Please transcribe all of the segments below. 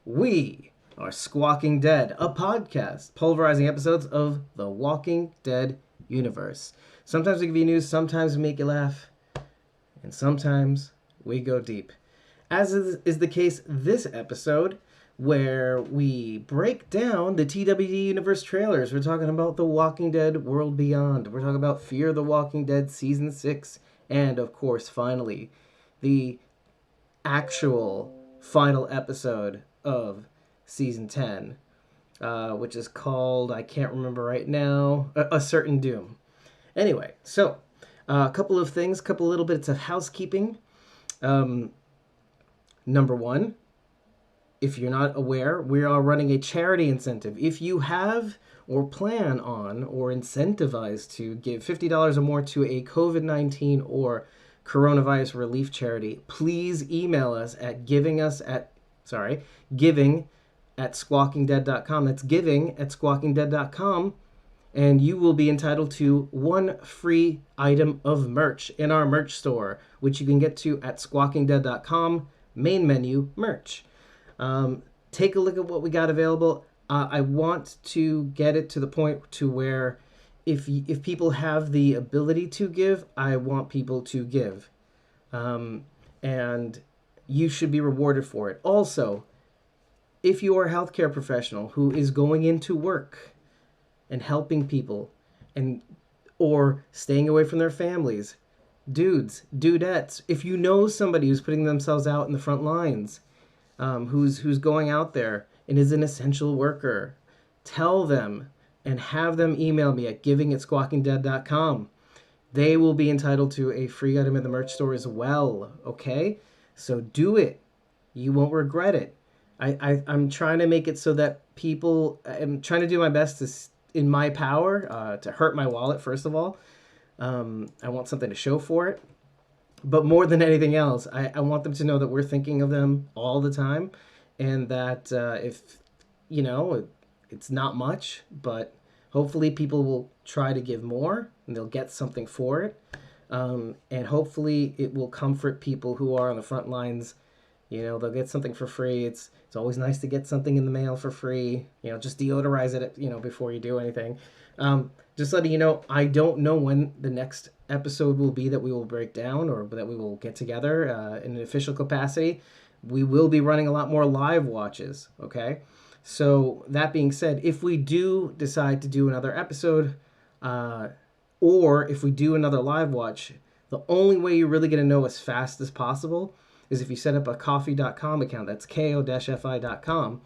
We are Squawking Dead, a podcast pulverizing episodes of the Walking Dead universe. Sometimes we give you news, sometimes we make you laugh, and sometimes we go deep. As is the case this episode, where we break down the TWD universe trailers. We're talking about The Walking Dead World Beyond. We're talking about Fear the Walking Dead Season 6. And, of course, finally, the actual final episode of Season 10, which is called, I can't remember right now, A Certain Doom. Anyway, so a couple of things, couple little bits of housekeeping. Number one, if you're not aware, we are running a charity incentive. If you have or plan on or incentivize to give $50 or more to a COVID-19 or coronavirus relief charity, please email us at giving at squawkingdead.com. That's giving at squawkingdead.com. And you will be entitled to one free item of merch in our merch store, which you can get to at squawkingdead.com, main menu, merch. Take a look at what we got available. I want to get it to the point to where if people have the ability to give, I want people to give. And you should be rewarded for it. Also, if you are a healthcare professional who is going into work and helping people or staying away from their families, dudettes, if you know somebody who's putting themselves out in the front lines, who's going out there and is an essential worker, tell them and have them email me at giving@squawkingdead.com. They will be entitled to a free item in the merch store as well, okay? So do it. You won't regret it. I'm trying to make it so that I'm trying to do my best in my power to hurt my wallet, first of all. I want something to show for it. But more than anything else, I want them to know that we're thinking of them all the time, and that if, it's not much, but hopefully people will try to give more, and they'll get something for it. And hopefully it will comfort people who are on the front lines. They'll get something for free. It's always nice to get something in the mail for free. Just deodorize it, before you do anything. Just letting you know, I don't know when the next episode will be that we will break down or that we will get together in an official capacity. We will be running a lot more live watches, okay? So that being said, if we do decide to do another episode or if we do another live watch, the only way you're really going to know as fast as possible is if you set up a coffee.com account. That's ko-fi.com.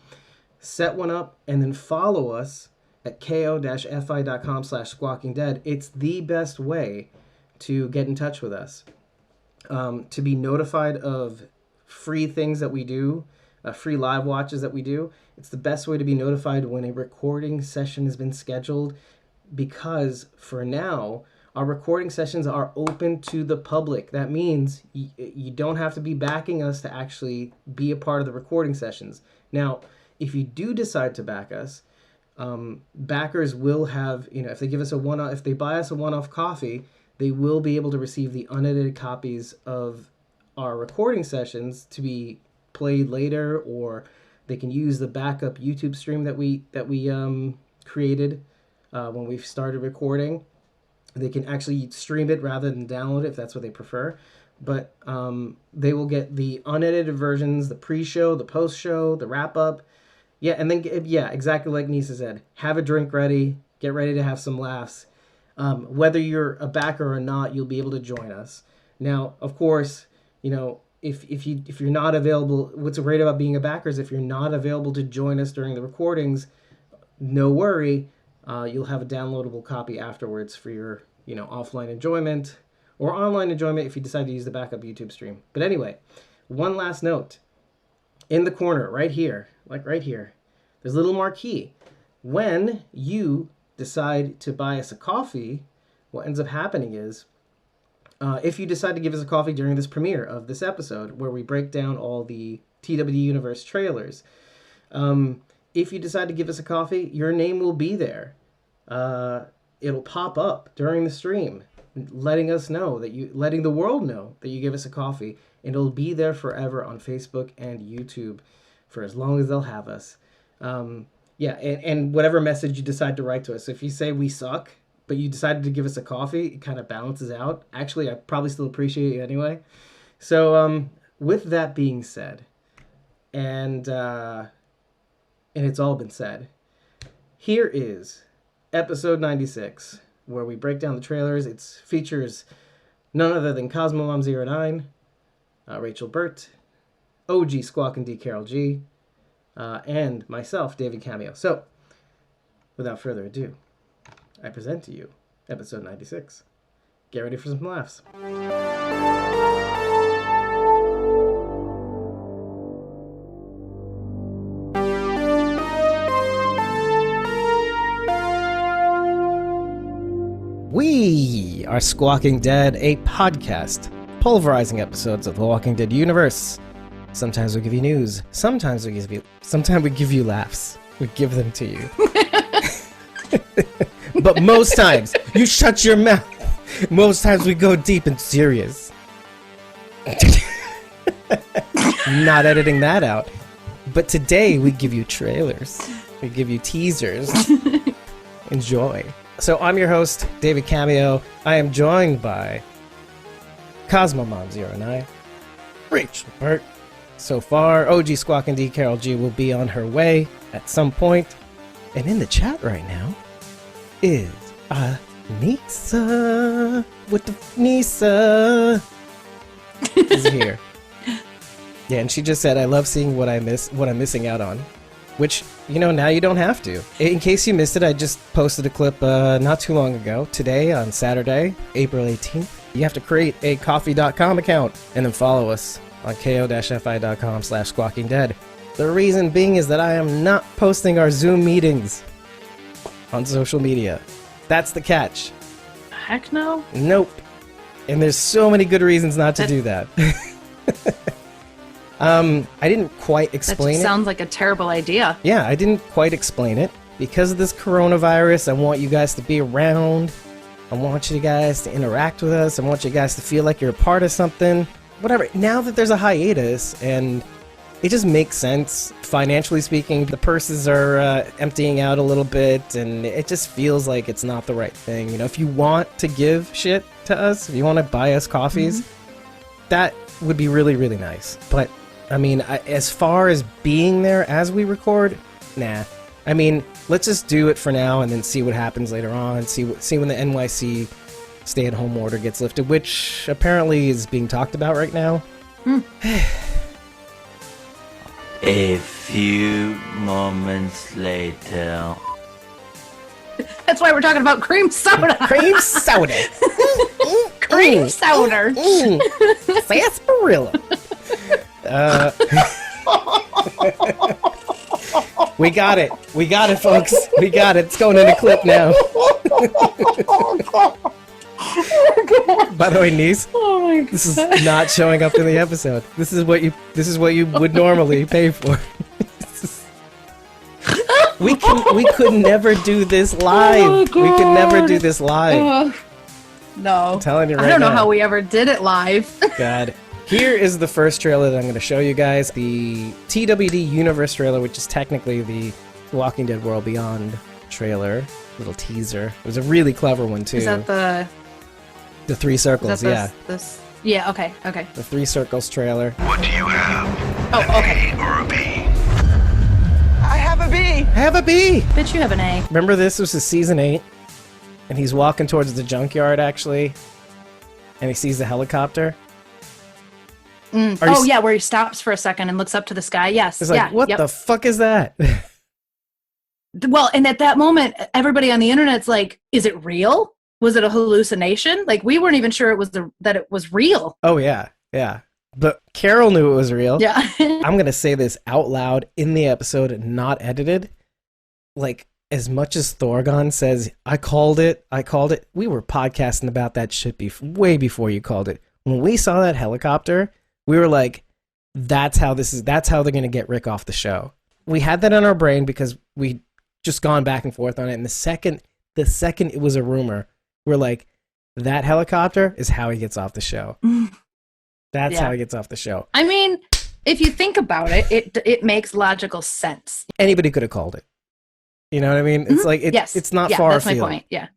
Set one up and then follow us at ko-fi.com/squawkingdead. It's the best way to get in touch with us, to be notified of free things that we do, free live watches that we do. It's the best way to be notified when a recording session has been scheduled, because for now, our recording sessions are open to the public. That means you don't have to be backing us to actually be a part of the recording sessions. Now, if you do decide to back us, backers will have, if they give us if they buy us a one-off coffee, they will be able to receive the unedited copies of our recording sessions to be played later, or they can use the backup YouTube stream that we created when we started recording. They can actually stream it rather than download it if that's what they prefer. But they will get the unedited versions, the pre-show, the post-show, the wrap-up. Yeah, and then, exactly like Nisa said, have a drink ready, get ready to have some laughs. Whether you're a backer or not, you'll be able to join us. Now, of course, if you're not available, what's great about being a backer is if you're not available to join us during the recordings, no worry, you'll have a downloadable copy afterwards for your, offline enjoyment or online enjoyment if you decide to use the backup YouTube stream. But anyway, one last note. In the corner, right here, there's a little marquee. When you decide to buy us a coffee, what ends up happening is, if you decide to give us a coffee during this premiere of this episode, where we break down all the TWD Universe trailers, if you decide to give us a coffee, your name will be there. It'll pop up during the stream, letting the world know that you give us a coffee, and it'll be there forever on Facebook and YouTube for as long as they'll have us. Yeah, and whatever message you decide to write to us. If you say we suck, but you decided to give us a coffee, it kind of balances out. Actually, I probably still appreciate you anyway. So with that being said, and it's all been said, here is episode 96, where we break down the trailers. It features none other than CosmoMom09, Rachael Burt, OG Squawk and D Carol G, and myself, David Cameo. So, without further ado, I present to you episode 96. Get ready for some laughs. We are Squawking Dead, a podcast pulverizing episodes of the Walking Dead universe. Sometimes we give you news. Sometimes we give you laughs. We give them to you. But most times, you shut your mouth. Most times we go deep and serious. Not editing that out. But today we give you trailers. We give you teasers. Enjoy. So I'm your host, David Cameo. I am joined by CosmoMom09, Rachael Burt. So far, OG Squawk and D Carol G will be on her way at some point. And in the chat right now is Nisa with the Nisa is here. Yeah, and she just said, "I love seeing what I'm missing out on." Which, now you don't have to. In case you missed it, I just posted a clip not too long ago. Today, on Saturday, April 18th, you have to create a coffee.com account and then follow us on ko-fi.com/squawkingdead. The reason being is that I am not posting our Zoom meetings on social media. That's the catch. Heck no. Nope. And there's so many good reasons not to do that. I didn't quite explain it. That sounds like a terrible idea. Yeah, I didn't quite explain it. Because of this coronavirus, I want you guys to be around. I want you guys to interact with us. I want you guys to feel like you're a part of something. Whatever. Now that there's a hiatus, and it just makes sense, financially speaking, the purses are emptying out a little bit, and it just feels like it's not the right thing. If you want to give shit to us, if you want to buy us coffees, that would be really, really nice. But as far as being there as we record, nah. Let's just do it for now and then see what happens later on. See when the NYC stay-at-home order gets lifted, which apparently is being talked about right now. A few moments later. That's why we're talking about cream soda. Cream soda. Cream soda. Sarsaparilla. We got it, folks. We got it. It's going in a clip now. By the way, niece, this is not showing up in the episode. This is what you would normally pay for. We could never do this live. Oh, we could never do this live. No. I'm telling you right now. I don't know how we ever did it live. God. Here is the first trailer that I'm going to show you guys. The TWD Universe trailer, which is technically the Walking Dead World Beyond trailer. Little teaser. It was a really clever one, too. Is that the three circles, yeah. Yeah, okay. The three circles trailer. What do you have? Oh, okay. A or a B? I have a B. Have a B! Bitch, you have an A. Remember this was his season 8? And he's walking towards the junkyard, actually. And he sees the helicopter. Yeah, where he stops for a second and looks up to the sky. Yes. It's like, what the fuck is that? Well, and at that moment, everybody on the internet's like, is it real? Was it a hallucination? Like, we weren't even sure that it was real. Oh, yeah. But Carol knew it was real. Yeah. I'm going to say this out loud in the episode, not edited. Like, as much as Thorgon says, I called it, we were podcasting about that shit way before you called it. When we saw that helicopter, we were like, that's how they're going to get Rick off the show. We had that in our brain because we just gone back and forth on it. And the second it was a rumor, we're like, that helicopter is how he gets off the show. That's how he gets off the show. I mean, if you think about it, it makes logical sense. Anybody could have called it. You know what I mean? It's like it's not far that's afield. my point. Yeah.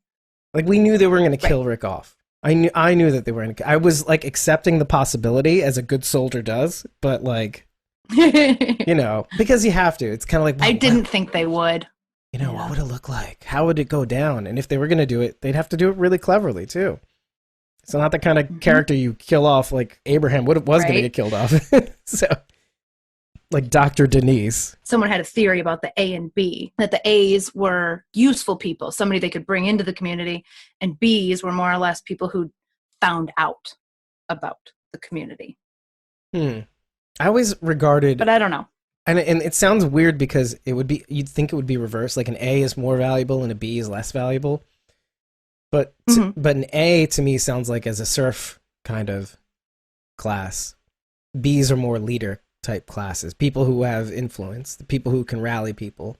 Like we knew they were going to kill Rick off. I knew that they were going to. I was like accepting the possibility as a good soldier does, but like, you know, because you have to. It's kind of like I didn't think they would. You know, what would it look like? How would it go down? And if they were going to do it, they'd have to do it really cleverly too. It's not the kind of character you kill off like Abraham was going to get killed off. So, like Dr. Denise. Someone had a theory about the A and B, that the A's were useful people, somebody they could bring into the community, and B's were more or less people who found out about the community. I always regarded... But I don't know. And it sounds weird because you'd think it would be reversed, like an A is more valuable and a B is less valuable. But an A to me sounds like as a serf kind of class. B's are more leader type classes, people who have influence, the people who can rally people.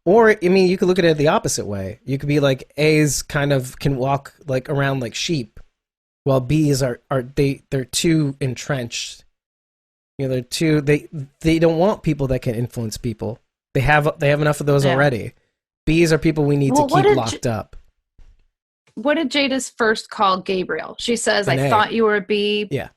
Or I mean, you could look at it the opposite way. You could be like A's kind of can walk like around like sheep, while B's they're too entrenched. You know, they don't want people that can influence people. They have enough of those already. B's are people we need to keep locked up. What did Jada's first call Gabriel? She says, "I thought you were a B." Yeah.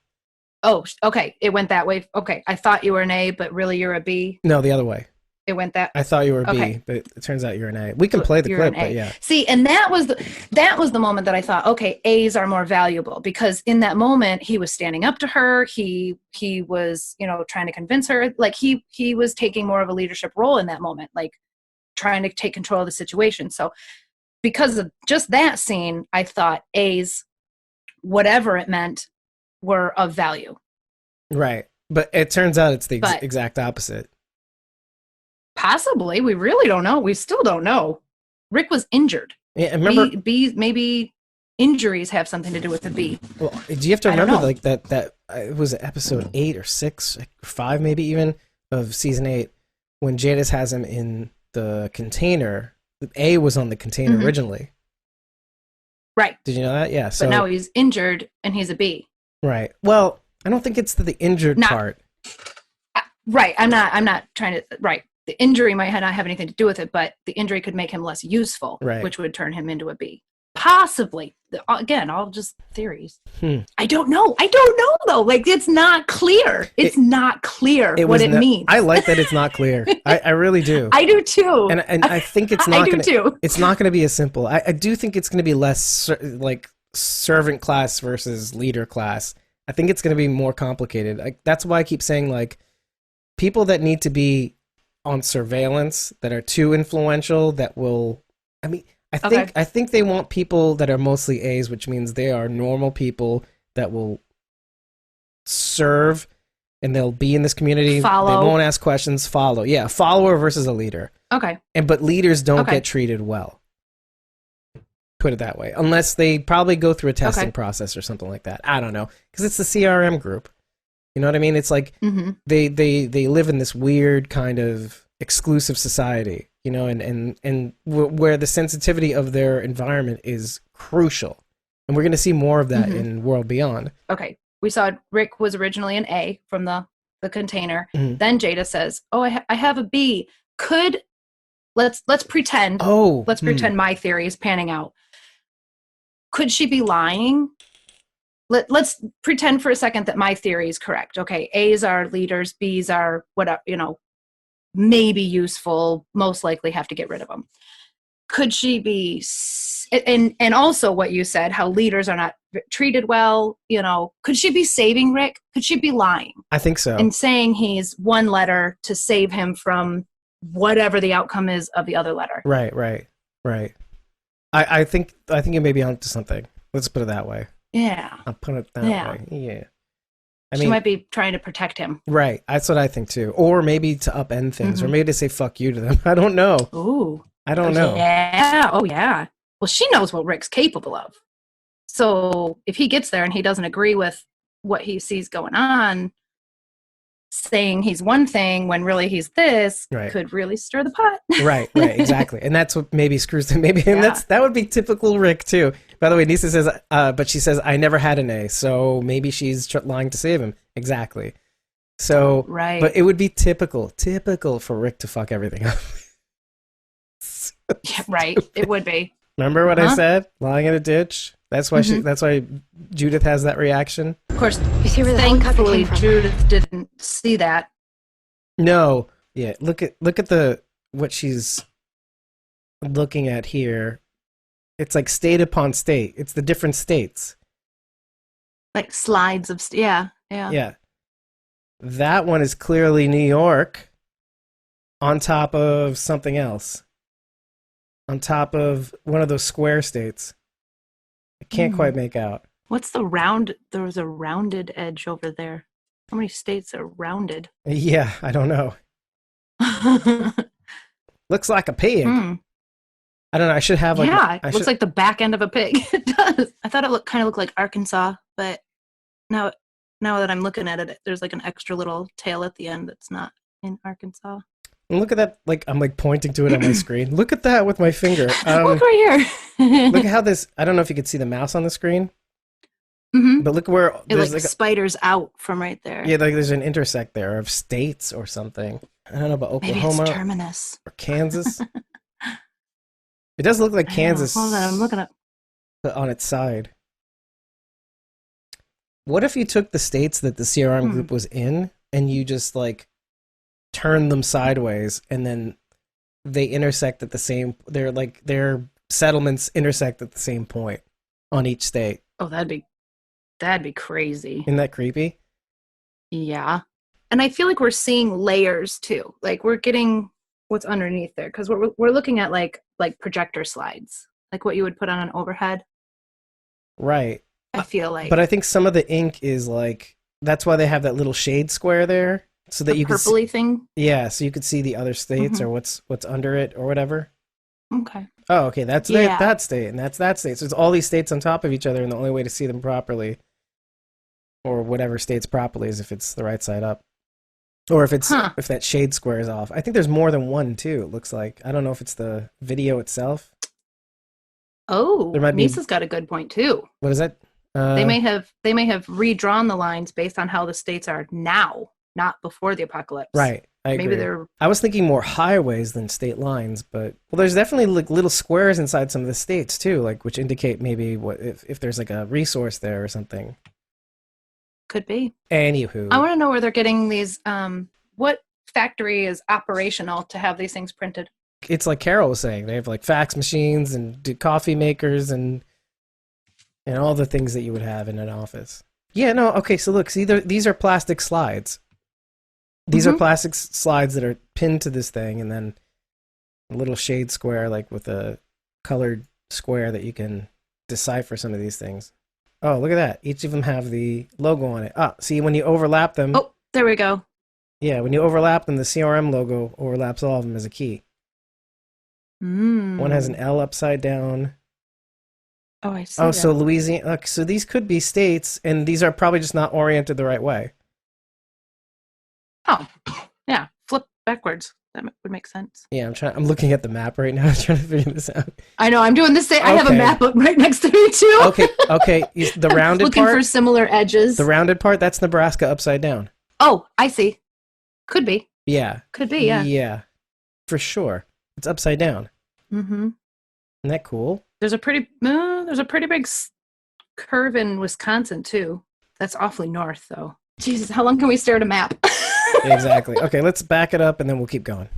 Oh, okay. It went that way. Okay. I thought you were an A, but really you're a B. No, the other way. It went that. I thought you were a B, but it turns out you're an A. We can play the clip, but yeah. See, and that was the moment that I thought, okay, A's are more valuable, because in that moment he was standing up to her. He was, you know, trying to convince her. Like he was taking more of a leadership role in that moment, like trying to take control of the situation. So because of just that scene, I thought A's, whatever it meant, were of value. Right. But it turns out it's the exact opposite. Possibly. We really don't know. We still don't know. Rick was injured. Yeah, remember, maybe injuries have something to do with the B. Well, do you have to remember like that it was episode 8 or 6 or 5 maybe even of season 8 when Jadis has him in the container. A was on the container originally. Right. Did you know that? Yeah. So but now he's injured and he's a B. Right. Well, I don't think it's the injured part. Right. I'm not trying to. Right. The injury might not have anything to do with it, but the injury could make him less useful, which would turn him into a B. Possibly. Again, all just theories. I don't know. Though. Like, it's not clear. It's not clear what it means. I like that it's not clear. I really do. I do too. And I think it's not going to. It's not going to be as simple. I do think it's going to be less like servant class versus leader class. I think it's going to be more complicated. That's why I keep saying like people that need to be on surveillance, that are too influential, that will. I mean, I think they want people that are mostly A's, which means they are normal people that will serve and they'll be in this community. Follow. They won't ask questions. Follow. Yeah, a follower versus a leader. Okay. But leaders don't get treated well. Put it that way, unless they probably go through a testing process or something like that. I don't know, because it's the CRM group. You know what I mean? It's like they live in this weird kind of exclusive society, you know, and where the sensitivity of their environment is crucial. And we're going to see more of that in World Beyond. Okay. We saw Rick was originally an A from the container. Then Jada says, "Oh, I have a B." Let's pretend. Let's pretend my theory is panning out. Could she be lying? Let's pretend for a second that my theory is correct. Okay, A's are leaders, B's are whatever, you know, maybe useful, most likely have to get rid of them. Could she be, and also what you said, how leaders are not treated well, you know, could she be saving Rick? Could she be lying? I think so. And saying he's one letter to save him from whatever the outcome is of the other letter. Right. I think you may be onto something. Let's put it that way. Yeah. I'll put it that way. Yeah. I mean, she might be trying to protect him. Right. That's what I think too. Or maybe to upend things, or maybe to say fuck you to them. I don't know. Ooh. I don't know. Yeah. Oh, yeah. Well, she knows what Rick's capable of. So if he gets there and he doesn't agree with what he sees going on, saying he's one thing when really he's this could really stir the pot. Right, exactly. And that's what maybe screws them. Maybe and that would be typical Rick too. By the way, Nisa says, but she says, I never had an A, so maybe she's lying to save him. Exactly. So, Right. But it would be typical for Rick to fuck everything up. Yeah, right. It would be. Remember what I said? Lying in a ditch. That's why That's why Judith has that reaction. Of course, You see where the helicopter thankfully came from? Judith didn't see that. No. Yeah. Look at what she's looking at here. It's like state upon state. It's the different states. Like slides of yeah. Yeah. That one is clearly New York on top of something else. On top of one of those square states. I can't quite make out. What's the round? There was a rounded edge over there. How many states are rounded? Yeah, I don't know. Looks like a pig. I don't know. I should have like it looks like the back end of a pig. It does. I thought it kind of looked like Arkansas, but now that I'm looking at it, there's like an extra little tail at the end that's not in Arkansas. And look at that. Like I'm like pointing to it on my screen. Look at that with my finger. Look right here. Look at how this. I don't know if you could see the mouse on the screen, but look where it like spiders out from right there. Yeah, like there's an intersect there of states or something. I don't know about Oklahoma. Maybe it's Terminus or Kansas. It does look like Kansas. Hold on, I'm looking up. But on its side. What if you took the states that the CRM group was in and you just like turned them sideways and then they intersect at the same, their settlements intersect at the same point on each state? Oh, that'd be crazy. Isn't that creepy? Yeah. And I feel like we're seeing layers too. Like we're getting what's underneath there because we're looking at like projector slides, like what you would put on an overhead. Right. I feel like. But I think some of the ink is like, that's why they have that little shade square there. So that you can see, purpley thing? Yeah, so you could see the other states or what's under it or whatever. Okay. Oh, okay, that's that state and that's that state. So it's all these states on top of each other and the only way to see them properly or whatever states properly is if it's the right side up. Or if it's if that shade square is off. I think there's more than one too, it looks like. I don't know if it's the video itself. Oh, Misa's got a good point too. What is that? They may have redrawn the lines based on how the states are now, not before the apocalypse. Right. I was thinking more highways than state lines, but there's definitely like little squares inside some of the states too, like which indicate maybe what if there's like a resource there or something. Could be. Anywho, I want to know where they're getting these. What factory is operational to have these things printed? It's like Carol was saying. They have like fax machines and coffee makers and all the things that you would have in an office. Yeah, no, okay, so look, see, these are plastic slides. These are plastic slides that are pinned to this thing, and then a little shade square, like with a colored square that you can decipher some of these things. Oh, look at that. Each of them have the logo on it. Ah, see, when you overlap them... Oh, there we go. Yeah, when you overlap them, the CRM logo overlaps all of them as a key. One has an L upside down. Oh, I see. Oh, so Louisiana. So these could be states, and these are probably just not oriented the right way. Oh, yeah. Flip backwards. That would make sense. Yeah, I'm looking at the map right now, trying to figure this out. I know. I'm doing this. I have a map right next to me too. Okay. The rounded looking part. Looking for similar edges. The rounded part. That's Nebraska upside down. Oh, I see. Could be. Yeah. Could be. Yeah. Yeah, for sure. It's upside down. Mm-hmm. Isn't that cool? There's a pretty big curve in Wisconsin too. That's awfully north, though. Jesus, how long can we stare at a map? Exactly. Okay, let's back it up and then we'll keep going.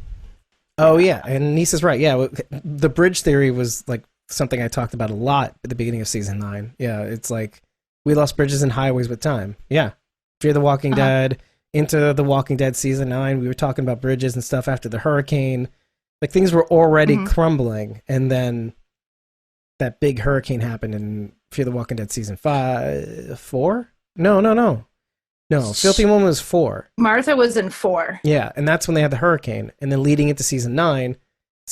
Oh yeah, and Nisa's right. Yeah, the bridge theory was like something I talked about a lot at the beginning of season 9. Yeah, it's like we lost bridges and highways with time. Yeah, Fear the Walking Dead, into the Walking Dead season 9, we were talking about bridges and stuff after the hurricane. Like things were already crumbling, and then that big hurricane happened in Fear the Walking Dead season 4? No, Filthy Woman was 4. Martha was in 4. Yeah, and that's when they had the hurricane. And then leading into season 9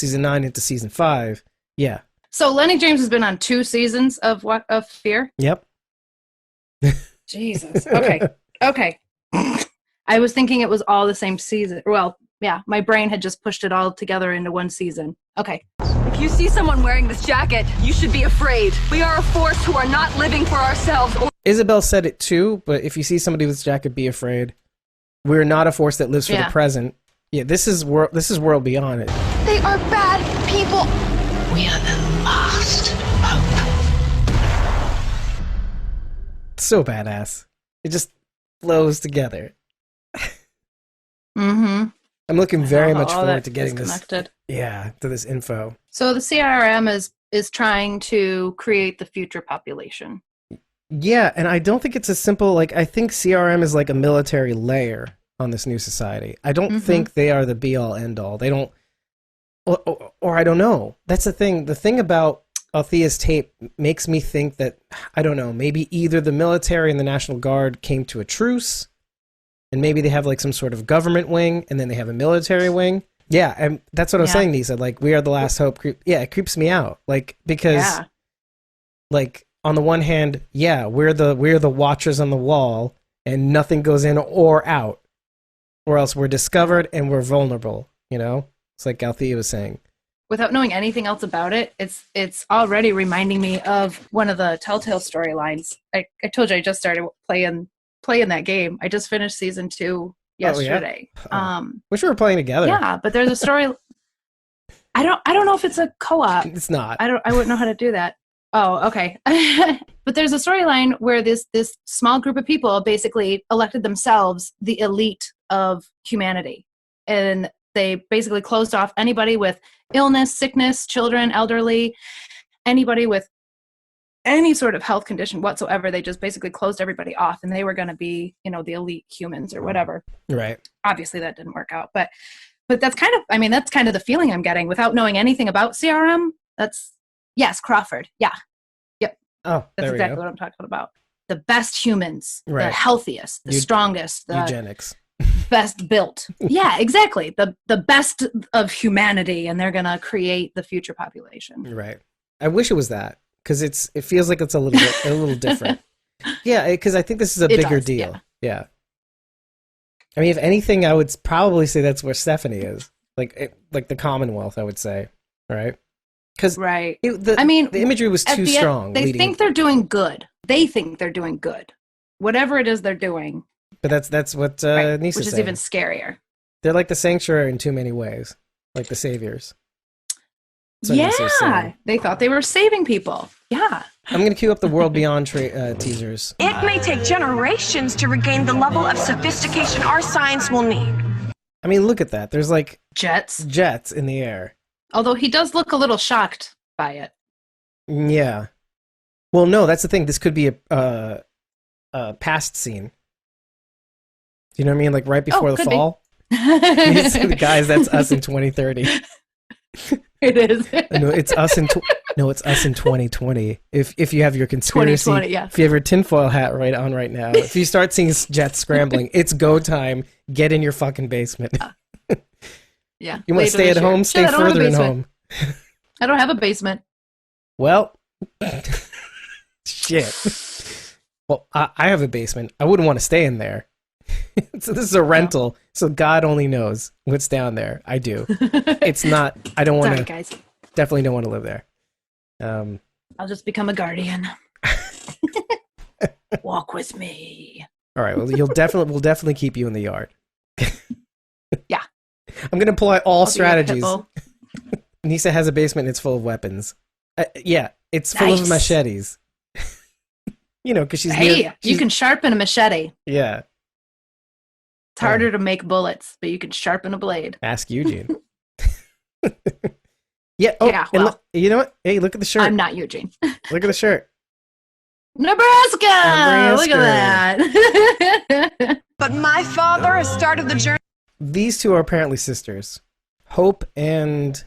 into season 5. Yeah. So Lenny James has been on 2 seasons of Fear? Yep. Jesus. Okay. I was thinking it was all the same season. Well, yeah, my brain had just pushed it all together into one season. Okay. If you see someone wearing this jacket, you should be afraid. We are a force who are not living for ourselves. Isabel said it too, but if you see somebody with this jacket, be afraid. We're not a force that lives for the present. Yeah, this is world beyond it. They are bad people. We are the last hope. So badass. It just flows together. Mm-hmm. I'm looking very much forward to getting this. Connected. Yeah, to this info. So the CRM is trying to create the future population. Yeah, and I don't think it's as simple. Like, I think CRM is like a military layer on this new society. I don't think they are the be-all, end-all. They don't, or I don't know. That's the thing. The thing about Althea's tape makes me think that, I don't know, maybe either the military and the National Guard came to a truce, and maybe they have like some sort of government wing, and then they have a military wing. Yeah, and that's what I was saying, Nisa. Like, we are the last hope. Yeah, it creeps me out. Like, because, like, on the one hand, yeah, we're the watchers on the wall, and nothing goes in or out, or else we're discovered and we're vulnerable. You know, it's like Althea was saying. Without knowing anything else about it, it's already reminding me of one of the Telltale storylines. I told you I just started playing that game. I just finished season 2 yesterday. Wish we were playing together. Yeah, but there's a story. I don't know if it's a co-op. It's not. I wouldn't know how to do that. Oh, okay. But there's a storyline where this small group of people basically elected themselves the elite of humanity. And they basically closed off anybody with illness, sickness, children, elderly, anybody with any sort of health condition whatsoever. They just basically closed everybody off, and they were going to be, the elite humans or whatever. Right. Obviously that didn't work out, but that's kind of the feeling I'm getting without knowing anything about CRM. Yes, Crawford. Yeah. Yep. Oh, that's exactly what I'm talking about. The best humans, the healthiest, the strongest, the eugenics, best built. Yeah, exactly. The best of humanity, and they're gonna create the future population. Right. I wish it was that, because it feels like it's a little different. Yeah, because I think this is a bigger deal. Yeah. I mean, if anything, I would probably say that's where Stephanie is, like the Commonwealth. I would say, right? Because the imagery was too strong. They think they're doing good. They think they're doing good, whatever it is they're doing. But that's what Nisa's which is saying. even scarier. They're like the sanctuary in too many ways, like the saviors. They thought they were saving people. Yeah. I'm gonna cue up the World Beyond teasers. It may take generations to regain the level of sophistication our science will need. I mean, look at that. There's like jets in the air. Although he does look a little shocked by it. Yeah. Well, no, that's the thing. This could be a past scene. You know what I mean? Like right before the fall. Guys, that's us in 2030. It is. No, it's us in 2020. If you have your conspiracy, if you have your tinfoil hat right now, if you start seeing jets scrambling, it's go time. Get in your fucking basement. Yeah. You want to stay at home? Stay further in home. I don't have a basement. Well, shit. Well, I have a basement. I wouldn't want to stay in there. So this is a rental. So God only knows what's down there. I do. It's not. I don't want to. Guys. Definitely don't want to live there. I'll just become a guardian. Walk with me. All right. Well, we'll definitely keep you in the yard. Yeah. I'm going to apply all strategies. Nisa has a basement and it's full of weapons. Yeah, it's full of machetes. Because she's you can sharpen a machete. Yeah. It's harder to make bullets, but you can sharpen a blade. Ask Eugene. Yeah. Oh, yeah, well. You know what? Hey, look at the shirt. I'm not Eugene. Look at the shirt. Nebraska! Look at that. But my father has started the journey. These two are apparently sisters. Hope and...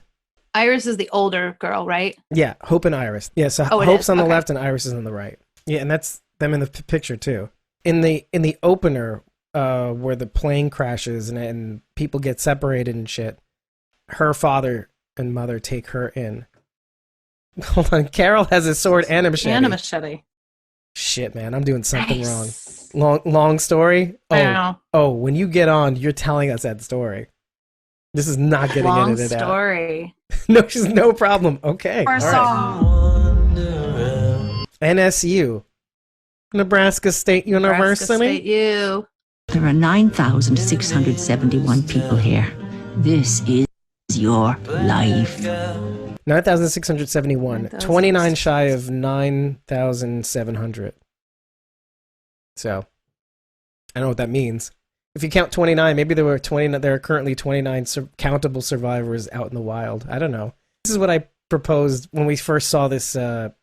Iris is the older girl, right? Yeah, Hope and Iris. Yeah, so Hope's on the left and Iris is on the right. Yeah, and that's them in the picture too. In the opener, where the plane crashes and people get separated and shit, her father and mother take her in. Hold on, Carol has a sword and a machete. And a machete. Shit, man, I'm doing something wrong. Long story? I know. Oh, when you get on, you're telling us that story. This is not getting edited out. Long story. No, she's no problem. Okay. All right. NSU. Nebraska State University. Nebraska State U. There are 9,671 people here. This is your life. 9,671. 29 shy of 9,700. So, I don't know what that means. If you count 29, maybe there are currently 29 countable survivors out in the wild. I don't know. This is what I proposed when we first saw this, and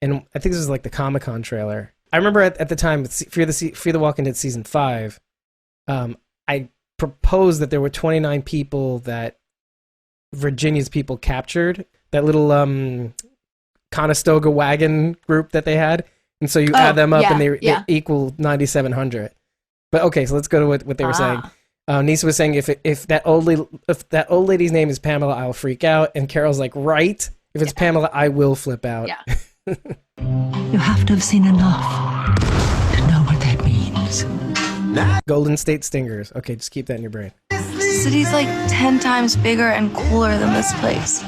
I think this was like the Comic-Con trailer. I remember at the time, Fear the Walking Dead Season 5, I proposed that there were 29 people that Virginia's people captured, that little Conestoga wagon group that they had, and so you add them up and they equal 9,700. But okay, so let's go to what they were saying. Nisa was saying if that old lady's name is Pamela, I'll freak out, and Carol's like, right? If it's Pamela, I will flip out. Yeah. You have to have seen enough to know what that means. Golden State Stingers. Okay, just keep that in your brain. The city's like 10 times bigger and cooler than this place.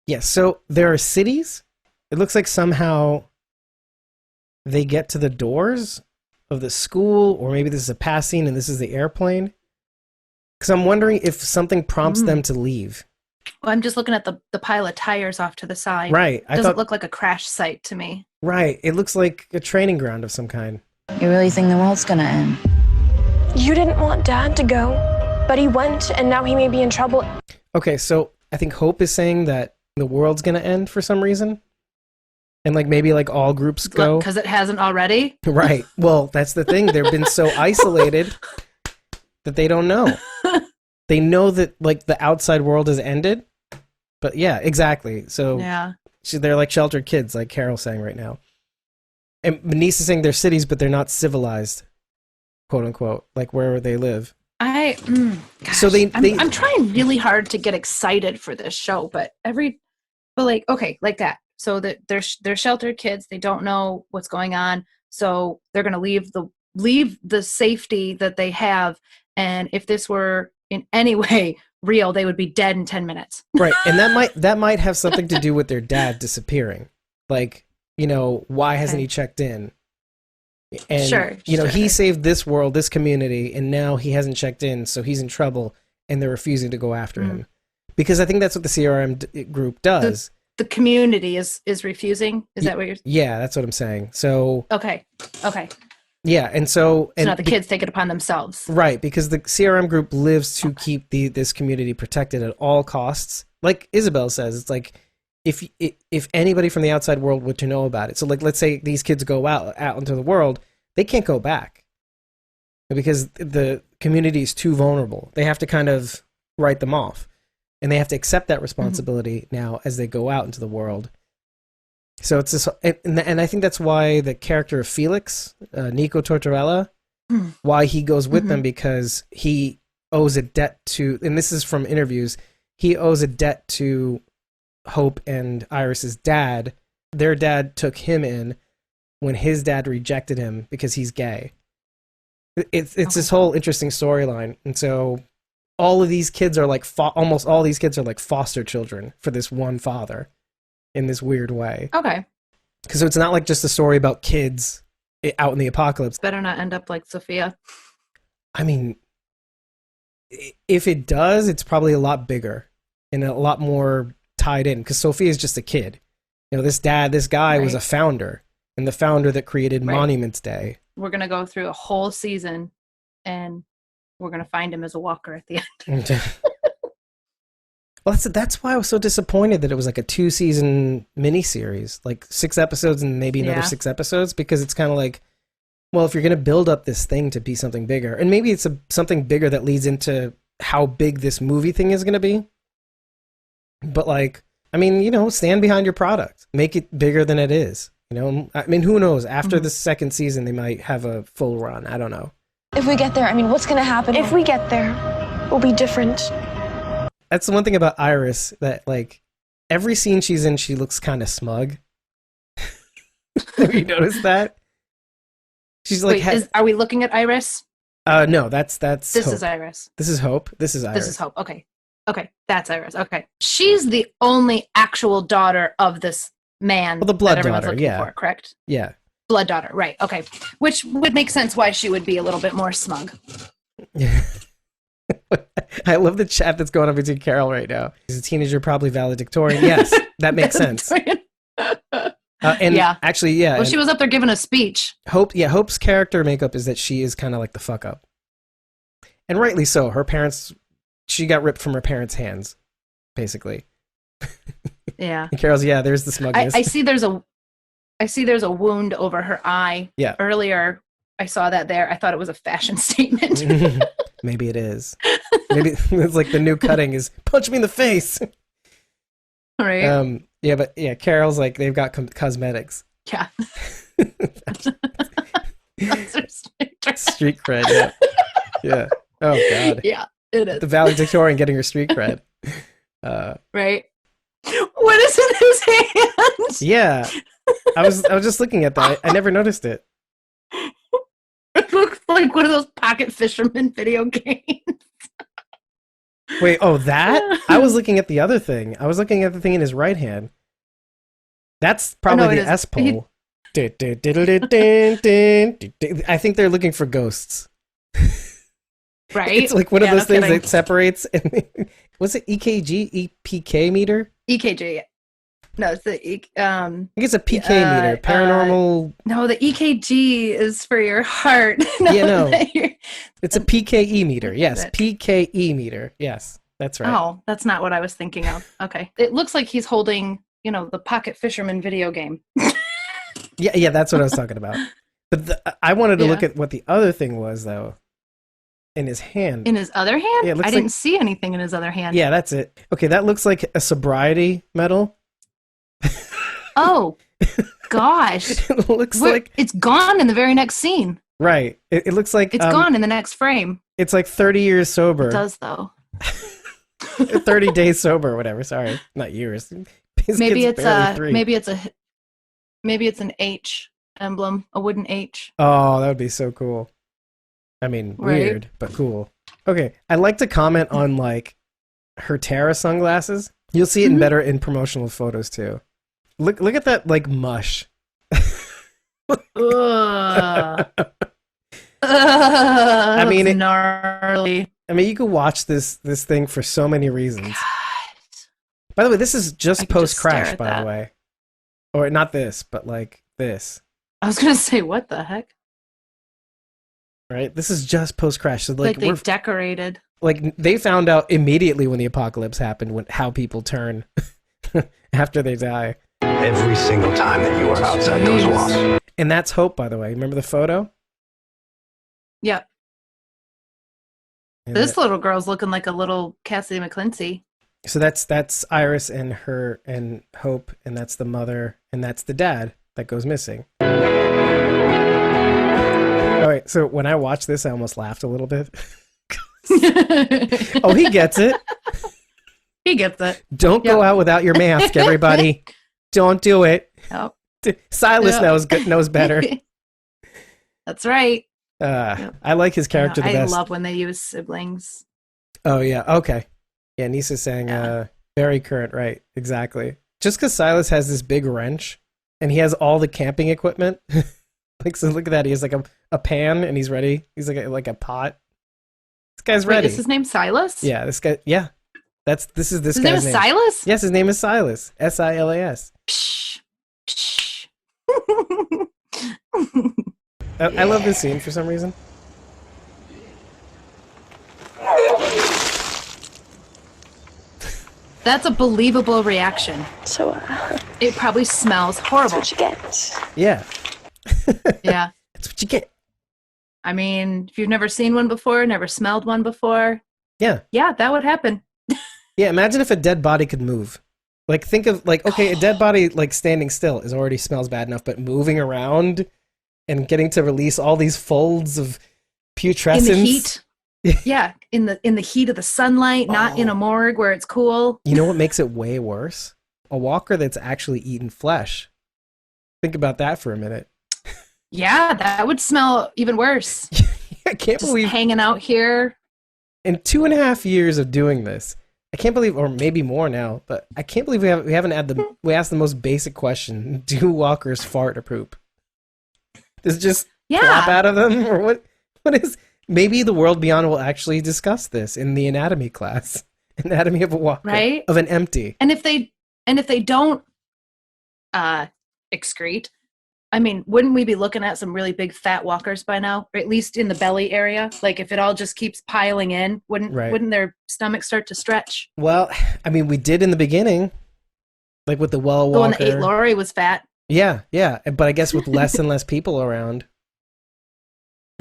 Yes, so there are cities. It looks like somehow they get to the doors of the school, or maybe this is a pass scene and this is the airplane. Because I'm wondering if something prompts them to leave. Well, I'm just looking at the pile of tires off to the side. Right. It doesn't look like a crash site to me. Right. It looks like a training ground of some kind. You really think the world's gonna end? You didn't want Dad to go, but he went, and now he may be in trouble. Okay, so I think Hope is saying that the world's gonna end for some reason. And like maybe like all groups go. Because it hasn't already? Right. Well, that's the thing. They've been so isolated that they don't know. They know that like the outside world has ended. But yeah, exactly. So they're like sheltered kids, like Carol's saying right now. And Denise is saying they're cities, but they're not civilized, quote unquote, like where they live. So I'm trying really hard to get excited for this show, but like that. So that they're sheltered kids. They don't know what's going on. So they're going to leave the safety that they have. And if this were in any way real, they would be dead in 10 minutes. Right. And that might have something to do with their dad disappearing. Like, why hasn't he checked in? And, he saved this world, this community, and now he hasn't checked in, so he's in trouble, and they're refusing to go after him. Because I think that's what the CRM group does. The community is refusing? Is that what you're saying? Yeah, that's what I'm saying. So Okay. Yeah, and so now the kids take it upon themselves. Right, because the CRM group lives to keep this community protected at all costs. Like Isabel says, it's like if anybody from the outside world were to know about it. So like let's say these kids go out into the world, they can't go back. Because the community is too vulnerable. They have to kind of write them off. And they have to accept that responsibility now as they go out into the world. So it's this, and I think that's why the character of Felix, Nico Tortorella, why he goes with them, because he owes a debt to, and this is from interviews, he owes a debt to Hope and Iris's dad. Their dad took him in when his dad rejected him because he's gay. It's this whole interesting storyline, and so all of these kids are like almost all these kids are like foster children for this one father in this weird way. Okay. Because it's not like just a story about kids out in the apocalypse. Better not end up like Sophia. I mean, if it does, it's probably a lot bigger and a lot more tied in, because Sophia is just a kid. This guy was a founder, and the founder that created Monuments Day. We're going to go through a whole season, and we're going to find him as a walker at the end. Well, that's why I was so disappointed that it was like a 2-season miniseries, like 6 episodes and maybe another 6 episodes, because it's kind of like, well, if you're going to build up this thing to be something bigger, and maybe it's something bigger that leads into how big this movie thing is going to be. But like, I mean, stand behind your product, make it bigger than it is. I mean, who knows? After the second season, they might have a full run. I don't know. If we get there, what's going to happen? If we get there, we'll be different. That's the one thing about Iris, that like every scene she's in, she looks kind of smug. Have you noticed that? She's like, wait, are we looking at Iris? No, that's This Hope. is Iris. This is Hope. This is Iris. This is Hope. Okay, that's Iris. Okay, she's the only actual daughter of this man. Well, the blood that everyone's daughter, looking for, correct? Yeah. Blood daughter, right? Okay, which would make sense why she would be a little bit more smug. Yeah. I love the chat that's going on between Carol right now. He's a teenager, probably valedictorian. Yes, that makes sense. And yeah, actually, yeah. Well, she was up there giving a speech. Hope's character makeup is that she is kind of like the fuck up, and rightly so. Her parents, she got ripped from her parents' hands, basically. Yeah. And Carol's, yeah. There's the smugness. I see. There's a wound over her eye. Yeah. Earlier, I saw that there. I thought it was a fashion statement. Maybe it is. Maybe it's like the new cutting is punch me in the face. Right. Yeah, but yeah, Carol's like they've got cosmetics. Yeah. Street cred. Yeah. Yeah. Oh god. Yeah, it is. The valedictorian getting her street cred. Right. What is in his hand? Yeah. I was just looking at that. I never noticed it. It looks like one of those pocket fisherman video games. Wait, oh, that? I was looking at the other thing. I was looking at the thing in his right hand. That's probably the S pole. I think they're looking for ghosts. Right? It's like one of those things that separates. And was it EKG? EPK meter? EKG. No, it's the I think it's a PK meter. Paranormal. No, the EKG is for your heart. No. It's a PKE meter. Yes, PKE meter. Yes, that's right. Oh, that's not what I was thinking of. Okay. It looks like he's holding, the pocket fisherman video game. Yeah, that's what I was talking about. But I wanted to look at what the other thing was, though. In his hand. In his other hand? Yeah, I didn't see anything in his other hand. Yeah, that's it. Okay, that looks like a sobriety medal. Oh, gosh. It looks like... It's gone in the very next scene. Right. It looks like... It's gone in the next frame. It's like 30 years sober. It does, though. 30 days sober or whatever. Sorry. Not years. Maybe it's an H emblem, a wooden H. Oh, that would be so cool. I mean, weird, but cool. Okay, I'd like to comment on, like, her Terra sunglasses. You'll see it in promotional photos, too. Look at that, like, mush. I mean, gnarly. I mean, you could watch this thing for so many reasons. God. By the way, this is just post-crash, by the way. Or not this, but, like, this. I was going to say, what the heck? Right? This is just post-crash. So, like they decorated. Like, they found out immediately when the apocalypse happened how people turn after they die. Every single time that you are outside those walls. And that's Hope, by the way. Remember the photo? Yeah. And this little girl's looking like a little Cassidy McClincy. So that's Iris and her and Hope, and that's the mother, and that's the dad that goes missing. All right, so when I watched this, I almost laughed a little bit. Oh, he gets it. He gets it. Don't go out without your mask, everybody. Don't do it. Yep. Silas knows better. That's right. I like his character the best. I love when they use siblings. Oh, yeah. Okay. Yeah, Nisa's saying very current, right? Exactly. Just because Silas has this big wrench and he has all the camping equipment. Like, so look at that. He has like a pan and he's ready. He's like a pot. This guy's ready. Is his name Silas? Yeah, this guy. Yeah. This is this his guy's name. Is Silas? Yes, his name is Silas. Silas. Psh. Psh. I love this scene for some reason. That's a believable reaction. So, it probably smells horrible. That's what you get. Yeah. Yeah. That's what you get. I mean, if you've never seen one before, never smelled one before. Yeah. Yeah, that would happen. Yeah, imagine if a dead body could move. Like, think of, like, okay, a dead body, like, standing still already smells bad enough, but moving around and getting to release all these folds of putrescence. In the heat. Yeah, in the heat of the sunlight, not in a morgue where it's cool. You know what makes it way worse? A walker that's actually eaten flesh. Think about that for a minute. Yeah, that would smell even worse. I can't believe hanging out here. In 2.5 years of doing this, I can't believe, or maybe more now, but I can't believe we haven't had we asked the most basic question: do walkers fart or poop? Does it just flop out of them? Or what is... Maybe the world beyond will actually discuss this in the anatomy class. Anatomy of a walker. Right? Of an empty. And if they don't excrete, I mean, wouldn't we be looking at some really big fat walkers by now? Or at least in the belly area? Like if it all just keeps piling in, wouldn't their stomach start to stretch? Well, I mean, we did in the beginning. Like with the well walker. The one that ate Lori was fat. Yeah. But I guess with less and less people around.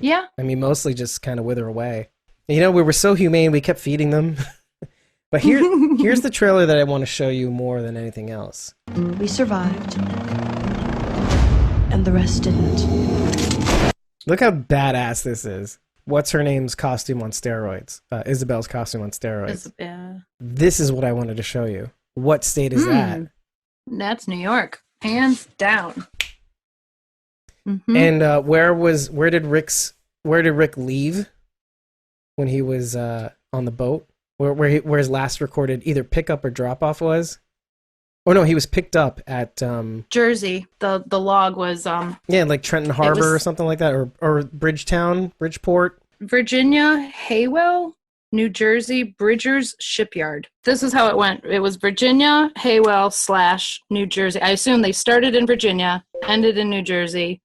Yeah. I mean, mostly just kind of wither away. You know, we were so humane, we kept feeding them. But here's the trailer that I want to show you more than anything else. We survived. And the rest didn't. Look how badass this is. What's her name's costume on steroids? Isabel's costume on steroids. This is what I wanted to show you. What state is that? That's New York. Hands down. Mm-hmm. And where did Rick leave when he was on the boat? Where his last recorded either pickup or drop off was? Oh no, he was picked up at Jersey. The log was like Trenton Harbor or something like that, or Bridgeport. Virginia, Haywell, New Jersey, Bridgers Shipyard. This is how it went. It was Virginia, Haywell / New Jersey. I assume they started in Virginia, ended in New Jersey.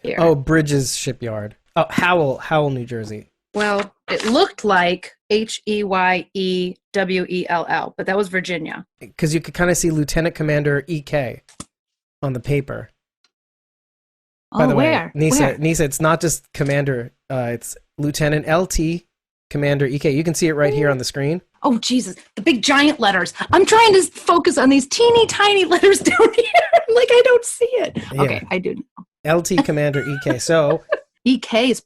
Here. Oh, Bridges Shipyard. Oh, Howell, New Jersey. Well, it looked like Heywell, but that was Virginia. Because you could kind of see Lieutenant Commander EK on the paper. By the way, Nisa, it's not just Commander. It's Lieutenant LT Commander EK. You can see it right here on the screen. Oh, Jesus. The big giant letters. I'm trying to focus on these teeny tiny letters down here. Like, I don't see it. Yeah. Okay, I do know. LT Commander EK. So... EK's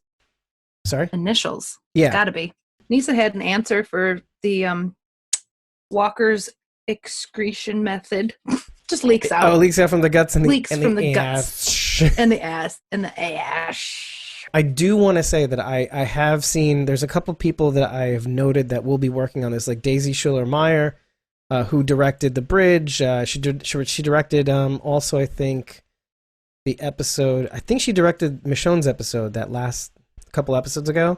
sorry? Initials. Yeah. It's gotta be. Nisa had an answer for the Walker's excretion method. Just leaks out. Oh, it leaks out from the guts and the guts. And the ass. And the ass. I do want to say that I have seen, there's a couple people that I have noted that will be working on this, like Daisy Schuller-Meyer, who directed The Bridge. She directed also, I think, the episode, I think she directed Michonne's episode that last couple episodes ago.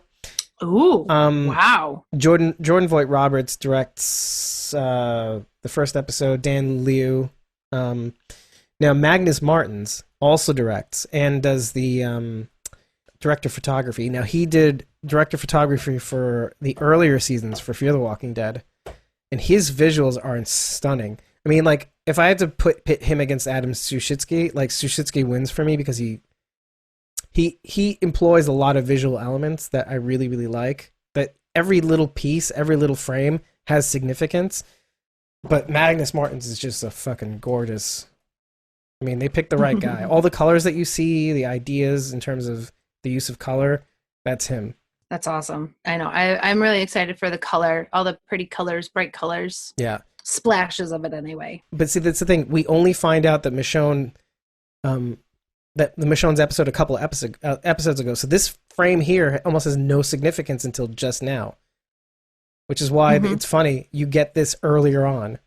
Ooh, wow. Jordan Voight Roberts directs the first episode. Dan Liu. Now Magnus Martins also directs and does the director photography. Now he did director photography for the earlier seasons for Fear the Walking Dead, and his visuals are stunning. I mean, like, if I had to pit him against Adam Sushitsky, like, Sushitsky wins for me because he employs a lot of visual elements that I really, really like. That every little piece, every little frame has significance. But Magnus Martins is just a fucking gorgeous... I mean, they picked the right guy. All the colors that you see, the ideas in terms of the use of color, that's him. That's awesome. I know. I'm really excited for the color, all the pretty colors, bright colors. Yeah. Splashes of it anyway. But see, that's the thing. We only find out that Michonne, that the Michonne's episode a couple of episodes ago. So this frame here almost has no significance until just now, which is why it's funny. You get this earlier on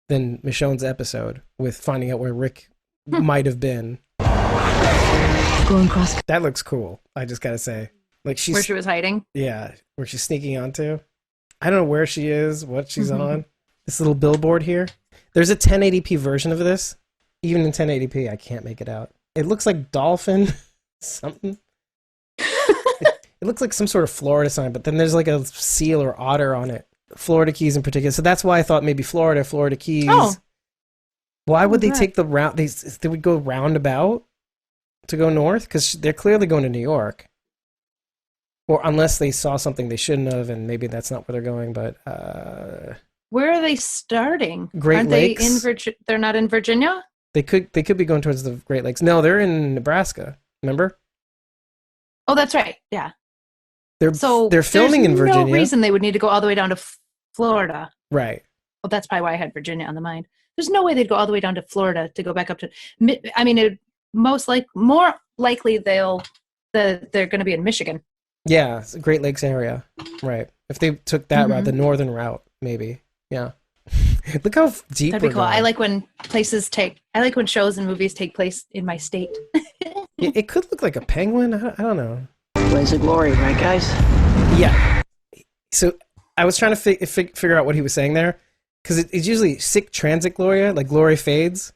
than Michonne's episode with finding out where Rick might have been. Going across. That looks cool. I just gotta say, like where she was hiding. Yeah, where she's sneaking onto. I don't know where she is, what she's on. This little billboard here. There's a 1080p version of this. Even in 1080p, I can't make it out. It looks like dolphin something. It looks like some sort of Florida sign, but then there's like a seal or otter on it. Florida Keys in particular. So that's why I thought maybe Florida Keys. Oh. Why would they take the route? They would go roundabout to go north? Because they're clearly going to New York. Or unless they saw something they shouldn't have, and maybe that's not where they're going, but... Where are they starting? Great Lakes. They in Virginia? They're not in Virginia? They could be going towards the Great Lakes. No, they're in Nebraska. Remember? Oh, that's right. Yeah. They're filming in Virginia. There's no reason they would need to go all the way down to Florida. Right. Well, that's probably why I had Virginia on the mind. There's no way they'd go all the way down to Florida to go back up to... I mean, more likely they're going to be in Michigan. Yeah, it's a Great Lakes area. Right. If they took that route, the northern route, maybe. Yeah. Look how deep. That'd be cool. I like when shows and movies take place in my state. It could look like a penguin. I don't know. Blaze of glory, right, guys? Yeah. So I was trying to figure out what he was saying there, because it's usually sic transit gloria, like glory fades.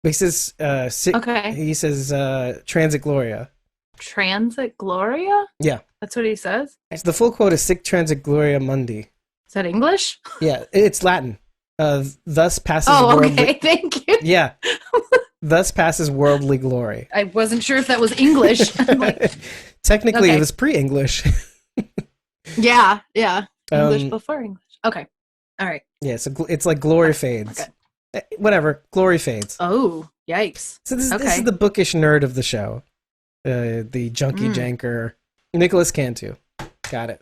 But he says he says transit gloria. Transit gloria? Yeah. That's what he says? The full quote is sic transit gloria mundi. Is that English? Yeah, it's Latin. Thus passes okay, thank you. Yeah. Thus passes worldly glory. I wasn't sure if that was English. Technically, it was pre-English. Yeah. English before English. Okay. All right. Yeah, so it's like glory fades. Okay. Whatever, glory fades. Oh, yikes. So this is the bookish nerd of the show. The junkie janker. Nicholas Cantu. Got it.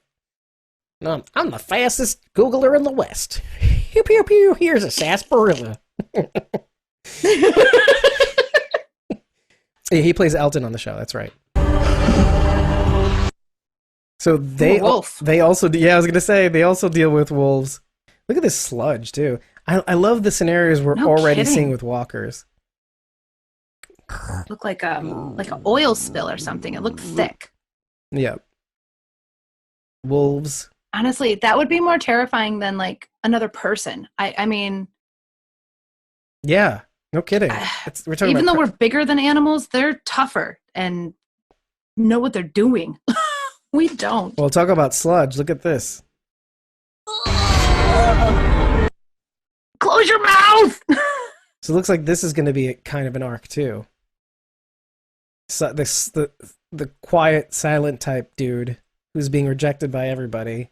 No, I'm the fastest Googler in the West. Pew, pew, pew. Here's a sarsaparilla. Yeah, he plays Elton on the show. That's right. So they also, yeah, I was gonna say they also deal with wolves. Look at this sludge too. I love the scenarios we're already seeing with walkers. Look like an oil spill or something. It looked thick. Yeah. Wolves. Honestly, that would be more terrifying than like another person. I mean. Yeah. No kidding. We're talking even though we're bigger than animals, they're tougher and know what they're doing. We don't. Well, talk about sludge. Look at this. Close your mouth! So it looks like this is going to be kind of an arc too. So the quiet, silent type dude who's being rejected by everybody,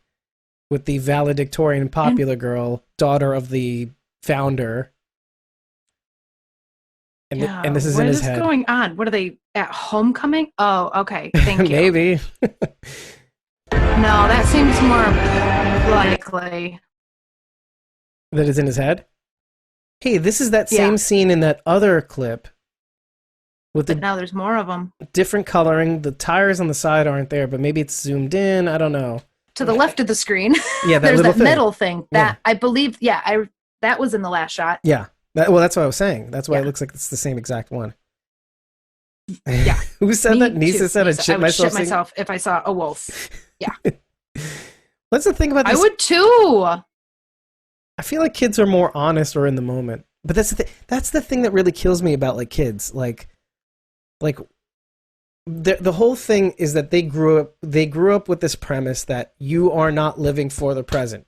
with the valedictorian popular girl, daughter of the founder. And this is in his head. What is going on? What are they at homecoming? Oh, okay. Thank you. Maybe. No, that seems more likely. That is in his head? Hey, this is that same scene in that other clip. But now there's more of them. Different coloring. The tires on the side aren't there, but maybe it's zoomed in. I don't know. To the left of the screen. Yeah, there's that metal thing. That I believe. Yeah, that was in the last shot. Yeah. Well, that's what I was saying. That's why it looks like it's the same exact one. Yeah. Who said that? Nisa said I'd shit myself. I would shit myself if I saw a wolf. Yeah. What's the thing about this? I would too. I feel like kids are more honest or in the moment. But that's the thing that really kills me about like kids. Like the whole thing is that they grew up with this premise that you are not living for the present.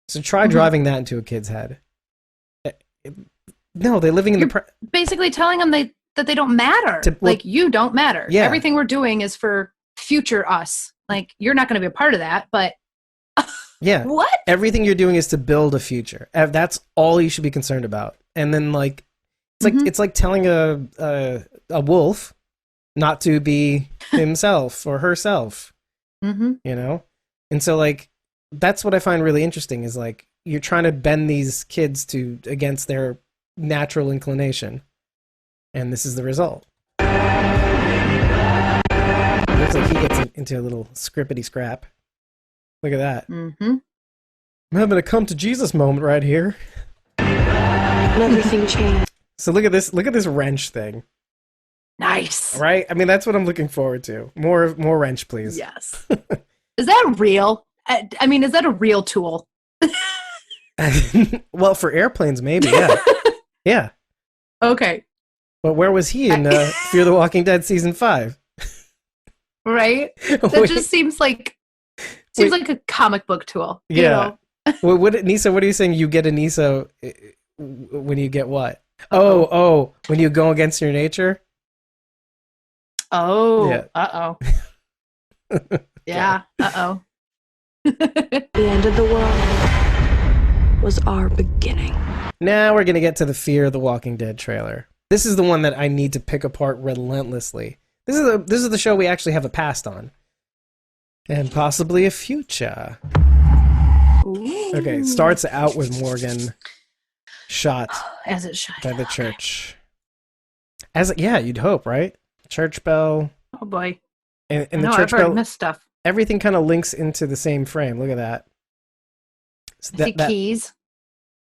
So try driving that into a kid's head. No, they're living in You're basically telling them that they don't matter. Like, you don't matter. Yeah. Everything we're doing is for future us. Like, you're not going to be a part of that, but yeah. What? Everything you're doing is to build a future. That's all you should be concerned about. And then like it's like telling a wolf not to be himself or herself. You know? And so like that's what I find really interesting is like you're trying to bend these kids against their natural inclination. And this is the result. It looks like he gets into a little scrippity scrap. Look at that. I'm having a come to Jesus moment right here. Everything changed. So look at this wrench thing. Nice. Right? I mean, that's what I'm looking forward to. More wrench, please. Yes. Is that real? I mean, is that a real tool? Well, for airplanes, maybe, yeah. Yeah. Okay. But where was he in Fear the Walking Dead season 5? Right? That just seems like a comic book tool. Yeah. Well, Nisa, what are you saying? You get a Nisa when you get what? Oh, when you go against your nature? Oh. Yeah. Uh-oh. Yeah. Uh-oh. The end of the world was our beginning. Now we're going to get to the Fear the Walking Dead trailer. This is the one that I need to pick apart relentlessly. This is the show we actually have a past on. And possibly a future. Ooh. Okay, it starts out with Morgan shot as it should by the church. Yeah, you'd hope, right? Church bell. Oh boy. And the church I've heard bell. missed stuff. Everything kind of links into the same frame. Look at that. So the keys.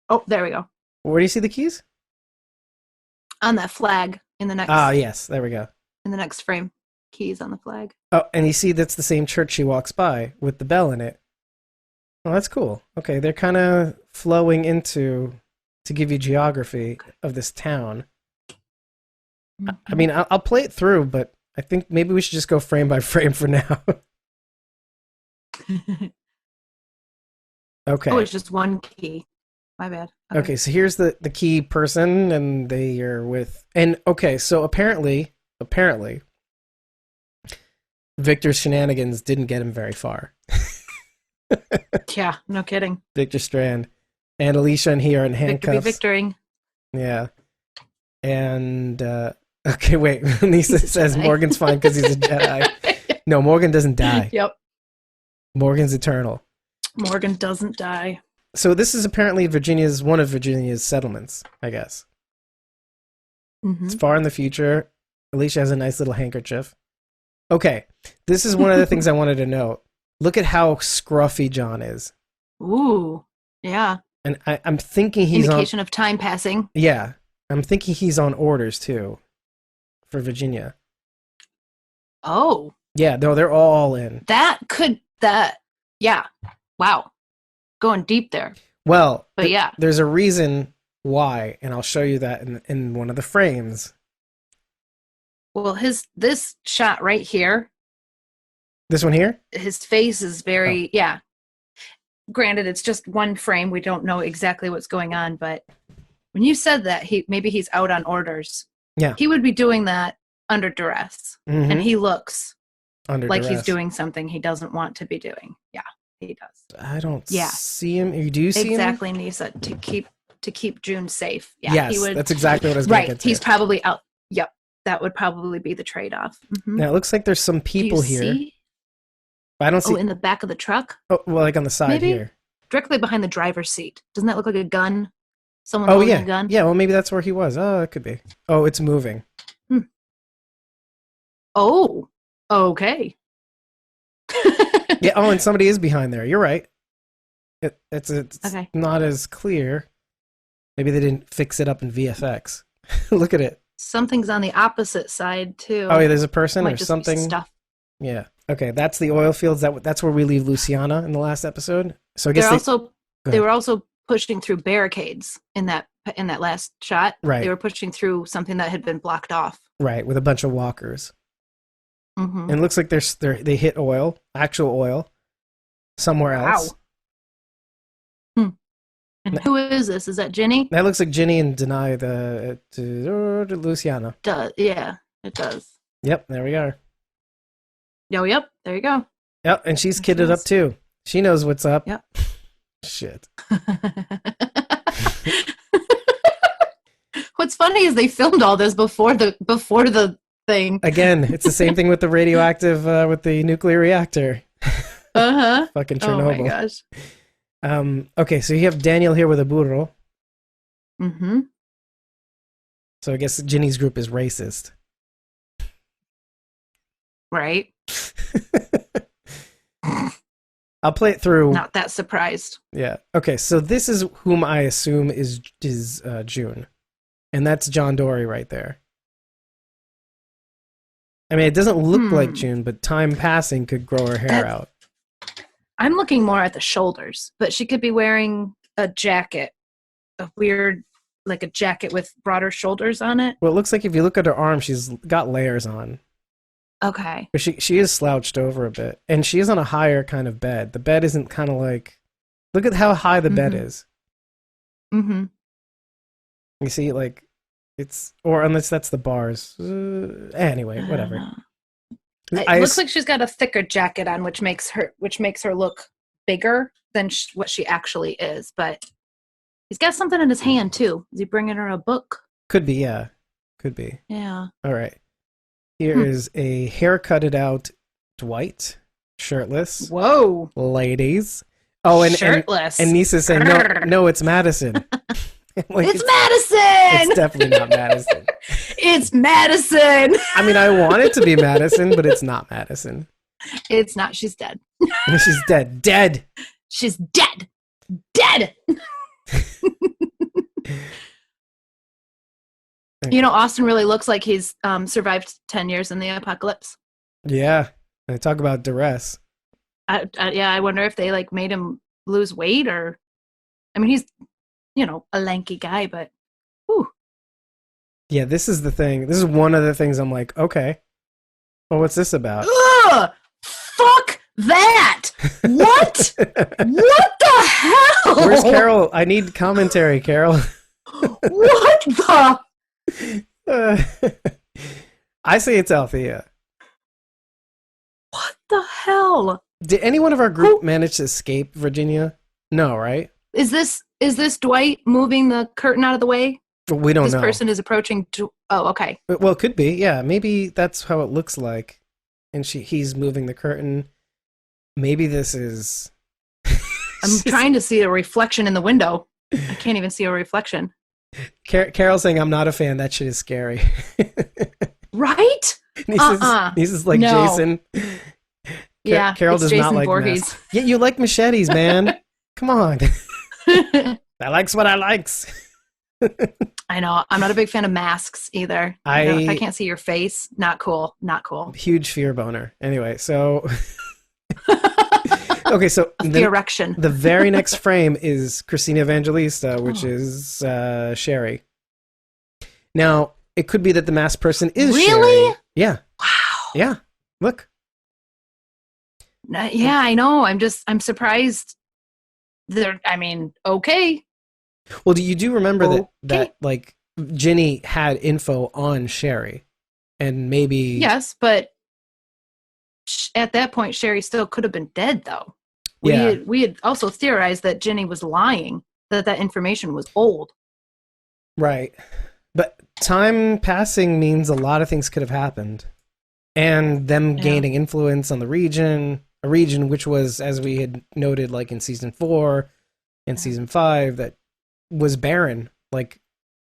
Oh, there we go. Where do you see the keys? On that flag. in the next. Yes, there we go. In the next frame, keys on the flag. Oh, and you see that's the same church she walks by with the bell in it. Oh, that's cool. Okay, they're kind of flowing into to give you geography of this town. I mean, I'll play it through, but I think maybe we should just go frame by frame for now. Okay. Oh, it's just one key. My bad. Okay, so here's the key person, and they are with... And, okay, so apparently, Victor's shenanigans didn't get him very far. Yeah, no kidding. Victor Strand. And Alicia and he are in handcuffs. Victoring. Yeah. And, okay, wait. Lisa says Morgan's fine because he's a Jedi. No, Morgan doesn't die. Yep. Morgan's eternal. Morgan doesn't die. So this is apparently one of Virginia's settlements, I guess. Mm-hmm. It's far in the future. Alicia has a nice little handkerchief. Okay, this is one of the things I wanted to note. Look at how scruffy John is. Ooh, yeah. And I'm thinking he's indication of time passing. Yeah, I'm thinking he's on orders too, for Virginia. Oh. Yeah, no, they're all in. Yeah. Wow. Going deep there. Well, but yeah, there's a reason why, and I'll show you that in one of the frames. Well, this shot right here. This one here? His face is very, yeah. Granted, it's just one frame. We don't know exactly what's going on, but when you said that maybe he's out on orders. Yeah. He would be doing that under duress. Mm-hmm. And he looks under like duress. He's doing something he doesn't want to be doing. Yeah, he does. I don't see him. You do see him? Exactly, Nisa, to keep June safe. Yeah, yes, he would, that's exactly what I was going to get to. He's probably out. Yep, that would probably be the trade-off. Mm-hmm. Now, it looks like there's some people here. See? I don't see... Oh, in the back of the truck? Oh, well, like on the side maybe? Here. Directly behind the driver's seat. Doesn't that look like a gun? Someone holding a gun? Yeah, well, maybe that's where he was. Oh, it could be. Oh, it's moving. Oh, okay. Yeah, oh, and somebody is behind there. You're right. It's okay. Not as clear. Maybe they didn't fix it up in VFX. Look at it. Something's on the opposite side, too. Oh, yeah, there's a person or just something. Stuff. Yeah. Okay, that's the oil fields. That's where we leave Luciana in the last episode. So I guess they were also pushing through barricades in that last shot. Right. They were pushing through something that had been blocked off. Right, with a bunch of walkers. Mm-hmm. And it looks like they hit actual oil, somewhere else. Wow. And who is this? Is that Ginny? That looks like Ginny and Deny the Luciana. Yeah, it does. Yep, there we are. Yep, there you go. Yep, and she's kitted up too. She knows what's up. Yep. Shit. What's funny is they filmed all this before the thing. Again, it's the same thing with the radioactive, with the nuclear reactor. Uh-huh. Fucking Chernobyl. Oh my gosh. Okay, so you have Daniel here with a burro. Mm-hmm. So I guess Ginny's group is racist. Right. I'll play it through. Not that surprised. Yeah. Okay, so this is whom I assume is June. And that's John Dory right there. I mean, it doesn't look like June, but time passing could grow her hair out. I'm looking more at the shoulders, but she could be wearing a jacket, a jacket with broader shoulders on it. Well, it looks like if you look at her arm, she's got layers on. Okay. But she is slouched over a bit, and she is on a higher kind of bed. The bed isn't kind of like... Look at how high the bed is. Mm-hmm. You see, like, it's... Or unless that's the bars. Anyway, whatever. It looks like she's got a thicker jacket on, which makes her look bigger than what she actually is. But he's got something in his hand, too. Is he bringing her a book? Could be, yeah. Could be. Yeah. All right. Here is a haircutted out Dwight, shirtless. Whoa. Ladies. Oh, and shirtless. And Nisa's saying, no, it's Madison. Like, it's Madison! It's definitely not Madison. It's Madison! I mean, I want it to be Madison, but it's not Madison. It's not. She's dead. She's dead. Dead! She's dead! Dead! You know, Austin really looks like he's survived 10 years in the apocalypse. Yeah. I talk about duress. I wonder if they like made him lose weight or, I mean, he's, you know, a lanky guy, but whew. Yeah, this is the thing. This is one of the things I'm like, okay. Well, what's this about? Ugh! Fuck that! What? What the hell? Where's Carol? I need commentary, Carol. What the? I say it's Althea. What the hell? Did any one of our group manage to escape Virginia? No, right? Is this Dwight moving the curtain out of the way? We don't know. This person is approaching. Oh, okay. Well, it could be. Yeah, maybe that's how it looks like. And he's moving the curtain. Maybe this is. I'm trying to see a reflection in the window. I can't even see a reflection. Carol's saying, I'm not a fan. That shit is scary. Right? This is like no. Jason. Yeah, Carol does Jason not like Voorhees. masks. Yeah, you like machetes, man. Come on. I likes what I likes. I know. I'm not a big fan of masks either. If I can't see your face, not cool. Not cool. Huge fear boner. Anyway, so... Okay, so the erection. The very next frame is Christina Evangelista, which is Sherry. Now, it could be that the masked person is really? Sherry. Yeah. Wow. Yeah. Look. Yeah, I know. I'm surprised. Okay. Well, you do remember that like Ginny had info on Sherry, and maybe yes, but at that point, Sherry still could have been dead, though. Yeah. We had also theorized that Ginny was lying, that information was old. Right. But time passing means a lot of things could have happened. And them gaining influence on the region, a region which was, as we had noted, like in season 4 and season 5, that was barren. Like,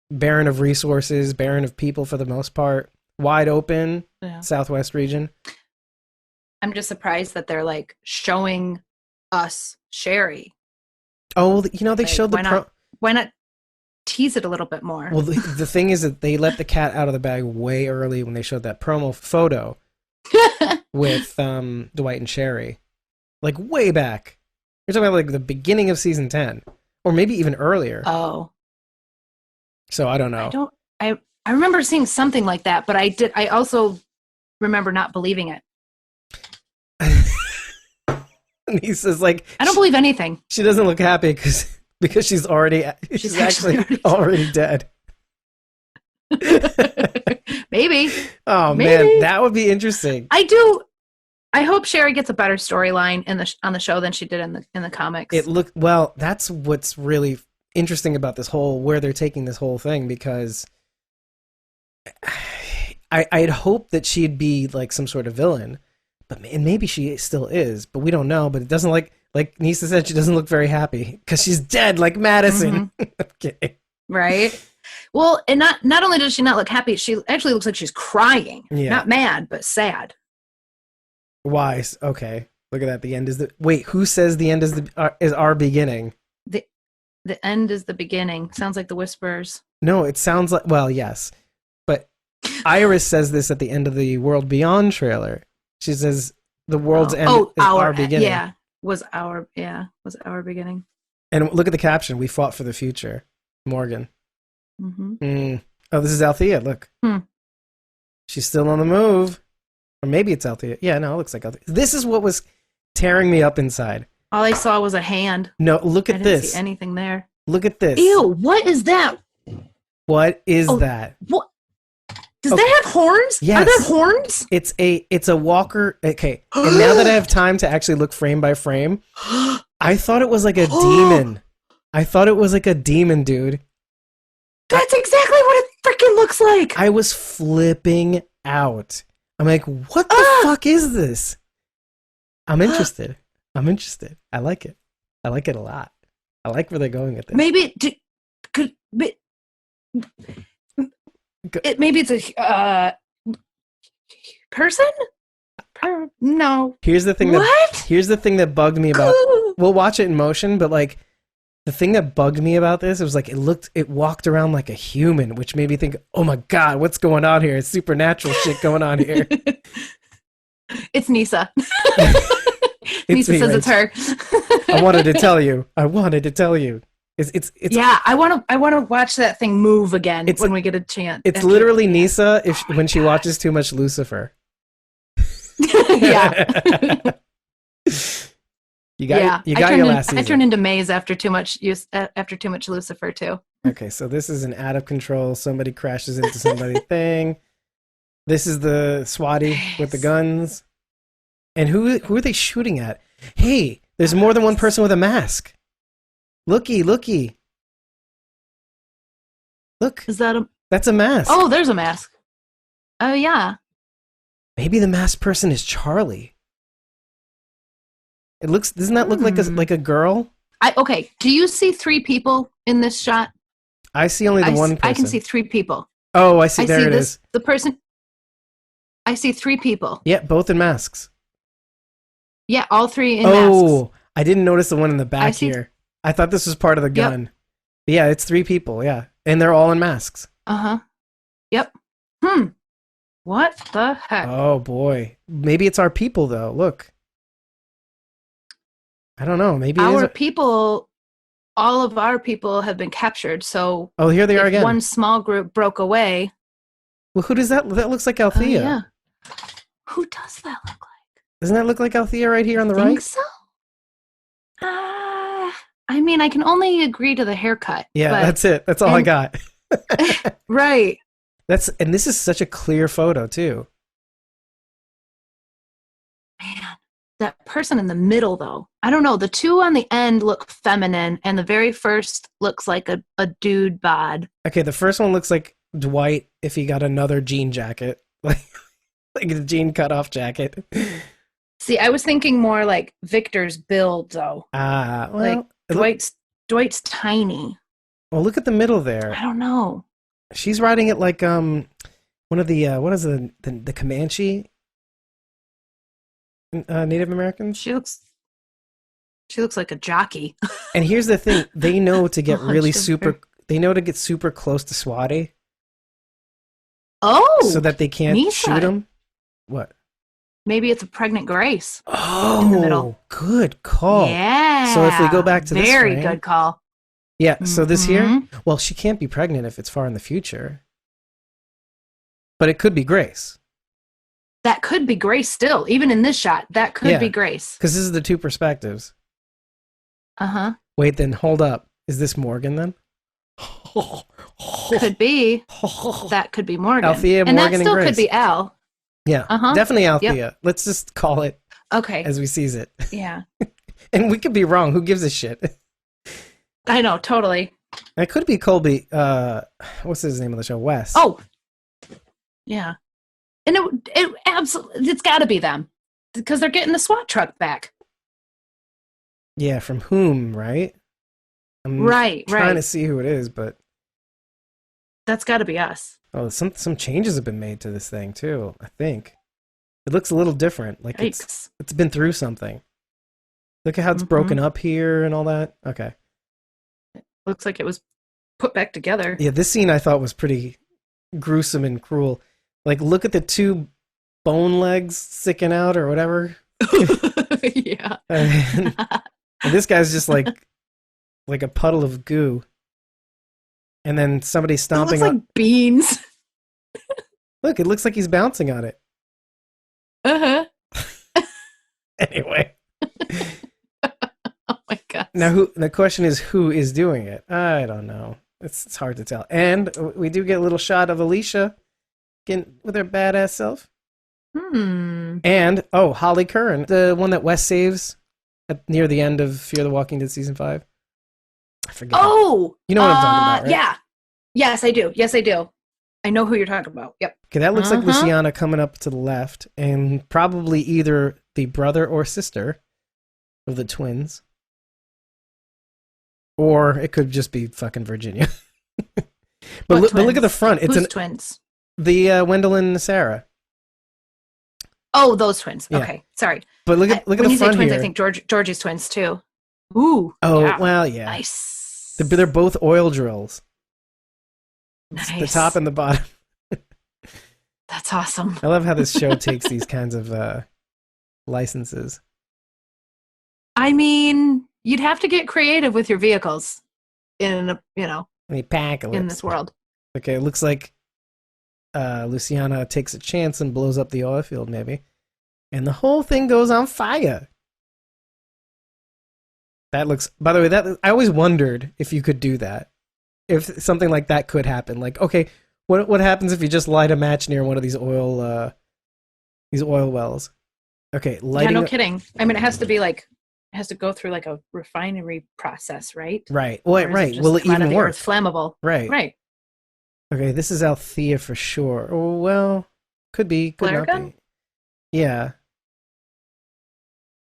barren of resources, barren of people for the most part. Wide open, Southwest region. I'm just surprised that they're like showing us Sherry. Oh, they showed the why not tease it a little bit more? Well, the thing is that they let the cat out of the bag way early when they showed that promo photo with Dwight and Sherry, like way back. You're talking about like the beginning of season 10, or maybe even earlier. Oh, so I don't know. I remember seeing something like that, but I also remember not believing it. And he says, like, I don't believe anything. She doesn't look happy because she's actually already dead. Maybe. Oh man, that would be interesting. I hope Sherry gets a better storyline on the show than she did in the comics. That's what's really interesting about this where they're taking this whole thing, because I'd hoped that she'd be like some sort of villain. And maybe she still is, but we don't know. But it doesn't like Nisa said, she doesn't look very happy because she's dead, like Madison. Mm-hmm. Okay. Right. Well, and not only does she not look happy, she actually looks like she's crying. Yeah. Not mad, but sad. Why? Okay. Look at that. The end is wait. Who says the end is our beginning? The end is the beginning. Sounds like the Whispers. No, it sounds like yes, but Iris says this at the end of the World Beyond trailer. She says the world's end is our beginning. Yeah, was our beginning. And look at the caption: "We fought for the future." Morgan. Mm-hmm. Oh, this is Althea. Look, she's still on the move, or maybe it's Althea. Yeah, no, it looks like Althea. This is what was tearing me up inside. All I saw was a hand. No, look at this. I didn't see anything there. Look at this. Ew! What is that? What is that? What? Does that have horns? Yes. Are there horns? It's a walker. Okay. And now that I have time to actually look frame by frame, I thought it was like a demon. I thought it was like a demon, dude. That's exactly what it freaking looks like. I was flipping out. I'm like, what the fuck is this? I'm interested. I like it. I like it a lot. I like where they're going with this. Maybe maybe it's a person? No. Here's the thing What? Here's the thing that bugged me about. We'll watch it in motion, but like The thing that bugged me about this, it was like it walked around like a human, which made me think, oh my God, what's going on here? It's supernatural shit going on here. It's Nisa. It's Nisa me, says Rach. it's her. I wanted to tell you. It's Yeah, I want to watch that thing move again when we get a chance. It's literally Nisa when she watches too much Lucifer. Yeah. You got your last season. I turned into Maze after too much Lucifer too. Okay, so this is an out of control. Somebody crashes into somebody's thing. This is the SWATty with the guns. And who are they shooting at? Hey, there's more than one person with a mask. Looky. Look. Is that That's a mask. Oh, there's a mask. Oh yeah. Maybe the masked person is Charlie. Doesn't that look like a girl? Okay. Do you see 3 people in this shot? I see only the one person. I can see 3 people. Oh, I see. There it is. The person. I see 3 people. Yeah, both in masks. Yeah, all 3 in masks. Oh, I didn't notice the one in the back here. I thought this was part of the gun. Yep. But yeah, it's 3 people. Yeah, and they're all in masks. Yep. What the heck? Oh boy, maybe it's our people though. Look. I don't know. Maybe our people, all of our people have been captured. So here they are again. One small group broke away. Well, who does that? That looks like Althea. Yeah. Who does that look like? Doesn't that look like Althea right here on the right? I think so. I mean, I can only agree to the haircut. Yeah, that's it. That's all I got. Right. And this is such a clear photo too. Man, that person in the middle though. I don't know. The 2 on the end look feminine, and the very first looks like a dude bod. Okay, the first one looks like Dwight if he got another jean jacket, like a jean cutoff jacket. See, I was thinking more like Victor's build though. Well, like Dwight's tiny. Well, look at the middle there. I don't know. She's riding it like one of the what is the Comanche Native Americans. She looks like a jockey. And here's the thing: they know to get really super. They know to get super close to SWATty. Oh, so that they can't shoot him. What? Maybe it's a pregnant Grace. Oh, in the middle. Good call. Yeah. So if we go back to this very good call. Yeah. So this here, well, she can't be pregnant if it's far in the future. But it could be Grace. That could be Grace still, even in this shot. That could be Grace. Because this is the 2 perspectives. Wait, then hold up. Is this Morgan then? Could be. That could be Morgan. Althea, and Morgan, that still and Grace. could be Al. Yeah, definitely Althea. Yep. Let's just call it as we sees it. Yeah. And we could be wrong. Who gives a shit? I know, totally. It could be Colby. What's his name of the show? Wes. Oh, yeah. And it absolutely, it's got to be them because they're getting the SWAT truck back. Yeah, from whom, right? I'm trying to see who it is, but that's got to be us. Oh, some changes have been made to this thing too. I think it looks a little different. Like it's been through something. Look at how it's broken up here and all that. Okay. Looks like it was put back together. Yeah, this scene I thought was pretty gruesome and cruel. Like, look at the 2 bone legs sticking out or whatever. Yeah. And this guy's just like a puddle of goo. And then somebody stomping on beans. Look, it looks like he's bouncing on it. Anyway. Oh my god. Now the question is who is doing it? I don't know. It's hard to tell. And we do get a little shot of Alicia getting with her badass self. And Holly Curran, the one that Wes saves near the end of Fear the Walking Dead season 5. I forget. Oh, you know what I'm talking about, right? Yeah. Yes, I do. I know who you're talking about. Yep. Okay, that looks like Luciana coming up to the left, and probably either the brother or sister of the twins, or it could just be fucking Virginia. but look at the front. It's twins. The Wendell and Sarah. Oh, those twins. Yeah. Okay, sorry. But look at the front when you say twins, here. I think Georgie's twins too. Ooh. Oh, yeah. well, yeah. Nice. They're both oil drills. Nice. The top and the bottom. That's awesome. I love how this show takes these kinds of licenses. I mean, you'd have to get creative with your vehicles in in this world. Okay, it looks like Luciana takes a chance and blows up the oil field, maybe. And the whole thing goes on fire. That looks, by the way, I always wondered if you could do that. If something like that could happen. Like, okay, what happens if you just light a match near one of these oil wells? Okay, lighting. Yeah, no kidding. I mean, it has to go through like a refinery process, right? Right. Well, right. Will it even work? It's flammable. Right. Right. Okay, this is Althea for sure. Oh, well, could be, could Flare not gun? be. Yeah.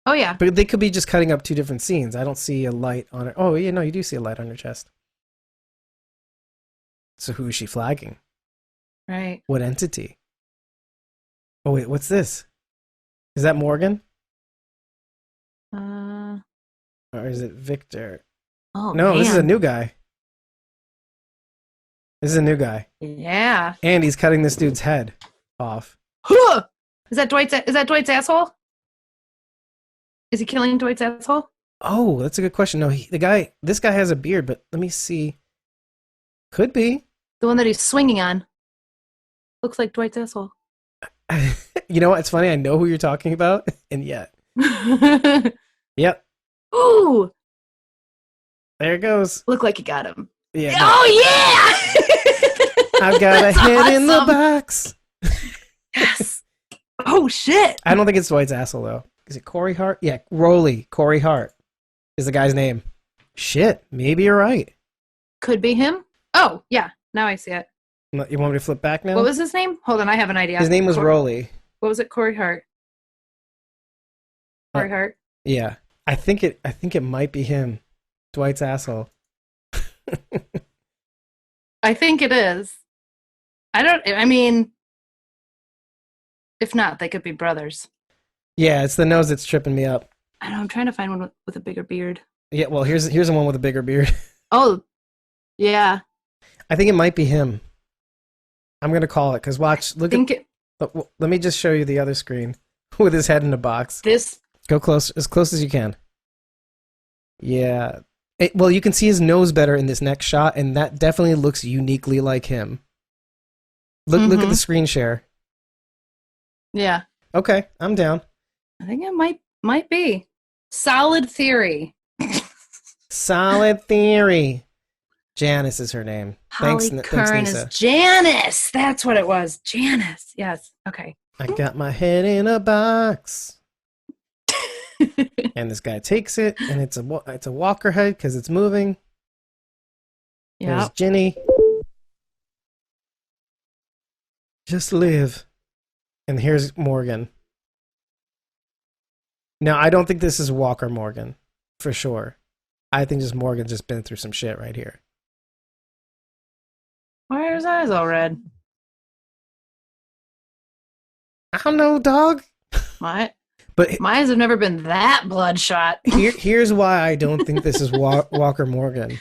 Oh yeah. But they could be just cutting up two different scenes. I don't see a light on it. Oh, yeah, no, you do see a light on her chest. So who is she flagging? Right. What entity? Oh, wait, what's this? Is that Morgan? Or is it Victor? Oh, no, man. This is a new guy. This is a new guy. Yeah. And he's cutting this dude's head off. Is that Dwight's asshole? Is he killing Dwight's asshole? Oh, that's a good question. No, this guy has a beard, but let me see. Could be. The one that he's swinging on. Looks like Dwight's asshole. You know what? It's funny. I know who you're talking about, and yet. Yep. Ooh. There it goes. Look like you got him. Yeah. Oh, yeah! I've got a head in the box. Yes. Oh, shit. I don't think it's Dwight's asshole, though. Is it Corey Hart? Yeah, Corey Hart is the guy's name. Shit, maybe you're right. Could be him. Oh, yeah. Now I see it. You want me to flip back now? What was his name? Hold on, I have an idea. His name was Rolly. What was it? Corey Hart. Corey Hart. Yeah, I think it might be him. Dwight's asshole. I think it is. I mean, if not, they could be brothers. Yeah, it's the nose that's tripping me up. I know. I'm trying to find one with a bigger beard. Yeah, well, here's the one with a bigger beard. Oh, yeah. I think it might be him. I'm gonna call it because watch. Let me just show you the other screen with his head in a box. Go close, as close as you can. Yeah. Well, you can see his nose better in this next shot, and that definitely looks uniquely like him. Look at the screen share. Yeah. Okay, I'm down. I think it might be. Solid theory. Solid theory. Janice is her name. Holly Thanks, Curran Lisa. is Janice. That's what it was. Janice. Yes. Okay. I got my head in a box. And this guy takes it, and it's a walker head because it's moving. Yeah. There's Ginny. Just live. And here's Morgan. Now, I don't think this is Walker Morgan, for sure. I think just Morgan's just been through some shit right here. Why are his eyes all red? I don't know, dog. What? But my eyes have never been that bloodshot. Here's why I don't think this is Walker Morgan.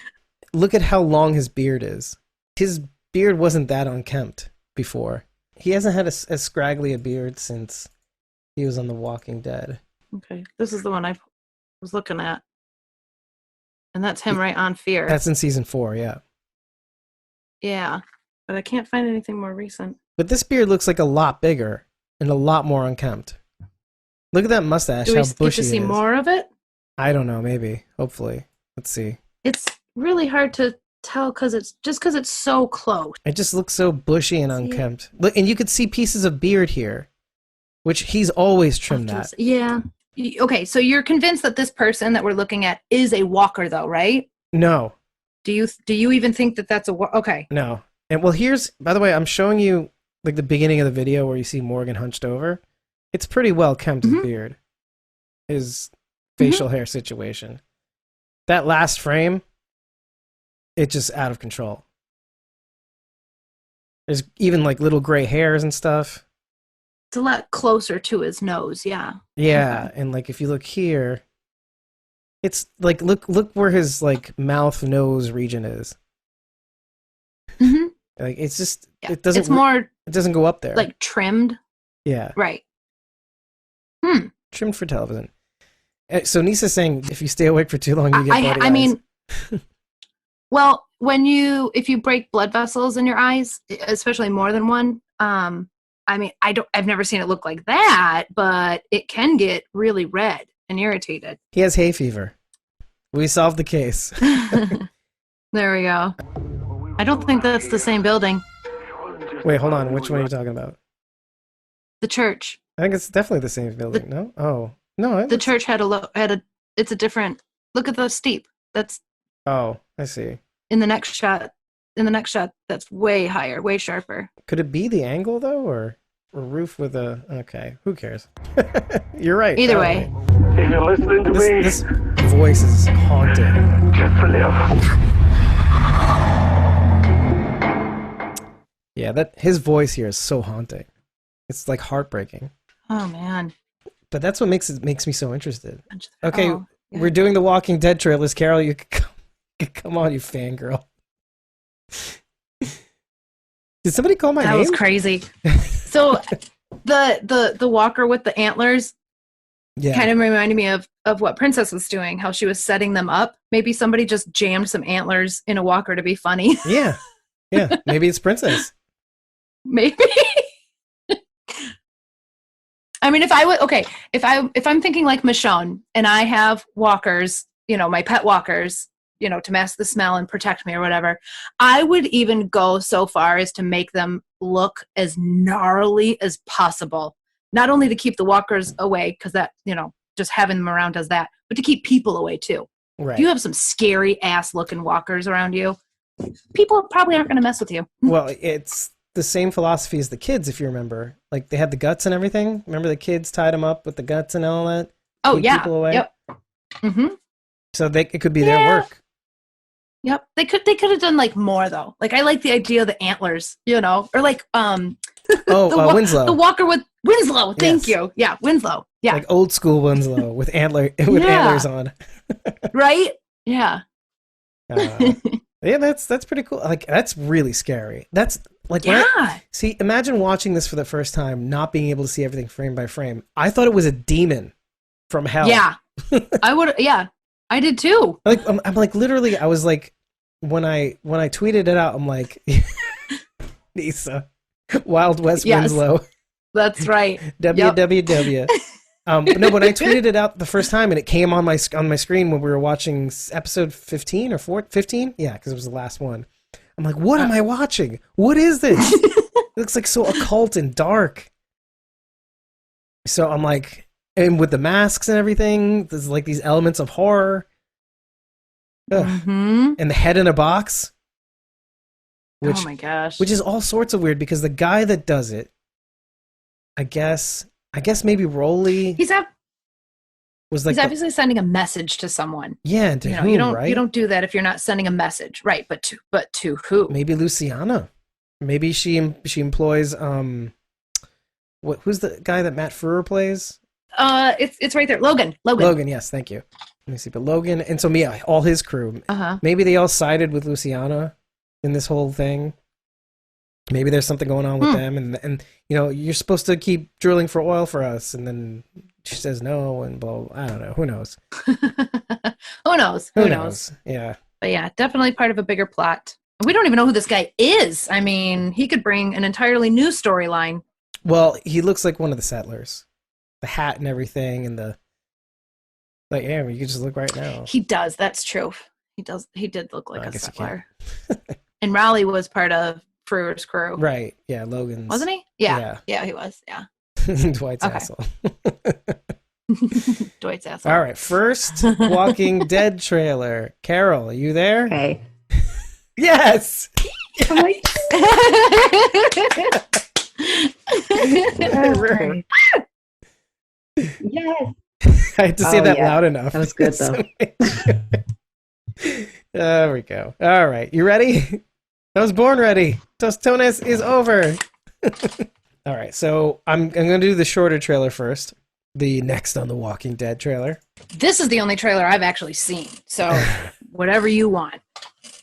Look at how long his beard is. His beard wasn't that unkempt before. He hasn't had as scraggly a beard since he was on The Walking Dead. Okay, this is the one I was looking at. And that's him right on Fear. That's in season 4, yeah. Yeah, but I can't find anything more recent. But this beard looks like a lot bigger and a lot more unkempt. Look at that mustache, how bushy Do we get to see it is. more of it? I don't know, maybe. Hopefully. Let's see. It's really hard to tell because it's so close. It just looks so bushy and unkempt. Look, and you could see pieces of beard here, which he's always trimmed that. Yeah. Okay, so you're convinced that this person that we're looking at is a walker, though, right? No. Do you even think that that's a okay? No. And well, here's, by the way, I'm showing you like the beginning of the video where you see Morgan hunched over. It's pretty well kempt, his beard, his facial hair situation. That last frame, it's just out of control. There's even like little gray hairs and stuff. It's a lot closer to his nose, yeah. Yeah, and like if you look here, It's like look where his like mouth nose region is. Mm-hmm. Like it's just it doesn't go up there. like trimmed. Yeah. Right. Trimmed for television. So Nisa's saying if you stay awake for too long, you get bloody eyes. Mean, well, if you break blood vessels in your eyes, especially more than one, I've never seen it look like that, but it can get really red and irritated. He has hay fever. We solved the case. There we go. I don't think that's the same building. Wait, hold on. Which one are you talking about? The church. I think it's definitely the same building. No? Oh. No. The church it's a different, look at the steep. That's. Oh, I see. In the next shot, that's way higher, way sharper. Could it be the angle though, or a roof with a? Okay, who cares? You're right. Either way. If you're listening to me, this voice is haunting. just live. Yeah, his voice here is so haunting. It's like heartbreaking. Oh man. But that's what makes me so interested. Okay, yeah. We're doing the Walking Dead trailers. Carol, you come on, you fangirl. Did somebody call my name? That was crazy. So the walker with the antlers kind of reminded me of what Princess was doing, how she was setting them up. Maybe somebody just jammed some antlers in a walker to be funny. Yeah. Maybe it's Princess. Maybe. I mean, if I'm thinking like Michonne and I have walkers, my pet walkers, to mask the smell and protect me or whatever, I would even go so far as to make them look as gnarly as possible. Not only to keep the walkers away, because that, just having them around does that, but to keep people away too. Right. If you have some scary ass looking walkers around you, people probably aren't going to mess with you. Well, it's the same philosophy as the kids, if you remember. Like they had the guts and everything. Remember the kids tied them up with the guts and all that? Oh, keep yeah. People away? Yep. Mm-hmm. So it could be their work. Yep. They could have done like more though. Like I like the idea of the antlers, or like Winslow. The walker with Winslow. Thank you. Yeah, Winslow. Yeah. Like old school Winslow with antlers on. Right? Yeah. Yeah, that's pretty cool. Like that's really scary. That's like see, imagine watching this for the first time, not being able to see everything frame by frame. I thought it was a demon from hell. Yeah. I would. Yeah, I did too. Like I'm like literally. I was like when I tweeted it out, I'm like Nisa, Wild West Winslow. That's right. WWW. But no, when I tweeted it out the first time and it came on my screen when we were watching episode 15 or 15, yeah, because it was the last one. I'm like, what am I watching? What is this? It looks like so occult and dark. So I'm like, and with the masks and everything, there's like these elements of horror. Mm-hmm. And the head in a box. Oh my gosh. Which is all sorts of weird because the guy that does it, I guess maybe Rolly. He's obviously sending a message to someone. Yeah, and to whom, you don't right? you don't do that if you're not sending a message, right? But to who? Maybe Luciana. Maybe she employs who's the guy that Matt Frewer plays? It's right there. Logan, yes, thank you. Let me see. But Logan and so Mia, all his crew. Uh-huh. Maybe they all sided with Luciana in this whole thing. Maybe there's something going on with them, and you're supposed to keep drilling for oil for us, and then she says no, and blah. I don't know. Who knows? Who knows? Yeah. But yeah, definitely part of a bigger plot. We don't even know who this guy is. I mean, he could bring an entirely new storyline. Well, he looks like one of the settlers, the hat and everything, and the you can just look right now. He does. That's true. He does. He did look like a settler. And Raleigh was part of Frewer's crew. Right. Yeah. Logan's. Wasn't he? Yeah, he was. Yeah. Dwight's asshole. Dwight's asshole. All right. First Walking Dead trailer. Carol, are you there? Hey. Yes. Right. Yes. I had to say that loud enough. That was good though. There we go. All right. You ready? I was born ready. Tostones is over. All right. So I'm going to do the shorter trailer first. the next on the Walking Dead trailer. This is the only trailer I've actually seen. So whatever you want.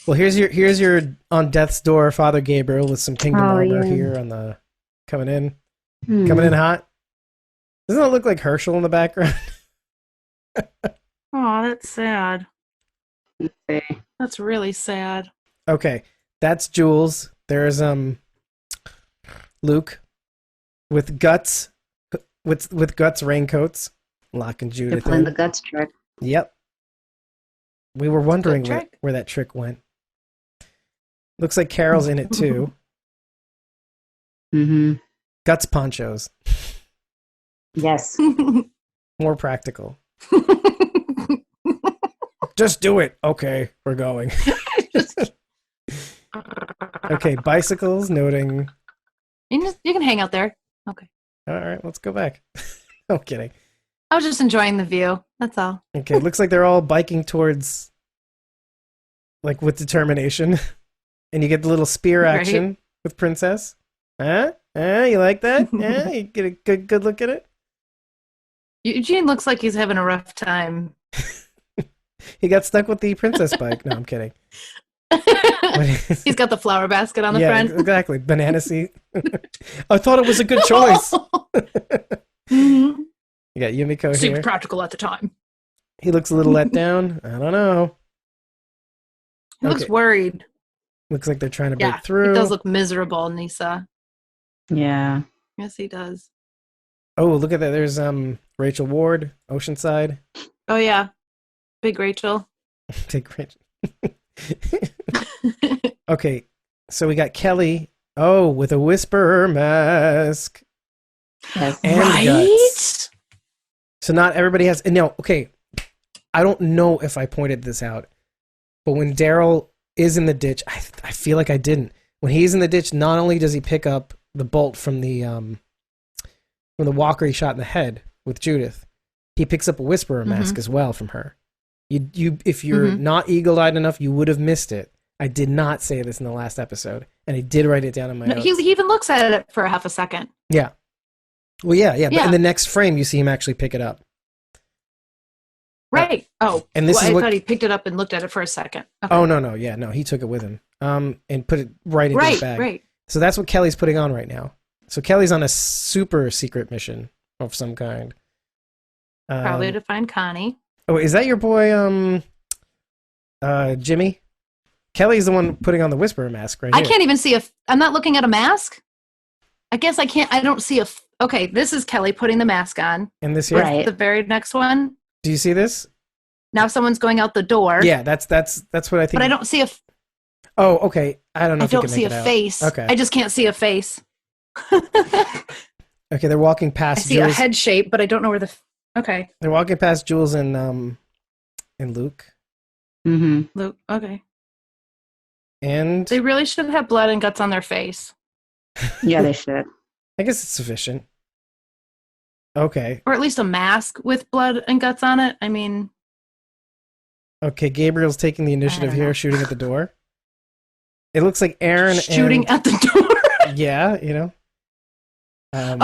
Well, here's your on death's door, Father Gabriel, with some kingdom armor here on the coming in hot. Doesn't it look like Herschel in the background? Oh, that's sad. That's really sad. Okay, that's Jules. There's Luke with Guts with Guts raincoats, locking Judith They're playing in. the Guts trick. Yep. We were wondering where that trick went. Looks like Carol's in it too. Mm-hmm. Guts ponchos. Yes. More practical. Just do it. Okay, we're going. Okay, bicycles, noting. You can hang out there. Okay. All right, let's go back. I'm kidding. I was just enjoying the view. That's all. Okay, looks like they're all biking towards, like, with determination. And you get the little spear action with Princess. Huh? You like that? You get a good look at it? Eugene looks like he's having a rough time. He got stuck with the princess bike. No, I'm kidding. He's got the flower basket on the front. Exactly. Banana seat. I thought it was a good choice. Mm-hmm. You got Yumiko Super here. practical at the time. He looks a little let down. I don't know. He looks worried. Looks like they're trying to break through. He does look miserable, Nisa. Yeah. Yes, he does. Oh, look at that. There's Rachel Ward, Oceanside. Oh, yeah. Big Rachel. Big Rachel. Okay, so we got Kelly. Oh, with a Whisperer mask. Yes. And Guts. So not everybody has. No, okay. I don't know if I pointed this out, but when Daryl is in the ditch, I feel like I didn't. When he's in the ditch, not only does he pick up the bolt from the walker he shot in the head with Judith, he picks up a Whisperer mask as well from her. You if you're not eagle-eyed enough, you would have missed it. I did not say this in the last episode, and I did write it down in my notes. He even looks at it for a half a second. Yeah. Well, yeah. But in the next frame, you see him actually pick it up. Right. And this is I what... thought he picked it up and looked at it for a second. Okay. Oh, no. Yeah, no, he took it with him and put it right into his bag. Right. So that's what Kelly's putting on right now. So Kelly's on a super secret mission of some kind. Probably to find Connie. Oh, is that your boy, Jimmy? Kelly's the one putting on the Whisperer mask right here. I can't even see I'm not looking at a mask. I guess I can't. I don't see okay, this is Kelly putting the mask on. And this here? Right. The very next one. Do you see this? Now someone's going out the door. Yeah, that's what I think. But I don't see a... Oh, okay. I don't know if you can make it out. I don't see a face. Okay. I just can't see a face. Okay, they're walking past Jules. I see a head shape, but I don't know where the... Okay. They're walking past Jules and Luke. Mm-hmm. Luke, okay. And... They really should have blood and guts on their face. Yeah, they should. I guess it's sufficient. Okay. Or at least a mask with blood and guts on it. I mean... Okay, Gabriel's taking the initiative here, shooting at the door. It looks like Aaron shooting at the door. Yeah, you know.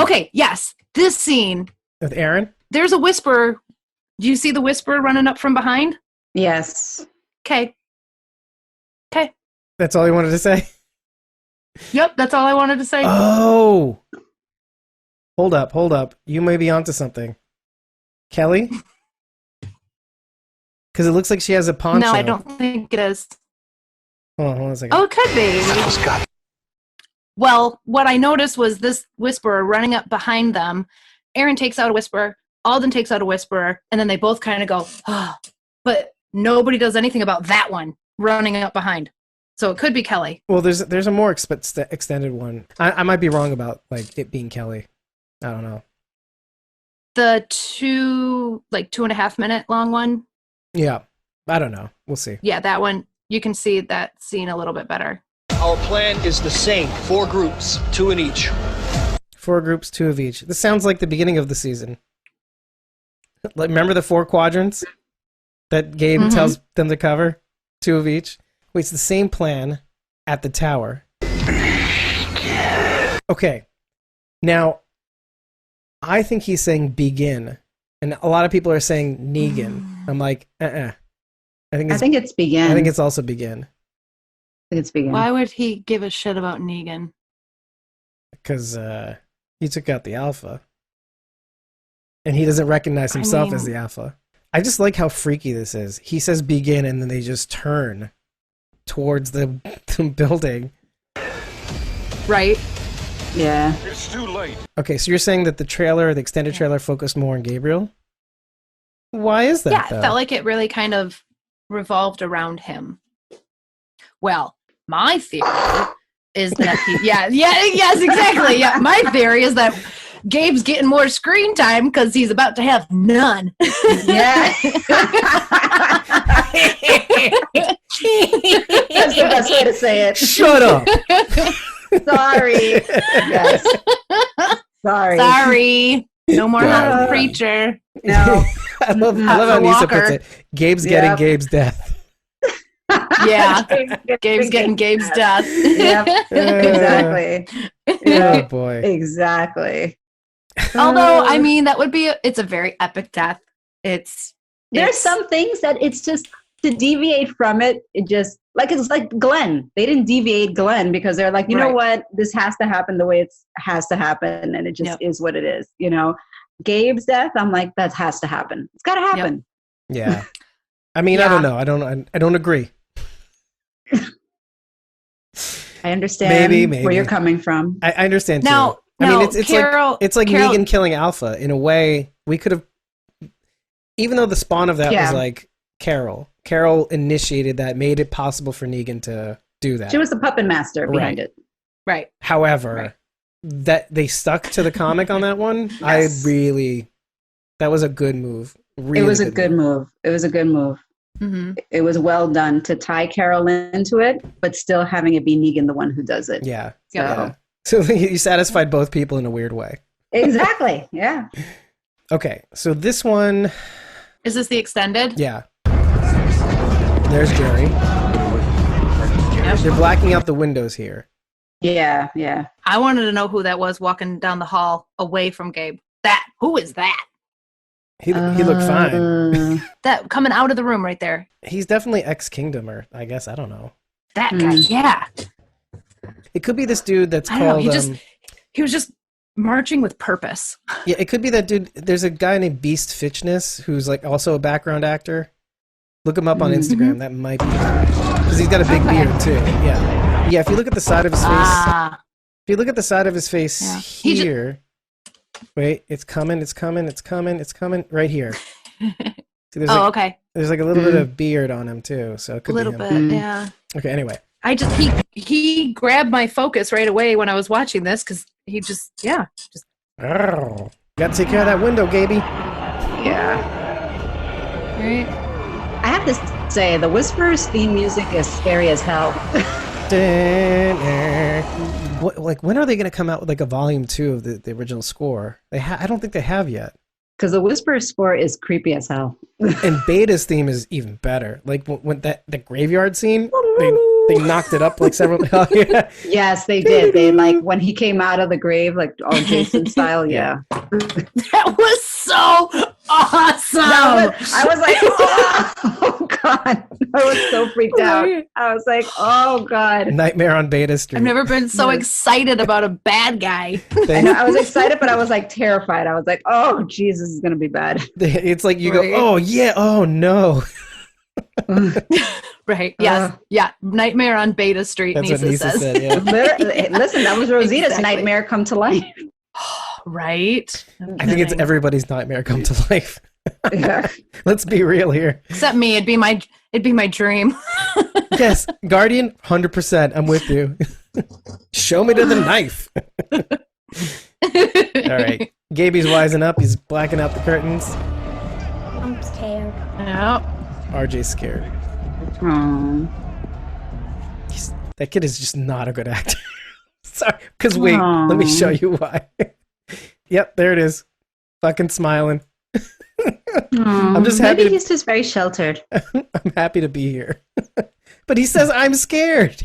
Okay, yes. This scene. With Aaron? There's a Whisperer. Do you see the Whisperer running up from behind? Yes. Okay. That's all you wanted to say? Yep, that's all I wanted to say. Oh! Hold up. You may be onto something. Kelly? Because it looks like she has a poncho. No, I don't think it is. Hold on a second. Oh, it could be. Well, what I noticed was this Whisperer running up behind them. Aaron takes out a Whisperer. Alden takes out a Whisperer. And then they both kind of go, oh. But nobody does anything about that one running up behind. So it could be Kelly. Well, there's a more extended one. I might be wrong about like it being Kelly. I don't know. The 2.5 minute long one. Yeah, I don't know. We'll see. Yeah, that one. You can see that scene a little bit better. Our plan is the same. 4 groups, 2 in each. 4 groups, 2 of each. This sounds like the beginning of the season. Like, remember the 4 quadrants that Gabe tells them to cover? 2 of each. Wait, it's the same plan at the tower. Okay. Now, I think he's saying begin. And a lot of people are saying Negan. I'm like, I think it's begin. I think it's also begin. I think it's begin. Why would he give a shit about Negan? Because he took out the alpha. And he doesn't recognize himself as the alpha. I just like how freaky this is. He says begin, and then they just turn towards the building. Right. Yeah. It's too late. Okay, so you're saying that the extended trailer focused more on Gabriel? Why is that? Yeah, though? it felt like it really kind of revolved around him. Well, my theory is that yes, exactly. Yeah, my theory is that Gabe's getting more screen time because he's about to have none. Yeah. That's the best way to say it. Shut up. Sorry. Yes. Sorry. No more hot preacher. No. I love how Nisa puts it. Gabe's getting Gabe's death. Yeah. Gabe's getting Gabe's death. Yep. Exactly. Oh boy. Exactly. Although, I mean, it's a very epic death. There's some things that it's just to deviate from it. It's like Glenn. They didn't deviate Glenn because they're like, you know what? This has to happen the way it has to happen. And it just is what it is. You know, Gabe's death. I'm like, that has to happen. It's got to happen. Yep. Yeah. I mean, I don't know. I don't agree. I understand maybe. Where you're coming from. I understand too. Now, I mean, it's like Negan killing Alpha. In a way, we could have, even though the spawn of that was like Carol. Carol initiated that, made it possible for Negan to do that. She was the puppet master behind it. Right. However, that they stuck to the comic on that one. Yes. That was a good move. Really it was a good move. It was a good move. Mm-hmm. It was well done to tie Carol into it, but still having it be Negan the one who does it. Yeah. So you satisfied both people in a weird way. Exactly. Yeah. Okay. So this one. Is this the extended? Yeah. There's Jerry. Yep. They're blacking out the windows here. Yeah. Yeah. I wanted to know who that was walking down the hall away from Gabe. Who is that? He looked fine. That coming out of the room right there. He's definitely ex-Kingdom, or I guess, I don't know. That guy, yeah. It could be this dude that's called... He was just marching with purpose. Yeah, it could be that dude. There's a guy named Beast Fitchness who's like also a background actor. Look him up on Instagram. That might be him. Because he's got a big beard too. Yeah. Yeah, if you look at the side of his face... here... Wait, it's coming. Right here. See, okay. There's like a little bit of beard on him too, so it could be him. A little bit, yeah. Okay, anyway. He grabbed my focus right away when I was watching this because he just. Oh, got to take care of that window, Gaby. Yeah. Right. I have to say, the Whisperers theme music is scary as hell. When are they going to come out with like a volume 2 of the original score? I don't think they have yet. Because the Whisperer score is creepy as hell. And Beta's theme is even better. Like when the graveyard scene, they knocked it up like several. Oh, yeah. Yes, they did. They when he came out of the grave, like all Jason style. Yeah. That was so awesome. I was like, oh God. I was so freaked out. I was like, oh God. Nightmare on Beta Street. I've never been so excited about a bad guy. I was excited, but I was like terrified. I was like, oh Jesus, this is going to be bad. It's like you go, oh yeah, oh no. Right. Yes. Yeah. Nightmare on Beta Street. That's Nisa what Nisa says. said. Yeah. Listen, that was Rosita's nightmare come to life. Right. I think it's everybody's nightmare come to life. Yeah. Let's be real here. Except me. It'd be my dream. Yes, Guardian, 100%. I'm with you. Show me to the knife. All right. Gaby's wising up. He's blacking out the curtains. I'm scared. Yep. RJ's scared. That kid is just not a good actor. Sorry. Because wait, let me show you why. Yep, there it is. Fucking smiling. I'm just happy. Maybe he's just very sheltered. I'm happy to be here. But he says I'm scared.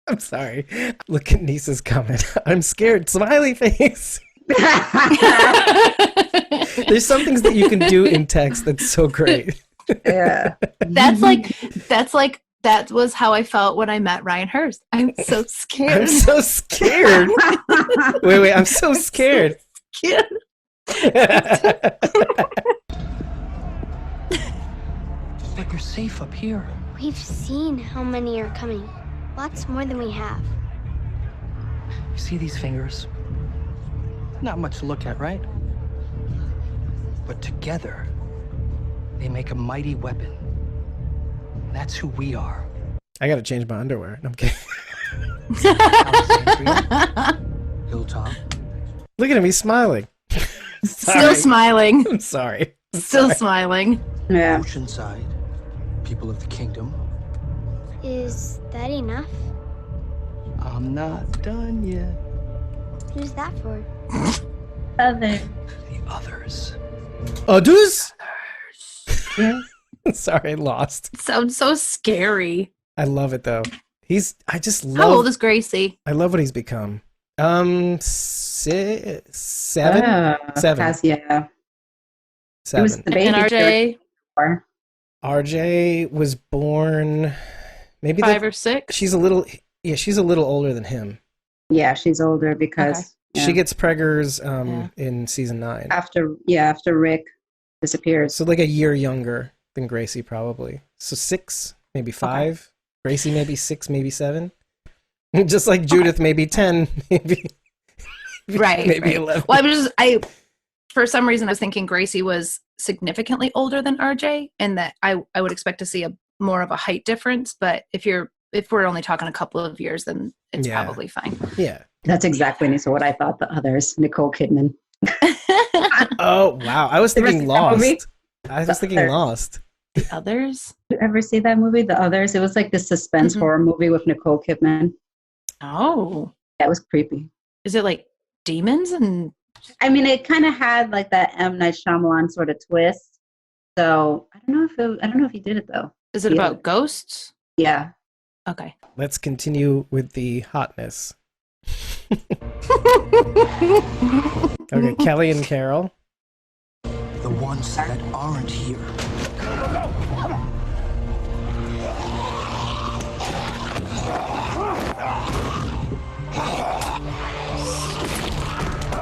I'm sorry. Look at Nisa's comment. I'm scared. Smiley face. There's some things that you can do in text that's so great. Yeah. That was how I felt when I met Ryan Hurst. I'm so scared. I'm so scared. Wait, I'm so scared. It's like you're safe up here. We've seen how many are coming. Lots more than we have. You see these fingers? Not much to look at, right? But together, they make a mighty weapon. That's who we are. I gotta change my underwear. No, I'm kidding. Hilltop. Look at him, he's smiling. Still smiling. I'm sorry. Still smiling. Yeah. Oceanside, people of the kingdom. Is that enough? I'm not done yet. Who's that for? Other. The others. Others? Yes. Sorry, lost. It sounds so scary. I love it though. I just love. How old is Gracie? I love what he's become. 7? Seven. Yeah. 7. It was the baby. And RJ? RJ was born maybe 5 or 6. She's a little older than him. Yeah, she's older because she gets preggers in season 9. After Rick disappears. So like a year younger than Gracie probably. So 6, maybe 5. Okay. Gracie maybe 6, maybe 7. Just like Judith, maybe 10, maybe right, maybe right. 11. Well, for some reason I was thinking Gracie was significantly older than RJ, and that I would expect to see more of a height difference. But if we're only talking a couple of years, then it's probably fine. Yeah, that's exactly what I thought. The others, Nicole Kidman. Oh wow, I was thinking Lost. I was thinking Lost. The Others? Did you ever see that movie, The Others? It was like this suspense horror movie with Nicole Kidman. Oh. That was creepy. Is it like demons? And I mean, it kind of had like that M. Night Shyamalan sort of twist. So I don't know if he did it though. Is it about ghosts? Yeah. Okay. Let's continue with the hotness. Okay, Kelly and Carol. The ones that aren't here.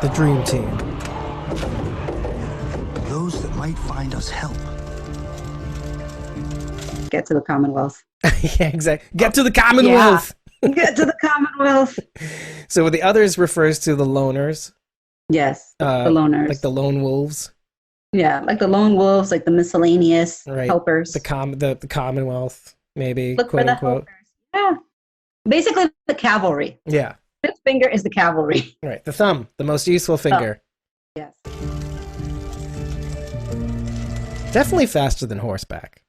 The dream team. Those that might find us help. Get to the Commonwealth. Yeah, exactly. Get to the Commonwealth. Yeah. Get to the Commonwealth. So the others refers to the loners. Yes, the loners. Like the lone wolves. Yeah, like the lone wolves, like the miscellaneous helpers. The Commonwealth, maybe. Look quote for the unquote. helpers. Yeah. Basically the cavalry. Yeah. This finger is the cavalry. Right. The thumb, the most useful finger. Yes. Definitely faster than horseback.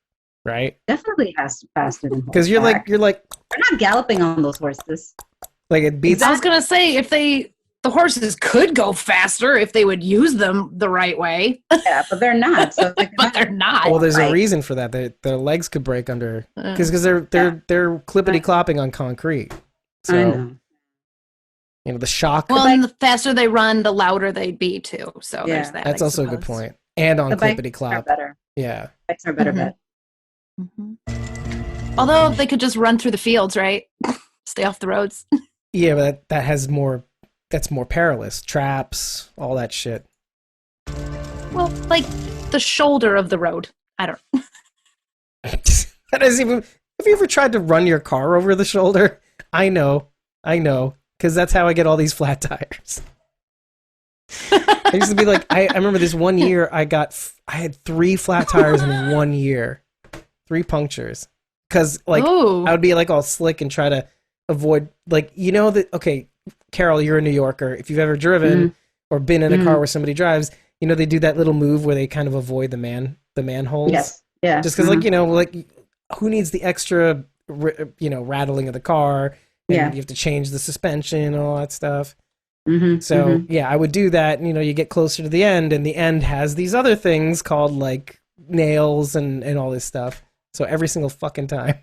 Right? Definitely faster than horseback. Because you're like they're not galloping on those horses. Like it beats. I was gonna say the horses could go faster if they would use them the right way. Yeah, but they're not. So but they're not. Well, there's a reason for that. Their legs could break under because they're clippity clopping on concrete. So I know. You know the shock. Well, and the faster they run, the louder they'd be too. So there's that. That's also a good point. And on clippity clop. Better. Yeah. Bikes are better bet. Mm-hmm. Although they could just run through the fields, right? Stay off the roads. Yeah, but that has more. That's more perilous. Traps, all that shit. Well, like the shoulder of the road. I don't. That isn't even. Have you ever tried to run your car over the shoulder? I know, because that's how I get all these flat tires. I used to be like, I remember this one year I had 3 flat tires in 1 year, 3 punctures, because like I would be like all slick and try to avoid okay. Carol, you're a New Yorker. If you've ever driven or been in a car where somebody drives, they do that little move where they kind of avoid the manholes. Yes. Yeah. Just because, who needs the extra, rattling of the car? And you have to change the suspension and all that stuff. Yeah, I would do that. You get closer to the end, and the end has these other things called like nails and all this stuff. So every single fucking time.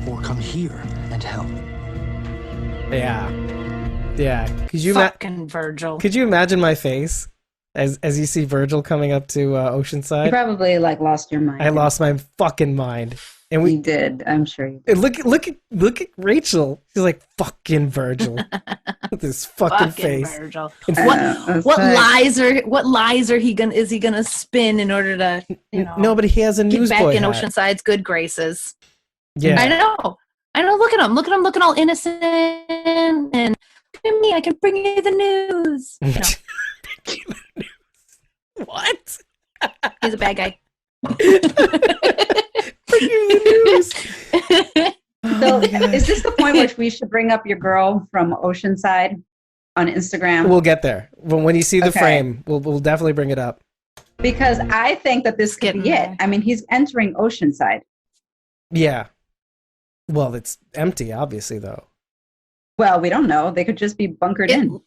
Or come here and help. Yeah. Fucking Virgil. Could you imagine my face as you see Virgil coming up to Oceanside? You probably like lost your mind. I lost my fucking mind. And we did. I'm sure you did. Look at Rachel. She's like, fucking Virgil. With his fucking face. Virgil. What lies are is he gonna spin in order to no, but he has a newsboy get back in hat. Oceanside's good graces. Yeah. I know. Look at him looking all innocent and look at me, I can bring you the news. What? He's a bad guy. Bring you the news. So is this the point where we should bring up your girl from Oceanside on Instagram? We'll get there. When you see the frame, we'll definitely bring it up. Because I think that this could be it. I mean, he's entering Oceanside. Yeah. Well, it's empty, obviously, though. Well, we don't know. They could just be bunkered in.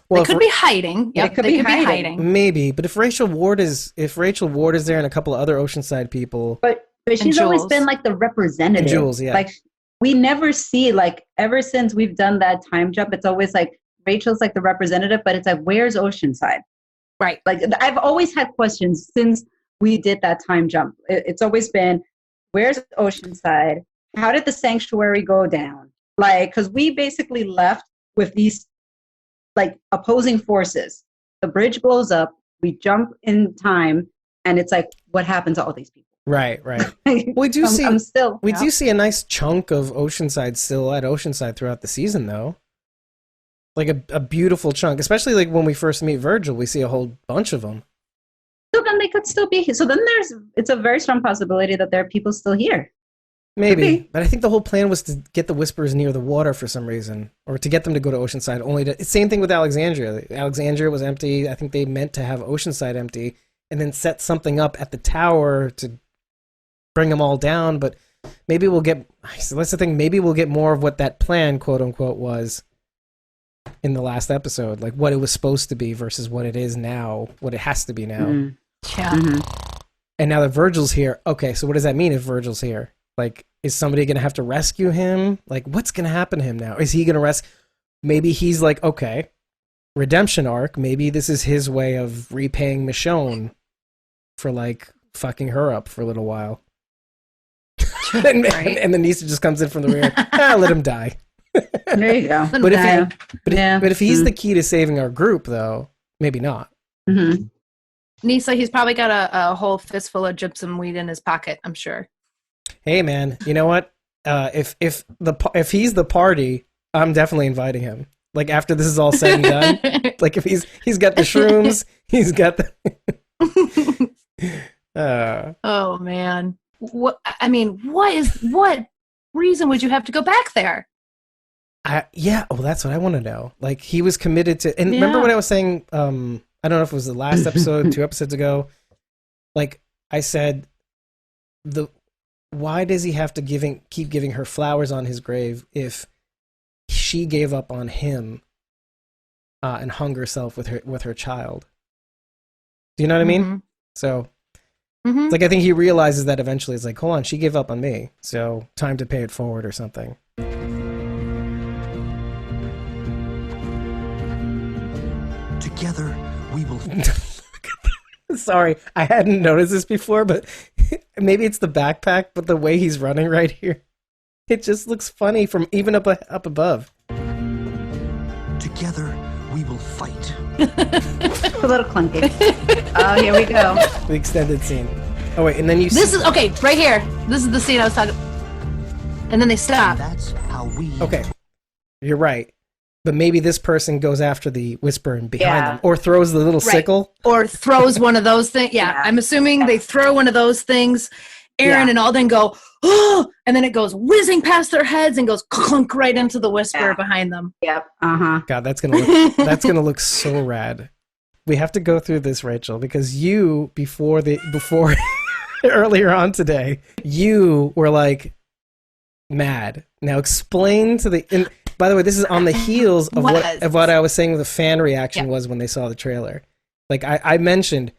Well, they could be hiding. Yep, they could be hiding. Maybe, but if Rachel Ward is there and a couple of other Oceanside people, but she's always been like the representative. And Jules, yeah. Like we never see ever since we've done that time jump, it's always like Rachel's like the representative, but it's like where's Oceanside? Right. Like I've always had questions since we did that time jump. It's always been where's Oceanside? How did the sanctuary go down? Like, because we basically left with these like opposing forces. The bridge blows up, we jump in time, and it's like, what happened to all these people? Right. We do see a nice chunk of Oceanside still at Oceanside throughout the season, though. Like a beautiful chunk, especially like when we first meet Virgil, we see a whole bunch of them. So then they could still be here. So then it's a very strong possibility that there are people still here. Maybe, but I think the whole plan was to get the Whisperers near the water for some reason, or to get them to go to Oceanside. Same thing with Alexandria. Alexandria was empty. I think they meant to have Oceanside empty, and then set something up at the tower to bring them all down. But maybe we'll get. So that's the thing. Maybe we'll get more of what that plan, quote unquote, was in the last episode, like what it was supposed to be versus what it is now, what it has to be now. Yeah. And now that Virgil's here, okay. So what does that mean if Virgil's here? Like, is somebody going to have to rescue him? Like, what's going to happen to him now? Is he going to rescue? Maybe he's like, okay, redemption arc. Maybe this is his way of repaying Michonne for, like, fucking her up for a little while. and then Nisa just comes in from the rear. Let him die. There you go. But if he's the key to saving our group, though, maybe not. Mm-hmm. Nisa, he's probably got a whole fistful of gypsum weed in his pocket, I'm sure. Hey man, you know what? If he's the party, I'm definitely inviting him. Like after this is all said and done, like if he's got the shrooms, he's got the. Oh man, what reason would you have to go back there? Well, that's what I want to know. Like he was committed to, and remember what I was saying? I don't know if it was the last episode, 2 episodes ago. Like I said, why does he have to keep giving her flowers on his grave if she gave up on him and hung herself with her child? Do you know what I mean? So, like, I think he realizes that eventually. It's like, hold on, she gave up on me, so time to pay it forward or something. Together, we will. Sorry, I hadn't noticed this before, but maybe it's the backpack, but the way he's running right here, it just looks funny from even up above. Together, we will fight. A little clunky. Oh, here we go. The extended scene. Oh wait, and then This is okay, right here. This is the scene I was talking. And then they stop. That's how we. Okay, you're right. But maybe this person goes after the Whisperer and behind them, or throws the little sickle, or throws one of those things. Yeah, I'm assuming they throw one of those things. Aaron and Alden go, oh, and then it goes whizzing past their heads and goes clunk right into the Whisperer behind them. Yep. God, that's gonna look so rad. We have to go through this, Rachel, because you before earlier on today, you were like mad. Now explain to the. By the way, this is on the heels of what I was saying the fan reaction was when they saw the trailer. Like I mentioned,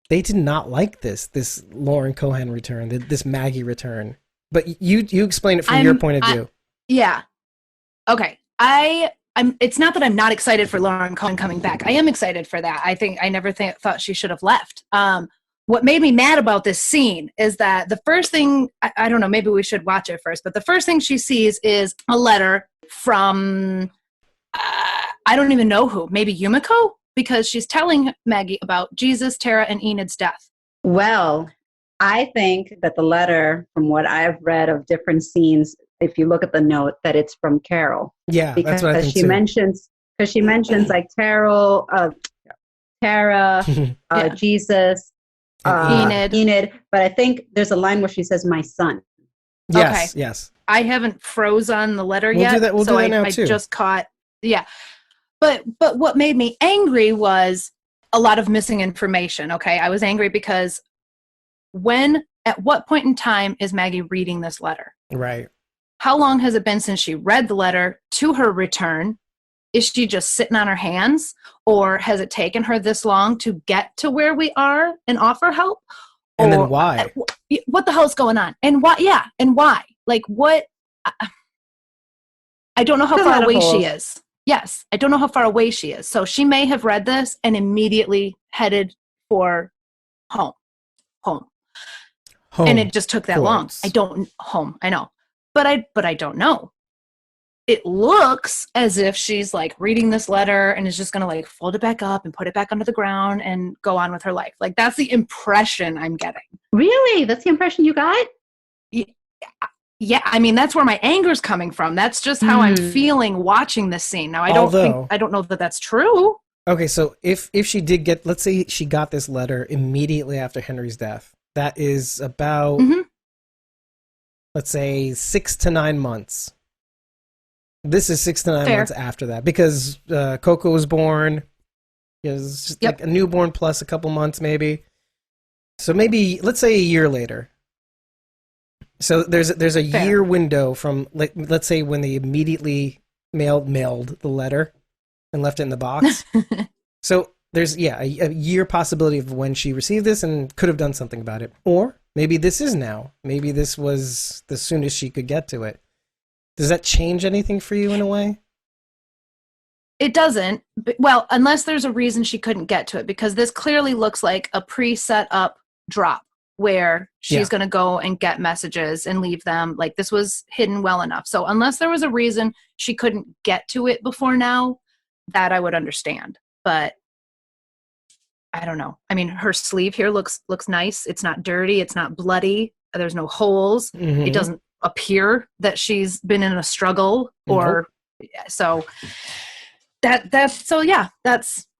they did not like this Lauren Cohan return, this Maggie return. But you explain it from your point of view. Yeah. Okay. It's not that I'm not excited for Lauren Cohen coming back. I am excited for that. I think I never thought she should have left. What made me mad about this scene is that the first thing, I don't know, maybe we should watch it first, but the first thing she sees is a letter from, I don't even know who, maybe Yumiko? Because she's telling Maggie about Jesus, Tara, and Enid's death. Well, I think that the letter, from what I've read of different scenes, if you look at the note, that it's from Carol. Yeah, because that's what I think she too. mentions like Tara, Jesus, Enid. But I think there's a line where she says, "My son." Yes, okay. Yes. I haven't froze on the letter yet. Do that. We'll do that now too. I just caught. Yeah. But what made me angry was a lot of missing information. Okay. I was angry because at what point in time is Maggie reading this letter? Right. How long has it been since she read the letter to her return? Is she just sitting on her hands, or has it taken her this long to get to where we are and offer help? And then why? What the hell's going on? And why? Yeah. And why? Like what? I don't know how far away she is. Yes. I don't know how far away she is. So she may have read this and immediately headed for home. And it just took that long. I know. But I don't know. It looks as if she's like reading this letter and is just going to like fold it back up and put it back under the ground and go on with her life. Like that's the impression I'm getting. Really? That's the impression you got? Yeah. I mean, that's where my anger's coming from. That's just how I'm feeling watching this scene. Now, I don't know that that's true. Okay. So if she did get, let's say she got this letter immediately after Henry's death, that is about, let's say 6 to 9 months. This is 6 to 9 months after that because Coco was born. It was just like a newborn plus a couple months maybe. So maybe let's say a year later. So there's a year window from like let's say when they immediately mailed the letter and left it in the box. So there's a year possibility of when she received this and could have done something about it. Or maybe this is now. Maybe this was the soonest she could get to it. Does that change anything for you in a way? It doesn't. Well, unless there's a reason she couldn't get to it, because this clearly looks like a pre-set up drop where she's going to go and get messages and leave them. Like this was hidden well enough. So unless there was a reason she couldn't get to it before now, that I would understand. But I don't know. I mean, her sleeve here looks nice. It's not dirty. It's not bloody. There's no holes. It doesn't appear that she's been in a struggle or so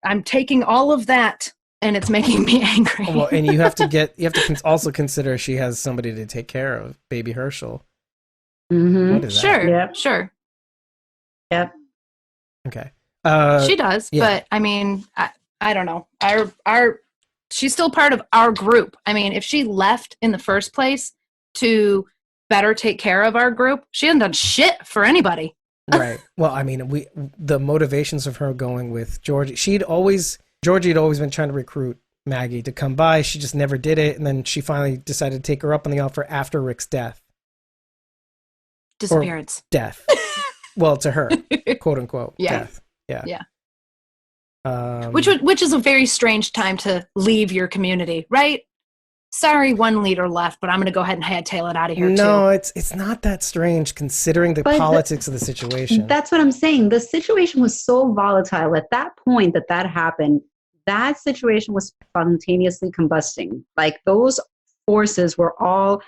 I'm taking all of that and it's making me angry. Well, and you have to also consider she has somebody to take care of, baby Herschel. Mm-hmm. Sure. Yep. Sure. Yep. Okay. She does, but I mean, I don't know. She's still part of our group. I mean, if she left in the first place to better take care of our group, she hadn't done shit for anybody. Right. Well, I mean, the motivations of her going with Georgie, Georgie had always been trying to recruit Maggie to come by. She just never did it. And then she finally decided to take her up on the offer after Rick's death. Disappearance. Or death. Well, to her, quote unquote, death. Yeah. Which is a very strange time to leave your community, right? Sorry, one leader left, but I'm going to go ahead and hightail it out of here, too. No, it's not that strange considering the politics of the situation. That's what I'm saying. The situation was so volatile at that point that happened. That situation was spontaneously combusting. Like those forces were all,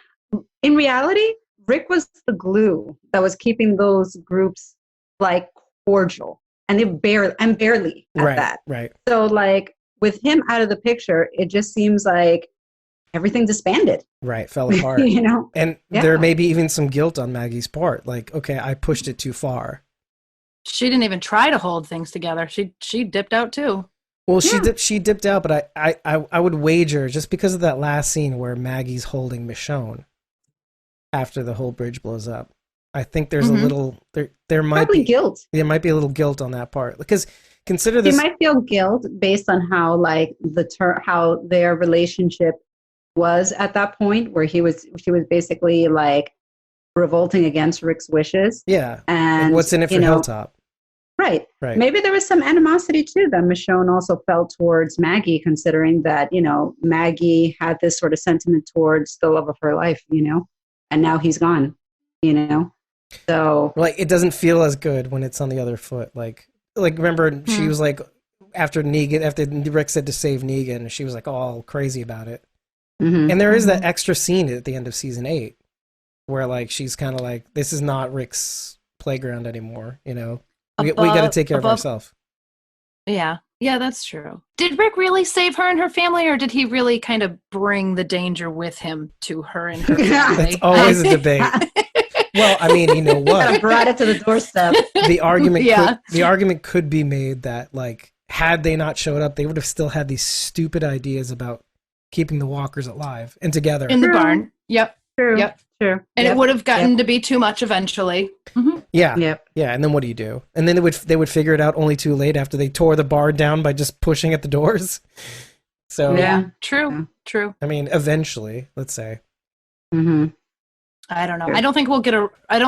in reality, Rick was the glue that was keeping those groups like cordial. And they barely at that. Right. So like with him out of the picture, it just seems like everything disbanded. Right. Fell apart. You know? And there may be even some guilt on Maggie's part. Like, okay, I pushed it too far. She didn't even try to hold things together. She dipped out too. Well, she dipped out, but I would wager just because of that last scene where Maggie's holding Michonne after the whole bridge blows up. I think there's a little there might probably be guilt. There might be a little guilt on that part because consider this. You might feel guilt based on how like how their relationship was at that point, where she was basically like revolting against Rick's wishes. Yeah, and like what's in it for Hilltop? Right. Right. Maybe there was some animosity too that Michonne also felt towards Maggie, considering that, Maggie had this sort of sentiment towards the love of her life, and now he's gone, So Like, it doesn't feel as good when it's on the other foot. Like remember she was like, after Rick said to save Negan, she was like all crazy about it. And there is that extra scene at the end of season 8 where like she's kind of like, this is not Rick's playground anymore, we got to take care of ourselves. Yeah, that's true. Did Rick really save her and her family, or did he really kind of bring the danger with him to her and her family? That's always a debate. Well, I mean, you know what? Brought it to the doorstep. The argument could be made that, like, had they not showed up, they would have still had these stupid ideas about keeping the walkers alive and together in the barn. Yep. True. Yep. True. And it would have gotten to be too much eventually. Yeah. Yep. Yeah. And then what do you do? And then they would figure it out only too late after they tore the barn down by just pushing at the doors. So yeah, true. I mean, eventually, let's say. I don't know. Sure. I don't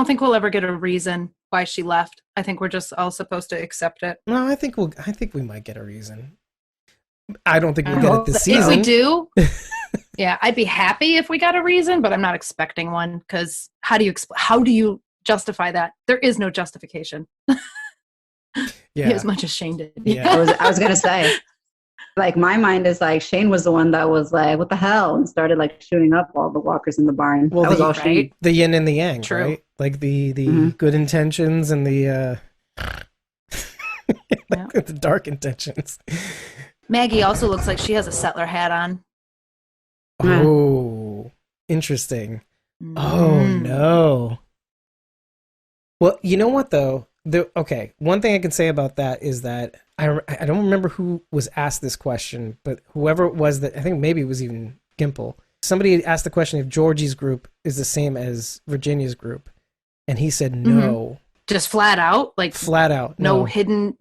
think we'll ever get a reason why she left. I think we're just all supposed to accept it. No, I think we might get a reason. I don't think we'll get it this season. If we do, yeah, I'd be happy if we got a reason, but I'm not expecting one, because how do you justify that? There is no justification. Yeah. As much as Shane did. Yeah. I was gonna say, like, my mind is like, Shane was the one that was like, what the hell, and started like shooting up all the walkers in the barn. Well, that was all Shane. The yin and the yang, True. right? Like the good intentions and the the dark intentions. Maggie also looks like she has a settler hat on. Oh, interesting. Oh no. Well, you know what though? Okay, one thing I can say about that is that I don't remember who was asked this question, but whoever it was, that I think maybe it was even Gimple. Somebody asked the question if Georgie's group is the same as Virginia's group, and he said no. Just flat out, like flat out, no hidden.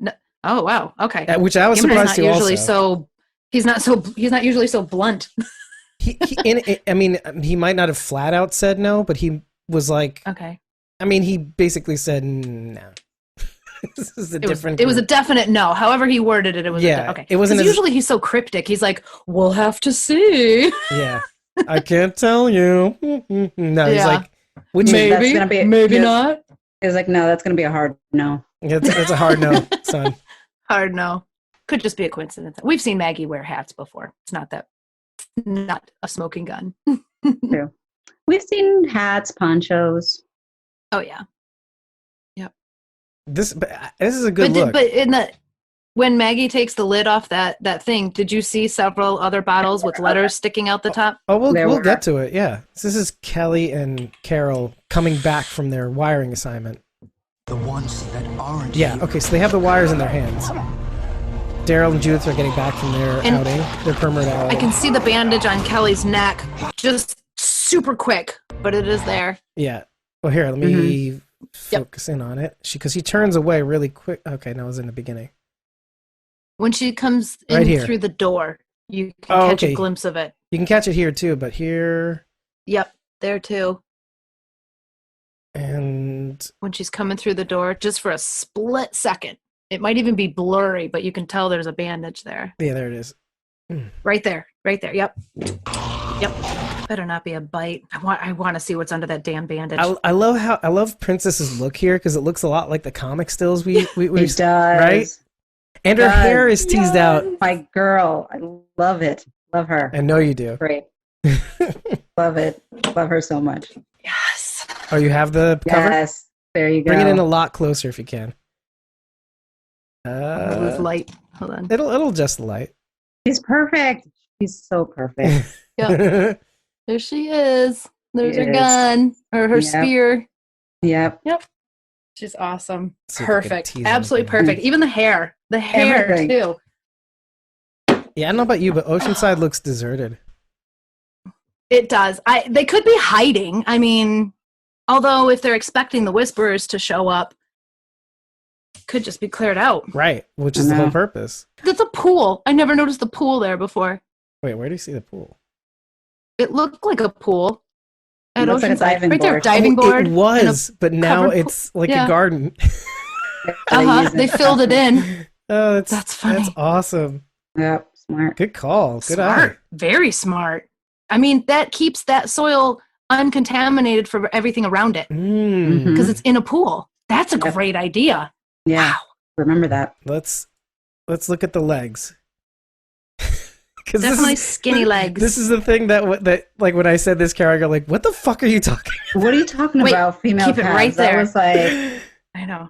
Oh wow, okay. Which I was surprised to also. He's not usually so blunt. I mean, he might not have flat out said no, but he was like, okay. I mean, he basically said no. This is It was a definite no. However he worded it, it was okay. It wasn't. Usually he's so cryptic. He's like, "We'll have to see." Yeah, I can't tell you. No, he's like, maybe not. He's like, no, that's gonna be a hard no. It's a hard no, son. Hard no. Could just be a coincidence. We've seen Maggie wear hats before. It's not a smoking gun. True. We've seen hats, ponchos. Oh yeah. Yep. This is a good look. But when Maggie takes the lid off that thing, did you see several other bottles with letters sticking out the top? Oh, we'll get to it. Yeah. This is Kelly and Carol coming back from their wiring assignment. The ones that aren't. Yeah. Here. Okay. So they have the wires in their hands. Daryl and Judith are getting back from their outing, their permanent outing. I can see the bandage on Kelly's neck, just super quick, but it is there. Yeah. Well, here, let me focus in on it. Because she turns away really quick. Okay, no, it was in the beginning. When she comes in through the door, you can catch a glimpse of it. You can catch it here too, but here. Yep, there too. And when she's coming through the door, just for a split second. It might even be blurry, but you can tell there's a bandage there. Yeah, there it is. Right there. Yep. Better not be a bite. I want to see what's under that damn bandage. I love Princess's look here, because it looks a lot like the comic stills we it does, right? And her hair is teased out. My girl, I love it. Love her. I know you do. Great. Love it. Love her so much. Yes. Oh, you have the cover? Yes. There you go. Bring it in a lot closer if you can. With light. Hold on. It'll adjust the light. She's perfect. She's so perfect. Yep. There she is. There's her gun or her spear. Yep. She's awesome. See perfect. Absolutely perfect. Even the hair. The hair Everything. too. Yeah, I don't know about you, but Oceanside looks deserted. It does. They could be hiding. I mean, although if they're expecting the Whisperers to show up, could just be cleared out. Right, which is the whole purpose. There's a pool. I never noticed the pool there before. Wait, where do you see the pool? It looked like a pool at Oceanside. Like right there, diving board. It was, but now it's like a garden. They filled it in. Oh, that's funny. That's awesome. Yeah, smart. Good call. Good Smart. eye. Very smart. I mean, that keeps that soil uncontaminated for everything around it because it's in a pool. That's a great idea. Yeah, wow. Remember that. Let's look at the legs. Definitely skinny legs. This is the thing that like when I said this character, like, what the fuck are you talking? What are you talking about? Female keep calves? it right there. I was like, I know.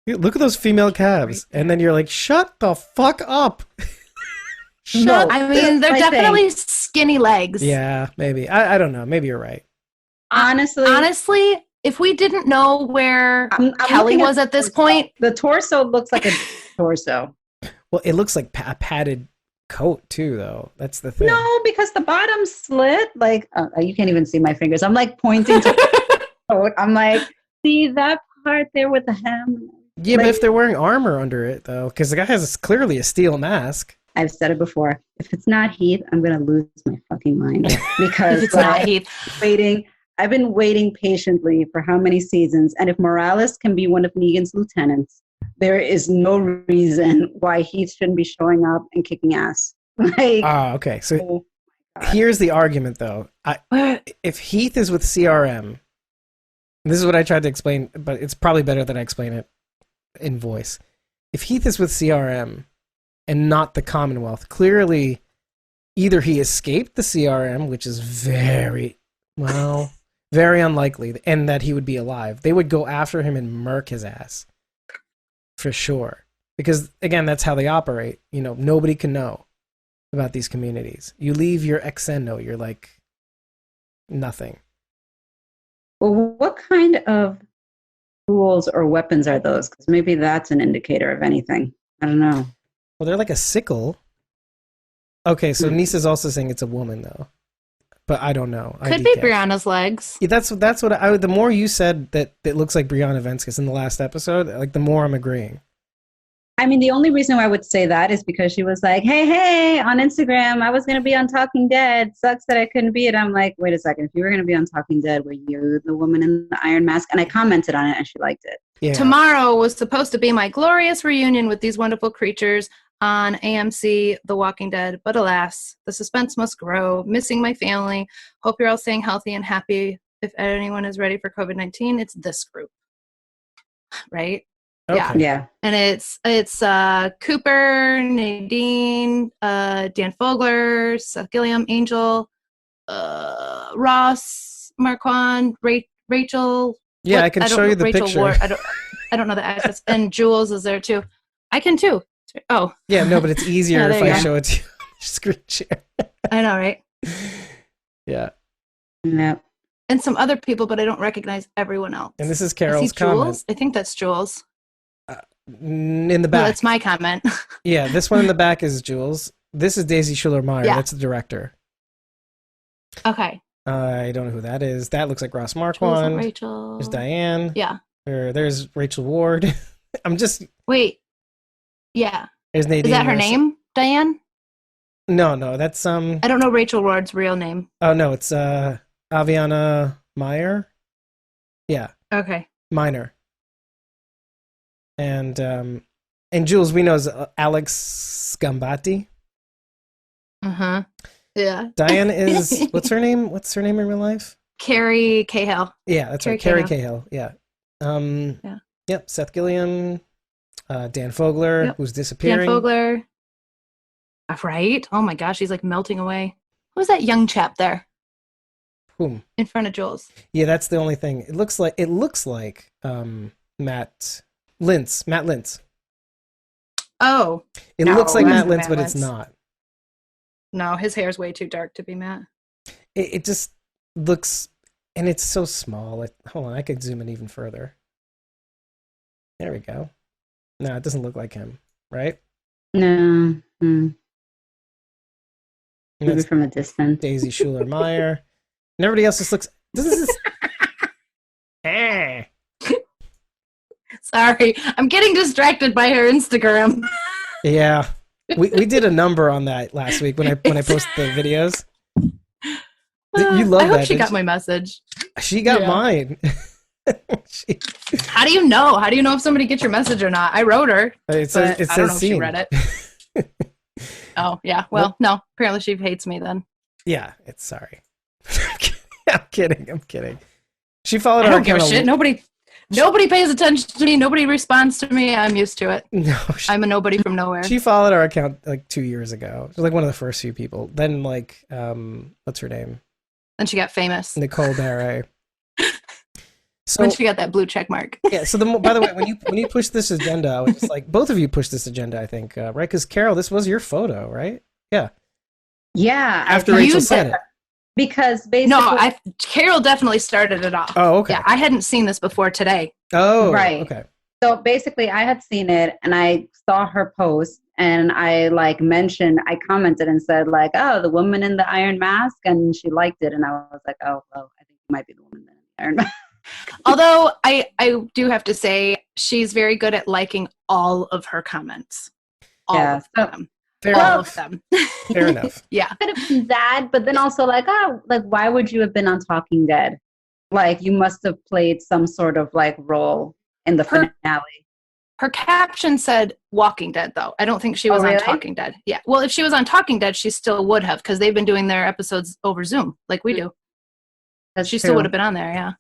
Look at those female calves, and then you're like, shut the fuck up. No, I mean they're definitely skinny legs. Yeah, maybe. I don't know. Maybe you're right. Honestly, if we didn't know where Kelly was at this torso. point, The torso looks like a torso. Well, it looks like a padded coat too, though. That's the thing. No, because the bottom slit. Like you can't even see my fingers. I'm like pointing to the coat. I'm like, see that part there with the hem. Yeah, like, but if they're wearing armor under it, though, because the guy has clearly a steel mask. I've said it before. If it's not Heath, I'm gonna lose my fucking mind because it's not Heath. I've been waiting patiently for how many seasons, and if Morales can be one of Negan's lieutenants, there is no reason why Heath shouldn't be showing up and kicking ass. Like, okay. So here's the argument, though. If Heath is with CRM, this is what I tried to explain, but it's probably better that I explain it in voice. If Heath is with CRM and not the Commonwealth, clearly either he escaped the CRM, which is very unlikely, and that he would be alive. They would go after him and murk his ass. For sure. Because, again, that's how they operate. You know, nobody can know about these communities. You leave your exendo, you're like nothing. well, what kind of tools or weapons are those? Because maybe that's an indicator of anything. I don't know. Well, they're like a sickle. Okay, so Nisa's also saying it's a woman, though. But I don't know. Could be Brianna's legs. Yeah, that's what the more you said that it looks like Brianna Venskis in the last episode, like the more I'm agreeing. I mean, the only reason why I would say that is because she was like, hey, on Instagram, I was going to be on Talking Dead. Sucks that I couldn't be it. I'm like, wait a second. If you were going to be on Talking Dead, were you the woman in the iron mask? And I commented on it and she liked it. Yeah. Tomorrow was supposed to be my glorious reunion with these wonderful creatures on AMC, The Walking Dead. But alas, the suspense must grow. Missing my family. Hope you're all staying healthy and happy. If anyone is ready for COVID-19, it's this group. Right? Okay. Yeah. And it's Cooper, Nadine, Dan Fogler, Seth Gilliam, Angel, Ross, Marquand, Rachel. Yeah, I can show you the Rachel picture. Ward, I don't know the address. And Jules is there too. I can too. Oh. Yeah, no, but it's easier if I go. show it to you on your screen share. I know, right? Yeah. And some other people, but I don't recognize everyone else. And this is Carol's comment. Jules? I think that's Jules. In the back. No, that's my comment. Yeah, this one in the back is Jules. This is Daisy Schuler-Meyer. Yeah. That's the director. Okay. I don't know who that is. That looks like Ross Jules and Marquand. Rachel. There's Diane. Yeah. There's Rachel Ward. I'm just... Wait. Yeah. There's Nadine. Is that her Mercer. name? Diane? No, that's I don't know Rachel Ward's real name. Oh no, it's Aviana Meyer. Yeah. Okay. Minor. And Jules we know is Alex Gambati. Yeah. Diane is what's her name? What's her name in real life? Carrie Cahill. Yeah, that's right. Carrie Cahill. Yeah. Yeah. Yep. Seth Gilliam, Dan Fogler, who's disappearing. Dan Fogler. Right? Oh my gosh, he's like melting away. Who's that young chap there? Whom? In front of Jules. Yeah, that's the only thing. It looks like Matt Lintz. Oh. It looks like Matt Lintz, but it's not. No, his hair's way too dark to be Matt. It just looks, and it's so small. Hold on, I could zoom in even further. There we go. No, it doesn't look like him, right? No. Maybe from a distance. Daisy Schuler-Meyer. And everybody else just looks... Sorry, I'm getting distracted by her Instagram. Yeah. We did a number on that last week when I posted the videos. You love that. I hope she got my message. She got mine. How do you know? How do you know if somebody gets your message or not? I wrote her. It says, I don't know if she read it. Oh, yeah. Well, no. Apparently she hates me then. Yeah, it's sorry. I'm kidding. She followed I our don't give a shit. Nobody pays attention to me. Nobody responds to me. I'm used to it. No, I'm a nobody from nowhere. She followed our account like 2 years ago. She was like one of the first few people. Then like, what's her name? Then she got famous. Nicole Barre. So when she got that blue check mark. Yeah. So by the way, when you push this agenda, I was just like, both of you pushed this agenda, I think, right? Because Carol, this was your photo, right? Yeah. Yeah. After Rachel said it. Because basically, Carol definitely started it off. Oh, okay. Yeah, I hadn't seen this before today. Oh, right. Okay. So basically, I had seen it, and I saw her post, and I commented and said like, "Oh, the woman in the iron mask," and she liked it, and I was like, "Oh, well, I think it might be the woman in the iron mask." Although I do have to say, she's very good at liking all of her comments. All of them. All of them. Fair enough. Yeah. Could have been that, but then also why would you have been on Talking Dead? Like, you must have played some sort of like role in the finale. Her caption said Walking Dead, though. I don't think she was on Talking Dead. Yeah. Well, if she was on Talking Dead, she still would have, because they've been doing their episodes over Zoom like we do. She still would have been on there, yeah.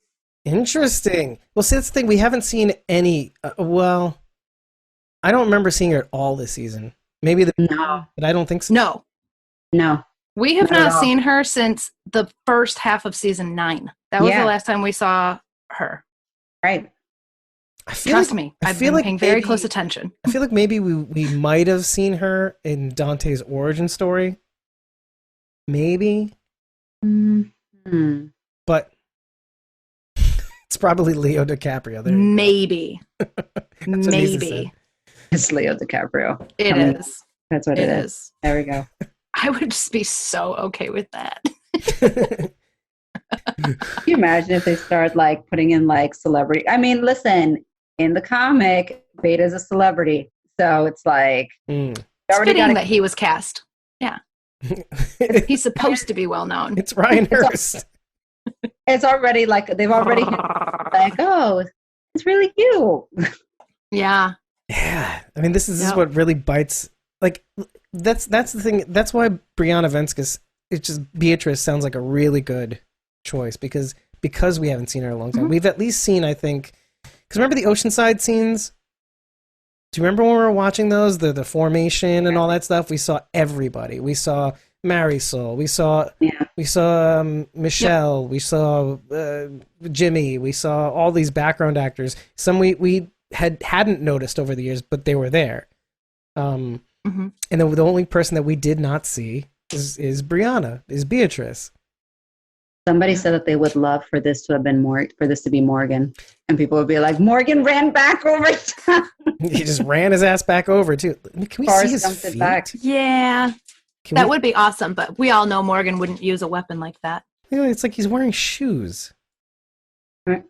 Interesting. Well, see, that's the thing. We haven't seen any. I don't remember seeing her at all this season. Maybe no, but I don't think so. No. We have not seen her since the first half of season 9. That was the last time we saw her. Right. Trust me, I've been paying very close attention. I feel like maybe we might have seen her in Dante's origin story. Maybe. Mm-hmm. But it's probably Leo DiCaprio. Maybe. Maybe. It's Leo DiCaprio. It is. That's what it is. There we go. I would just be so okay with that. Can you imagine if they start like putting in like celebrity? I mean, listen, in the comic, Beta's a celebrity. So it's like it's fitting that he was cast. Yeah. He's supposed to be well known. It's Ryan Hurst. It's already like they've already like, oh, it's really cute. Yeah. Yeah, I mean, this is what really bites. Like, that's the thing. That's why Brianna Venskis, it's just Beatrice sounds like a really good choice because we haven't seen her in a long time. Mm-hmm. We've at least seen, I think, because remember the Oceanside scenes? Do you remember when we were watching those, the formation and all that stuff? We saw everybody. We saw Marisol. We saw Michelle. Yep. We saw Jimmy. We saw all these background actors. Some we hadn't noticed over the years, but they were there. And then the only person that we did not see is Brianna, is Beatrice. Somebody said that they would love for this to have been for this to be Morgan, and people would be like, Morgan ran back over time. He just ran his ass back over too. Can we see his feet? Back. Yeah, that would be awesome. But we all know Morgan wouldn't use a weapon like that. You know, it's like he's wearing shoes. Yeah.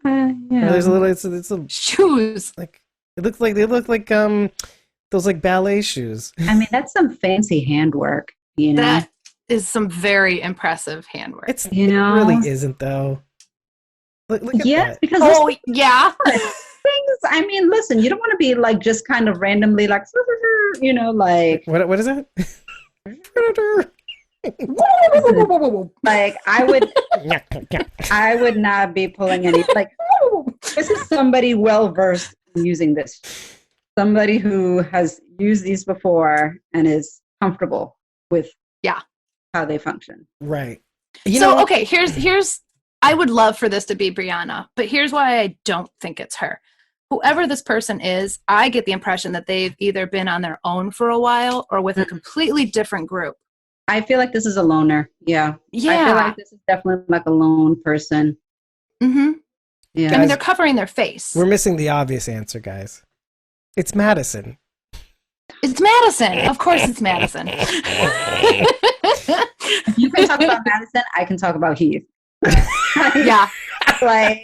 There's a little. It's a shoes. Like they look like those like ballet shoes. I mean, that's some fancy handwork. You know, that is some very impressive handwork. It really isn't though. Look at that. Because things. I mean, listen, you don't want to be like just kind of randomly like, you know, like what is that? Like I would not be pulling any like this is somebody well versed in using this. Somebody who has used these before and is comfortable with how they function. Right. Okay, here's I would love for this to be Brianna, but here's why I don't think it's her. Whoever this person is, I get the impression that they've either been on their own for a while or with a completely different group. I feel like this is a loner. Yeah. Yeah. I feel like this is definitely like a lone person. Mm-hmm. Yeah. I mean, they're covering their face. We're missing the obvious answer, guys. It's Madison. It's Madison. Of course it's Madison. You can talk about Madison. I can talk about Heath. Yeah. Like,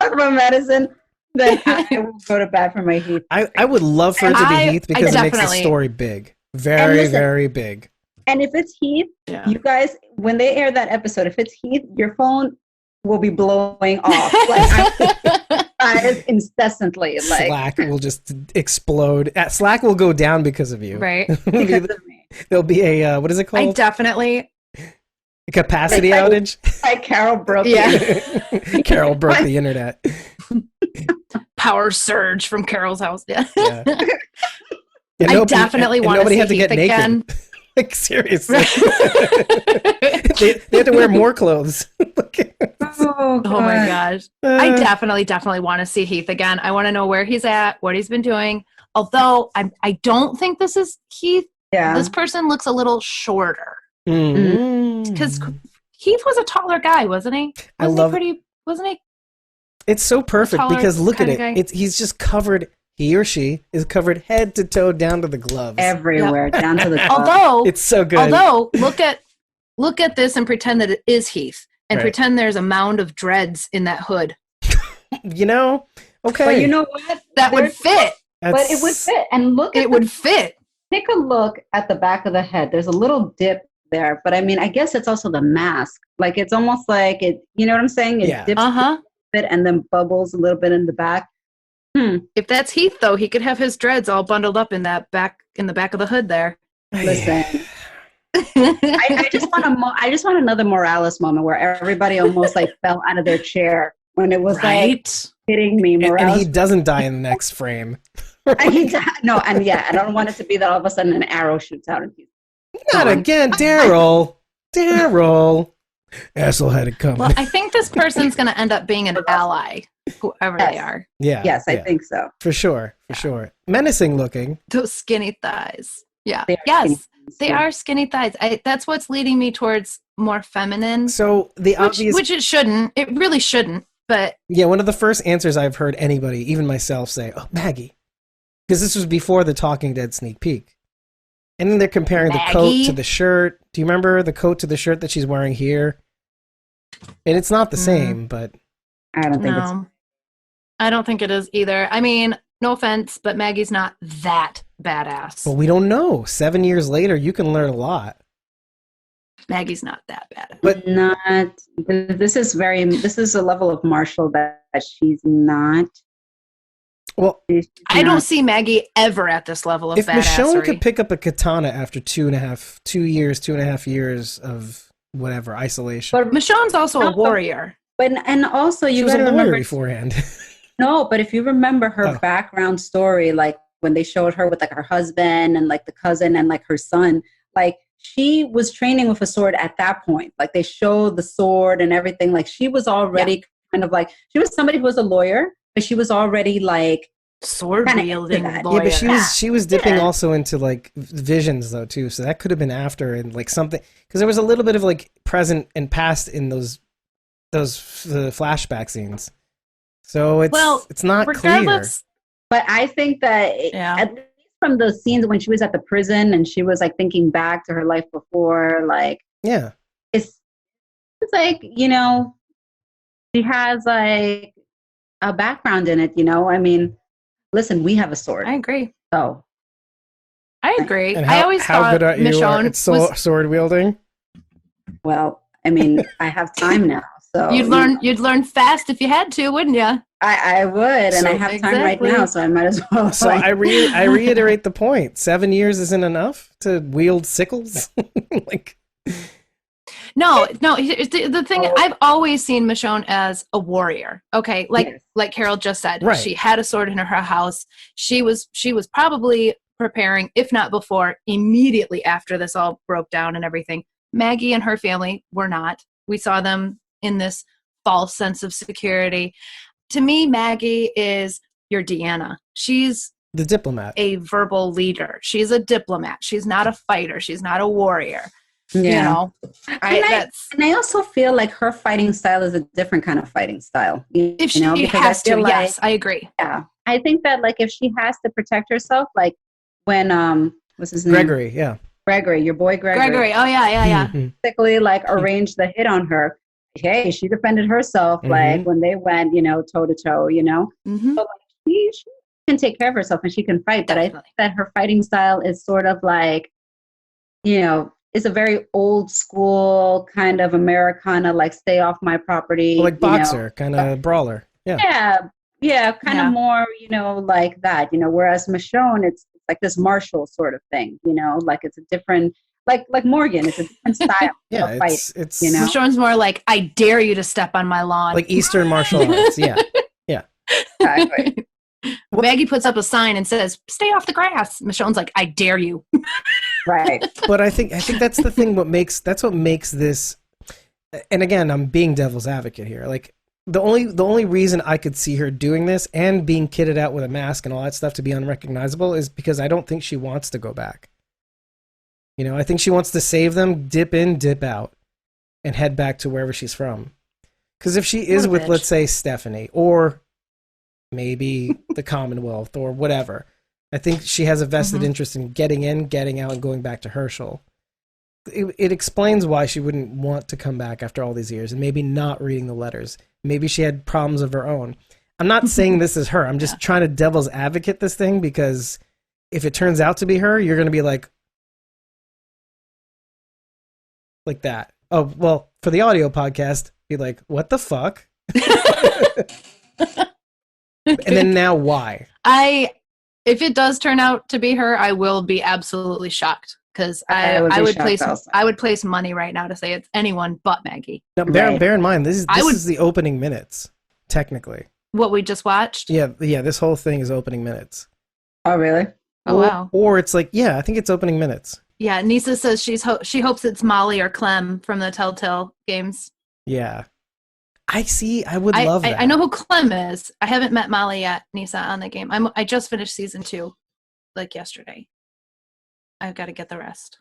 talk about Madison, then I will go to bat for my Heath. I would love for it to be Heath because it makes the story big. Very, very big. And if it's Heath, you guys, when they air that episode, if it's Heath, your phone will be blowing off. Like, incessantly. Like Slack will just explode. Slack will go down because of you. Right. Because of me. There'll be a, what is it called? I definitely... Capacity outage? Like Carol broke Carol broke the internet. Power surge from Carol's house. Yeah. I definitely want to see had to Heath get again. naked. Like, seriously. they had to wear more clothes. Oh my gosh. I definitely want to see Heath again. I want to know where he's at, what he's been doing. Although I don't think this is Heath. Yeah. This person looks a little shorter. Mm. Because Heath was a taller guy, wasn't he? Wasn't he? It's so perfect taller because look at kinda it. guy? He's just covered. He or she is covered head to toe down to the gloves. Everywhere, down to the gloves. Although it's so good. Although look at this and pretend that it is Heath, and Right. pretend there's a mound of dreads in that hood. You know, okay. But you know what? That would fit. But it would fit. And look at it would fit. Take a look at the back of the head. There's a little dip there, but I mean, I guess it's also the mask. Like it's almost like it. You know what I'm saying? It dips a bit and then bubbles a little bit in the back. If that's Heath, though, he could have his dreads all bundled up in the back of the hood there. Listen, I just want another Morales moment where everybody almost like fell out of their chair when it was like hitting me. Morales, and he doesn't die in the next frame. I don't want it to be that all of a sudden an arrow shoots out and he's not again, Daryl. Asshole had it coming. Well, I think this person's going to end up being an ally, whoever they are. Yeah. Yes, I think so. For sure. Menacing looking. Those skinny thighs. Yeah. Yes, they are skinny thighs. That's what's leading me towards more feminine. So which it shouldn't. It really shouldn't. But yeah, one of the first answers I've heard anybody, even myself, say, "Oh, Maggie," because this was before the Talking Dead sneak peek. And then they're comparing the coat to the shirt. Do you remember the coat to the shirt that she's wearing here? And it's not the same, but I don't think I don't think it is either. I mean, no offense, but Maggie's not that badass. But we don't know. 7 years later, you can learn a lot. Maggie's not that bad. But this is a level of Marshall that she's not. Well, I don't see Maggie ever at this level of if badassery. Michonne could pick up a katana after 2.5 years of whatever isolation. But Michonne's also a warrior. And also you got to remember beforehand. No, but if you remember her background story, like when they showed her with like her husband and like the cousin and like her son, like she was training with a sword at that point. Like they showed the sword and everything. Like she was already kind of like, she was somebody who was a lawyer, but she was already like sword wielding lawyer. Yeah, but she was dipping also into like visions though too. So that could have been after and like something, because there was a little bit of like present and past in those flashback scenes. So it's not clear. But I think that at least from the scenes when she was at the prison and she was like thinking back to her life before, like it's like, you know, she has like a background in it, you know. I mean, listen, we have a sword. I agree. So I agree. And I always how thought good are you Michonne at sword wielding? Well, I mean, I have time now, so you'd learn fast if you had to, wouldn't you? I would, and I have time right now, so I might as well. So I reiterate the point: 7 years isn't enough to wield sickles. Like, no. The thing I've always seen Michonne as a warrior. Okay, like Carol just said, right. She had a sword in her house. She was probably preparing, if not before, immediately after this all broke down and everything. Maggie and her family were not. We saw them in this false sense of security. To me, Maggie is your Deanna. She's the diplomat, a verbal leader. She's a diplomat. She's not a fighter. She's not a warrior. Yeah. You know, and I also feel like her fighting style is a different kind of fighting style. If she has to, yes, I agree. Yeah, I think that like if she has to protect herself, like when what's his name? Gregory, your boy Gregory. Oh yeah. Basically, like arranged the hit on her. Hey, she defended herself, like when they went, you know, toe to toe, you know. So like, she can take care of herself and she can fight. But I think that her fighting style is sort of like, you know, is a very old school kind of Americana, like stay off my property. Well, like boxer, kind of brawler. Yeah, kind of more, like that, whereas Michonne, it's like this martial sort of thing, like it's a different, like Morgan, it's a different style of fight. It's Michonne's more like, I dare you to step on my lawn. Like Eastern martial arts, yeah. Exactly. Maggie puts up a sign and says, stay off the grass. Michonne's like, I dare you. Right. But I think that's the thing, that's what makes this, and again, I'm being devil's advocate here, like, the only reason I could see her doing this and being kitted out with a mask and all that stuff to be unrecognizable is because I don't think she wants to go back. I think she wants to save them, dip in, dip out, and head back to wherever she's from. Because if she is with, let's say, Stephanie, or maybe the Commonwealth, or whatever, I think she has a vested interest in getting in, getting out, and going back to Herschel. It explains why she wouldn't want to come back after all these years, and maybe not reading the letters. Maybe she had problems of her own. I'm not saying this is her. I'm just trying to devil's advocate this thing, because if it turns out to be her, you're going to be like that. Oh, well, for the audio podcast, be like, what the fuck? And then now why? If it does turn out to be her, I will be absolutely shocked. Because I would place money right now to say it's anyone but Maggie. Now, bear in mind, this is the opening minutes, technically. What we just watched? Yeah, this whole thing is opening minutes. Oh, really? Oh, wow. Or it's like, I think it's opening minutes. Yeah, Nisa says she hopes it's Molly or Clem from the Telltale games. Yeah. I would love that. I know who Clem is. I haven't met Molly yet, Nisa, on the game. I just finished season 2, like yesterday. I've got to get the rest.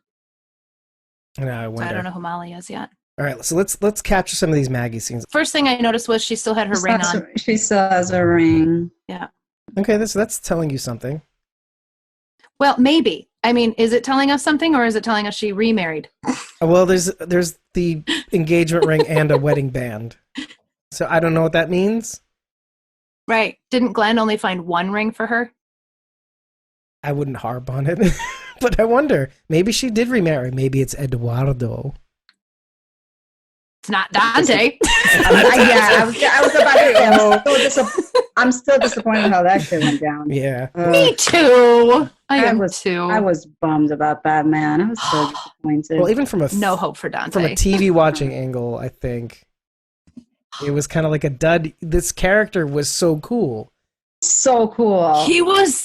I don't know who Molly is yet. All right, so let's capture some of these Maggie scenes. First thing I noticed was she still had her ring on. She still has a ring. Yeah. Okay, that's telling you something. Well, maybe. I mean, is it telling us something, or is it telling us she remarried? Well, there's the engagement ring and a wedding band. So I don't know what that means. Right. Didn't Glenn only find one ring for her? I wouldn't harp on it. But I wonder, maybe she did remarry. Maybe it's Eduardo. It's not Dante. I was about to say, I'm still disappointed how that shit went down. Yeah. Me too. I am too. I was bummed about Batman. I was so disappointed. Well, even from no hope for Dante. From a TV watching angle, I think it was kind of like a dud. This character was so cool. So cool. He was,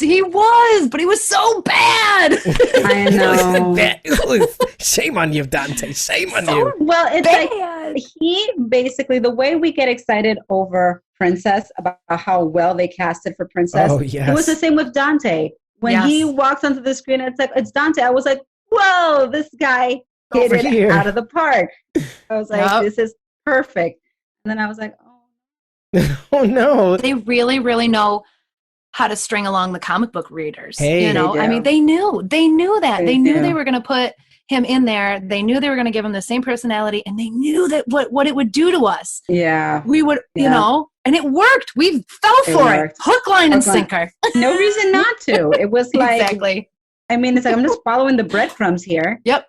but he was so bad. I know. Shame on you, Dante. Shame on you. Well, it's like he basically, the way we get excited over Princess, about how well they casted for Princess. Oh, yes. It was the same with Dante. When he walks onto the screen and it's like, it's Dante, I was like, whoa, this guy hit it out of the park. I was like, this is perfect. And then I was like, oh no. They really, really know how to string along the comic book readers. Hey, I mean, they knew that. They knew they were going to put him in there. They knew they were going to give him the same personality, and they knew that what it would do to us. Yeah. We would, and it worked. We fell for it. Hook, line, and sinker. No reason not to. It was like, exactly. I mean, it's like, I'm just following the breadcrumbs here. Yep.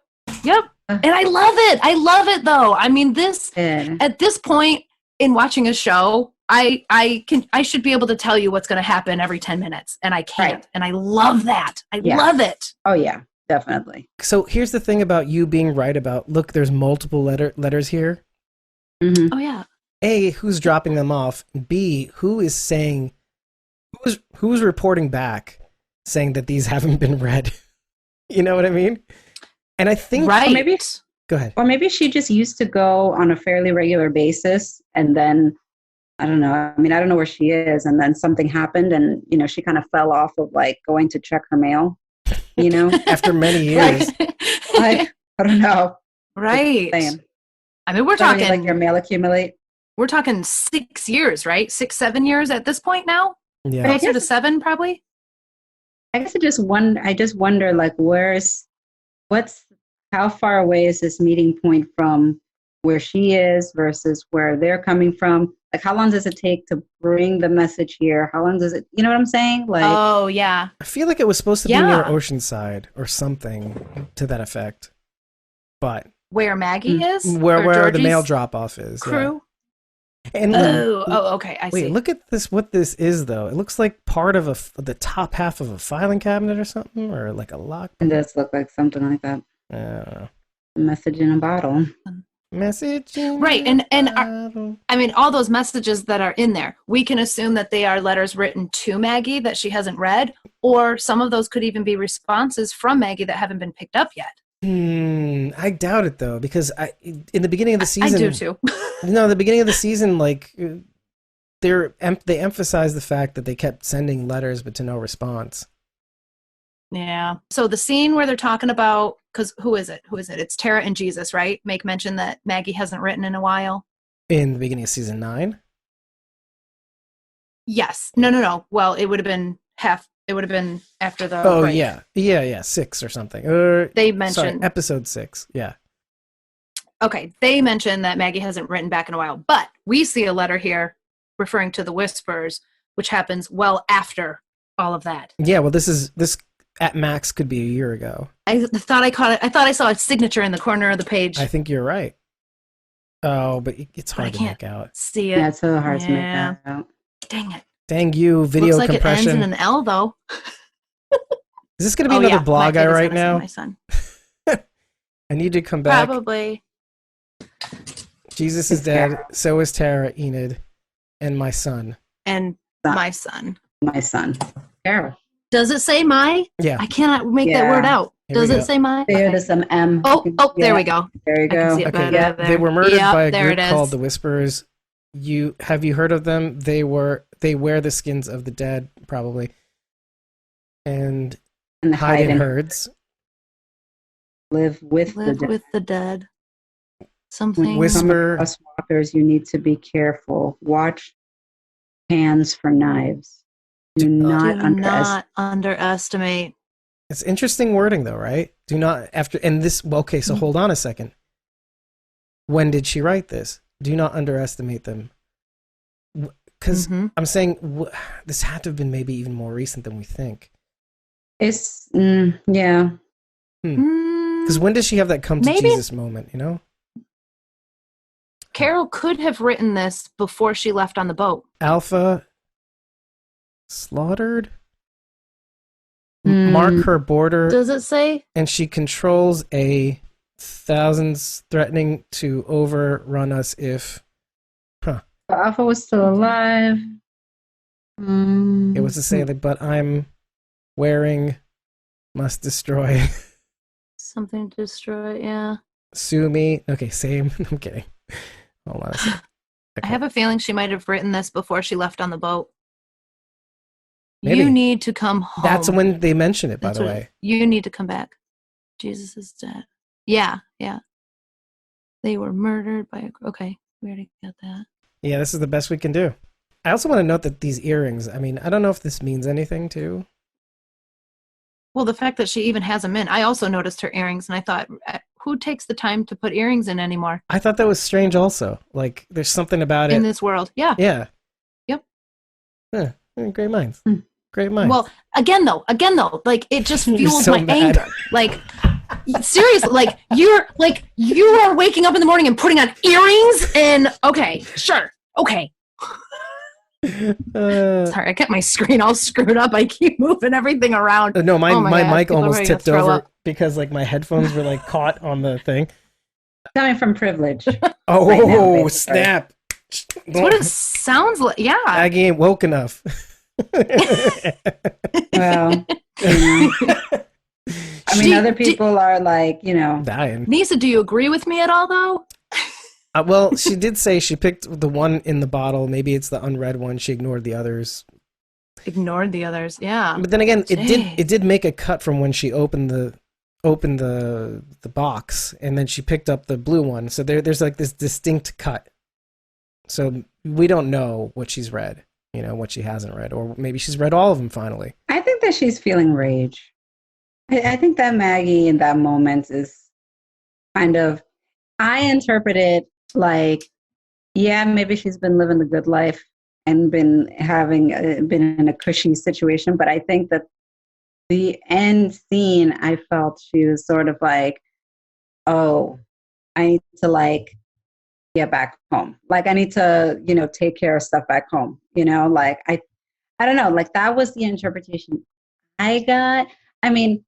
And I love it. I love it though. I mean, at this point in watching a show, I should be able to tell you what's going to happen every 10 minutes, and I can't. Right. And I love that. I love it. Oh yeah, definitely. So here's the thing about you being right about, look, there's multiple letters here. Mm-hmm. Oh yeah. A, who's dropping them off? B, who is saying, who's reporting back saying that these haven't been read? You know what I mean? And I think maybe go ahead. Or maybe she just used to go on a fairly regular basis, and then I don't know. I mean, I don't know where she is, and then something happened, and she kind of fell off of like going to check her mail. After many years. I don't know. Right. I mean, we're talking like your mail accumulate. We're talking 6 years, right? 6-7 years at this point now. Yeah. Closer to 7, probably. I guess I just wonder, like, how far away is this meeting point from where she is versus where they're coming from? Like, how long does it take to bring the message here? How long does it, you know what I'm saying? Like, oh yeah. I feel like it was supposed to be near Oceanside or something to that effect. but where Maggie is, where the mail drop off is, crew. Yeah. And okay, I see. Wait, look at this. What this is, though? It looks like part of the top half of a filing cabinet or something, or like a lock. It does look like something like that. A message in a bottle. Message in right, and I mean, all those messages that are in there, we can assume that they are letters written to Maggie that she hasn't read, or some of those could even be responses from Maggie that haven't been picked up yet. I doubt it though, because in the beginning of the season, I do too. No, the beginning of the season, like they emphasized the fact that they kept sending letters but to no response. Yeah. So the scene where they're talking about, because who is it? It's Tara and Jesus, right? Make mention that Maggie hasn't written in a while. In the beginning of season 9? Yes. No. Well, it would have been after the break. Yeah, 6 or something. They mentioned episode 6. Yeah. Okay, they mentioned that Maggie hasn't written back in a while, but we see a letter here referring to the Whispers, which happens well after all of that. Yeah, well, this at max could be a year ago. I thought I caught it. I thought I saw a signature in the corner of the page. I think you're right. Oh, but it's hard to make out. See it. Yeah, it's so hard to make that out. Dang it. Dang you, video looks like compression. It ends in an L, though. Is this going to be another blog I write now? My son. I need to come back. Probably. Jesus is dead. So is Tara, Enid, and my son. And my son. My son. Tara. Does it say my? Yeah. I cannot make that word out. Does it say my? There's some M. Oh, there we go. There you go. Okay. They were murdered by a group called the Whisperers. Have you heard of them? They wear the skins of the dead, probably, and hide in herds. Live with the dead. Something. Whisper. Us walkers, you need to be careful. Watch hands for knives. Do not underestimate. It's interesting wording, though, right? Do not after and this. Okay, so hold on a second. When did she write this? Do not underestimate them. Because I'm saying this had to have been maybe even more recent than we think. It's yeah. Because when does she have that come to Jesus moment? You know. Carol could have written this before she left on the boat. Alpha slaughtered. Mark her border. Does it say? And she controls thousands threatening to overrun us if. Alpha was still alive. It was to say that, but I'm wearing must destroy. Something to destroy, yeah. Sue me. Okay, same. I'm kidding. Hold on a second. Okay. I have a feeling she might have written this before she left on the boat. Maybe. You need to come home. That's when they mention it, by the way. You need to come back. Jesus is dead. Yeah. They were murdered by okay, we already got that. Yeah, this is the best we can do. I also want to note that these earrings, I mean, I don't know if this means anything too. Well, the fact that she even has them in. I also noticed her earrings, and I thought, who takes the time to put earrings in anymore? I thought that was strange also. Like, there's something about it. In this world, yeah. Yeah. Yep. Yeah. Great minds. Great minds. Well, again though, like, it just fuels my anger. Like, seriously, like you are waking up in the morning and putting on earrings, and okay, sure, okay. Sorry, I got my screen all screwed up. I keep moving everything around. No, my mic almost tipped over because like my headphones were like caught on the thing. Coming from privilege. Oh, right now, snap! That's what it sounds like. Yeah, Aggie ain't woke enough. Well, I mean, other people are like, dying. Nisa, do you agree with me at all, though? Well, she did say she picked the one in the bottle. Maybe it's the unread one. She ignored the others. Yeah. But then again, it did make a cut from when she opened the box, and then she picked up the blue one. So there's like this distinct cut. So we don't know what she's read, what she hasn't read, or maybe she's read all of them finally. I think that she's feeling rage. I think that Maggie in that moment is kind of, I interpret it like, yeah, maybe she's been living the good life and been in a cushy situation. But I think that the end scene, I felt she was sort of like, oh, I need to like get back home. Like I need to, take care of stuff back home. Like I don't know. Like that was the interpretation I got. I mean,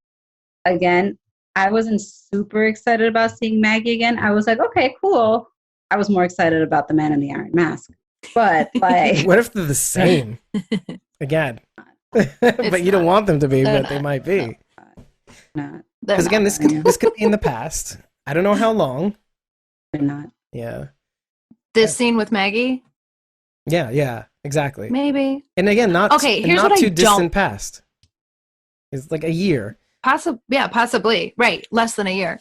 again, I wasn't super excited about seeing Maggie again. I was like, okay, cool. I was more excited about the Man in the Iron Mask. But like, what if they're the same again? But you don't want them to be, but they might be. Because again, this could be in the past. I don't know how long. They're not. Yeah. This scene with Maggie? Yeah, exactly. Maybe. And again, not too distant past. It's like a year. Possibly. Right. Less than a year.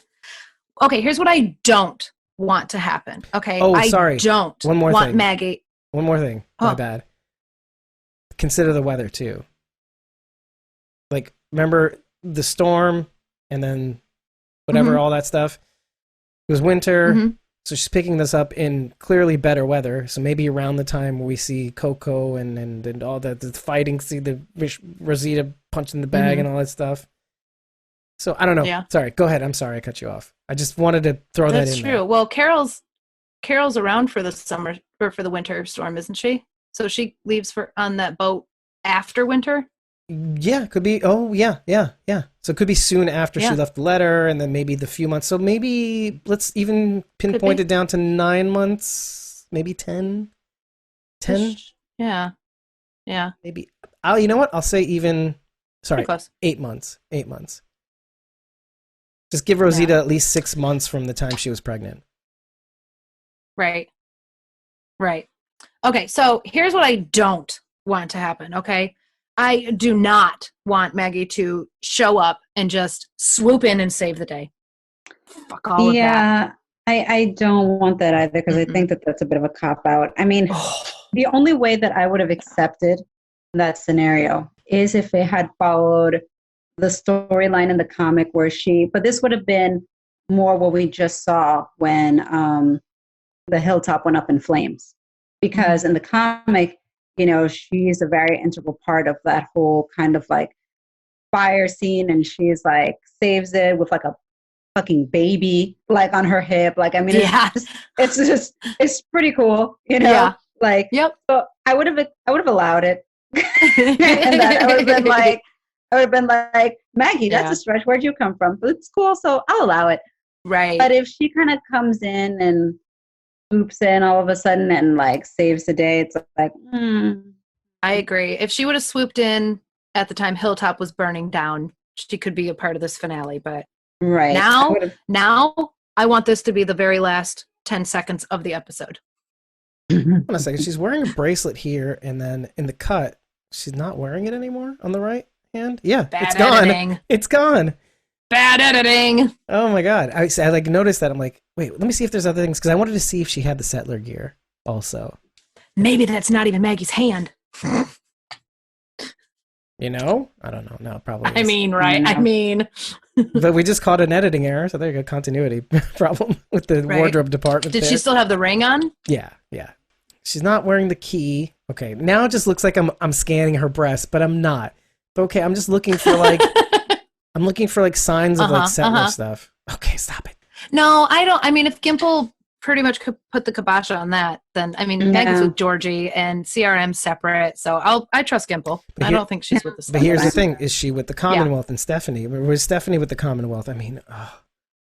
Okay, here's what I don't want to happen. Okay. Sorry. I don't want Maggie. One more thing. My bad. Consider the weather too. Like, remember the storm and then whatever, all that stuff? It was winter. Mm-hmm. So she's picking this up in clearly better weather. So maybe around the time we see Coco and all that, the fighting, see the Rosita punching the bag and all that stuff. So I don't know. Yeah. Sorry. Go ahead. I'm sorry I cut you off. I just wanted to throw that in. That's true. There. Well, Carol's around for the summer or for the winter storm, isn't she? So she leaves on that boat after winter. Yeah, could be. Oh, yeah. So it could be soon after she left the letter, and then maybe the few months. So maybe let's even pinpoint it down to 9 months, maybe 10. 10? Yeah. Maybe. You know what? I'll say 8 months. 8 months. Just give Rosita at least 6 months from the time she was pregnant. Right. Okay, so here's what I don't want to happen, okay? I do not want Maggie to show up and just swoop in and save the day. Fuck all of that. Yeah, I don't want that either because I think that's a bit of a cop-out. I mean, the only way that I would have accepted that scenario is if it had followed the storyline in the comic but this would have been more what we just saw when the hilltop went up in flames. Because in the comic, she's a very integral part of that whole kind of like fire scene, and she's like saves it with like a fucking baby like on her hip. Like, I mean, it's pretty cool, Yeah. Like, yep. So I would have allowed it, and then I would have been like, Maggie, that's a stretch. Where'd you come from? But it's cool, so I'll allow it. Right. But if she kind of comes in and swoops in all of a sudden and like saves the day, it's like, I agree. If she would have swooped in at the time Hilltop was burning down, she could be a part of this finale. But now I want this to be the very last 10 seconds of the episode. Hold on a second. She's wearing a bracelet here, and then in the cut, she's not wearing it anymore on the right hand. Yeah, it's gone. It's gone. Bad editing. Oh my god! I like noticed that. I'm like, wait, let me see if there's other things because I wanted to see if she had the settler gear also. Maybe that's not even Maggie's hand. I don't know. No, probably. I mean, right? I mean, but we just caught an editing error, so there you go. Continuity problem with the wardrobe department. Did she still have the ring on? Yeah. She's not wearing the key. Okay, now it just looks like I'm scanning her breast, but I'm not. But okay, I'm just looking for like. I'm looking for like signs of like settler stuff. Okay, stop it. No, I don't. I mean, if Gimple pretty much could put the kibosh on that, then I mean, Maggie's with Georgie and CRM separate. So I trust Gimple. I don't think she's with the. But here's the thing: is she with the Commonwealth and Stephanie? Was Stephanie with the Commonwealth? I mean,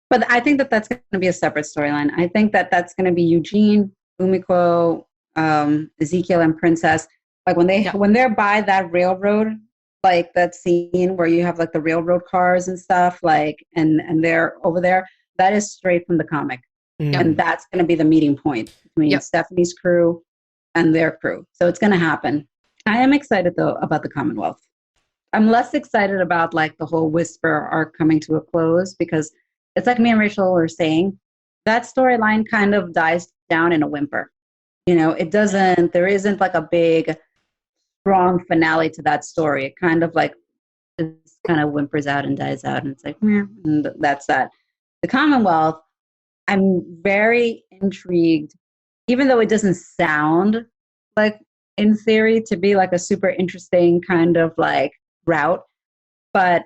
But I think that's going to be a separate storyline. I think that's going to be Eugene, Umiko, Ezekiel, and Princess. Like when they're by that railroad. Like that scene where you have like the railroad cars and stuff, like, and they're over there, that is straight from the comic. And that's going to be the meeting point between Stephanie's crew and their crew. So it's going to happen. I am excited though about the Commonwealth. I'm less excited about like the whole Whisper arc coming to a close because it's like me and Rachel were saying, that storyline kind of dies down in a whimper. There isn't like a big, strong finale to that story. It kind of like just kind of whimpers out and dies out, and it's like, and that's that. The Commonwealth, I'm very intrigued, even though it doesn't sound like in theory to be like a super interesting kind of like route, but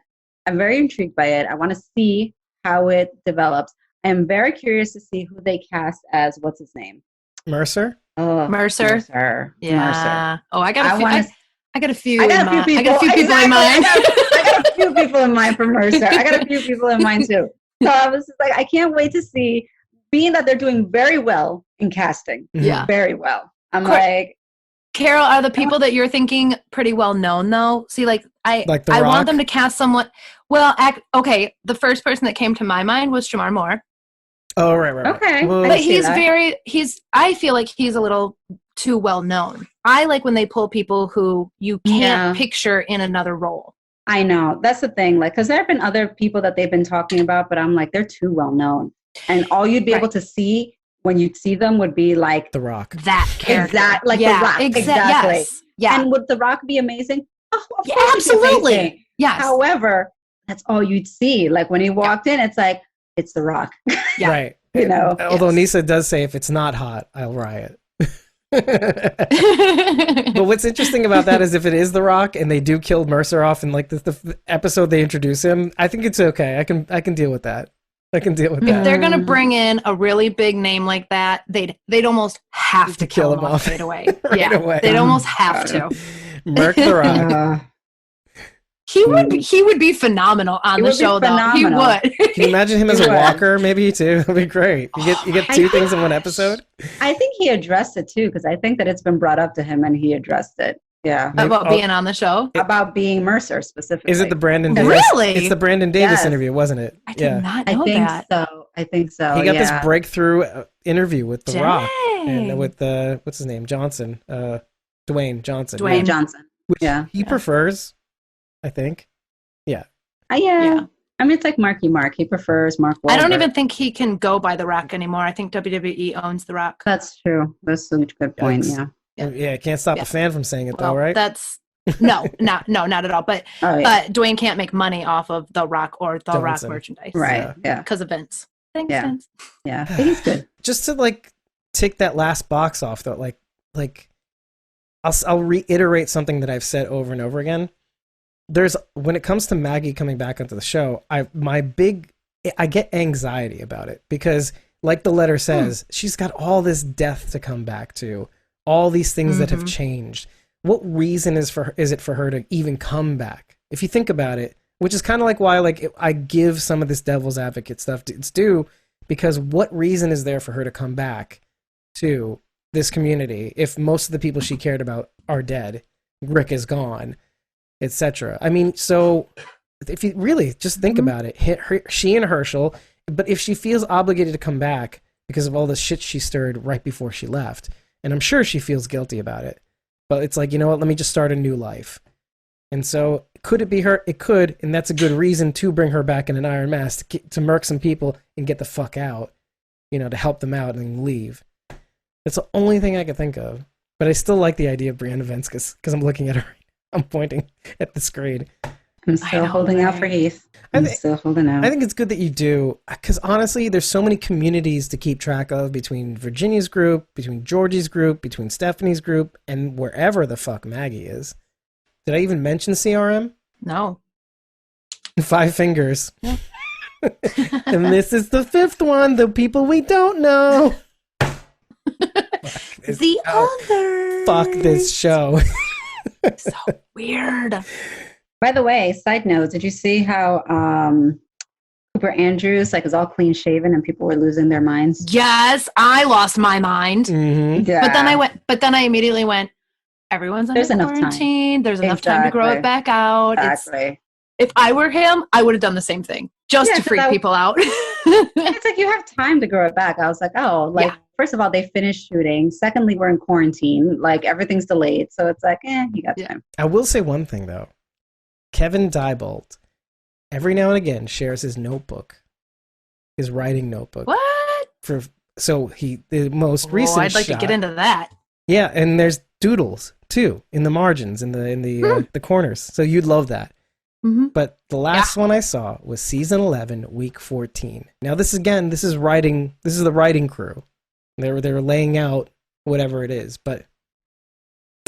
I'm very intrigued by it. I want to see how it develops. am very curious to see who they cast as what's his name? Mercer. Mercer. Yeah. Oh, I got a few. I got a few. I got a few people. I got a few people in mind. I got a few people in mind for Mercer. I got a few people in mind too. So I was just like, I can't wait to see. Being that they're doing very well in casting. Yeah. Very well. I'm like, Carol, are the people that you're thinking pretty well known though? See, like I want them to cast someone. Well, okay. The first person that came to my mind was Shamar Moore. Oh, right. Okay. Well, but I feel like he's a little too well known. I like when they pull people who you can't picture in another role. I know. That's the thing. Like, because there have been other people that they've been talking about, but I'm like, they're too well known. And all you'd be able to see when you see them would be like The Rock. That character. Like The Rock. Exactly. Yes. Yeah. And would The Rock be amazing? Oh, of yeah, course absolutely. Amazing. Yes. However, that's all you'd see. Like when he walked in, it's like, it's The Rock. Yeah. Right. You know. Although Nisa does say if it's not hot, I'll riot. But what's interesting about that is if it is The Rock and they do kill Mercer off in like the episode they introduce him, I think it's okay. I can deal with that. I can deal with that. If they're gonna bring in a really big name like that, they'd almost have to kill him off right away. Away. They'd almost have to. Merc The Rock. He would be phenomenal on the show though. He would. Can you imagine him as a walker? Maybe too. That'd be great. You get two things in one episode. I think he addressed it too, because I think that it's been brought up to him and he addressed it. Yeah. About being on the show? About being Mercer specifically. Is it the Brandon Davis? Really? It's the Brandon Davis interview, wasn't it? I did not know that. I think so. He got this breakthrough interview with The Rock and with what's his name? Johnson. Dwayne Johnson. Dwayne Johnson. Which he prefers, I think. Yeah. Yeah. I mean, it's like Marky Mark. He prefers Mark Wahlberg. I don't even think he can go by The Rock anymore. I think WWE owns The Rock. That's true. That's a good point. Yikes. Yeah, can't stop a fan from saying it though, right? That's no, not at all. But Dwayne can't make money off of The Rock or The Rock merchandise, right? Yeah, because of Vince. Thanks, yeah. Vince. Yeah, he's good. Just to like tick that last box off, though, like I'll reiterate something that I've said over and over again. When it comes to Maggie coming back onto the show, I get anxiety about it because, like the letter says, she's got all this death to come back to, all these things that have changed. What reason is it for her to even come back? If you think about it, which is kind of like why I give some of this devil's advocate stuff its due, because what reason is there for her to come back to this community if most of the people she cared about are dead, Rick is gone, etc.? I mean, so if you really just think about it, she and Herschel, but if she feels obligated to come back because of all the shit she stirred right before she left, and I'm sure she feels guilty about it, but it's like, you know what, let me just start a new life. And so could it be her? It could, and that's a good reason to bring her back in an iron mask, to murk some people and get the fuck out, to help them out and leave. That's the only thing I could think of. But I still like the idea of Brianna Venskus because I'm looking at her. I'm pointing at the screen. I'm still holding out for Heath. I'm still holding out. I think it's good that you do, because honestly, there's so many communities to keep track of between Virginia's group, between Georgie's group, between Stephanie's group, and wherever the fuck Maggie is. Did I even mention CRM? No. 5 fingers. Yeah. And this is the 5th one, the people we don't know. The others. Fuck this show. So weird. By the way, side note, did you see how Cooper Andrews is all clean shaven and people were losing their minds? Yes, I lost my mind. Mm-hmm. Yeah. But then I immediately went, everyone's under quarantine. There's enough time to grow it back out. Exactly. If I were him, I would have done the same thing just to freak people out. It's like you have time to grow it back. I was like, first of all, they finished shooting. Secondly, we're in quarantine. Everything's delayed. So it's like, you got time. I will say one thing, though. Kevin Diebold, every now and again, shares his notebook, his writing notebook. What? The most recent I'd like to get into that. Yeah, and there's doodles, too, in the margins, in the corners. So you'd love that. Mm-hmm. But the last one I saw was season 11, week 14. Now, this is the writing crew. They're laying out whatever it is, but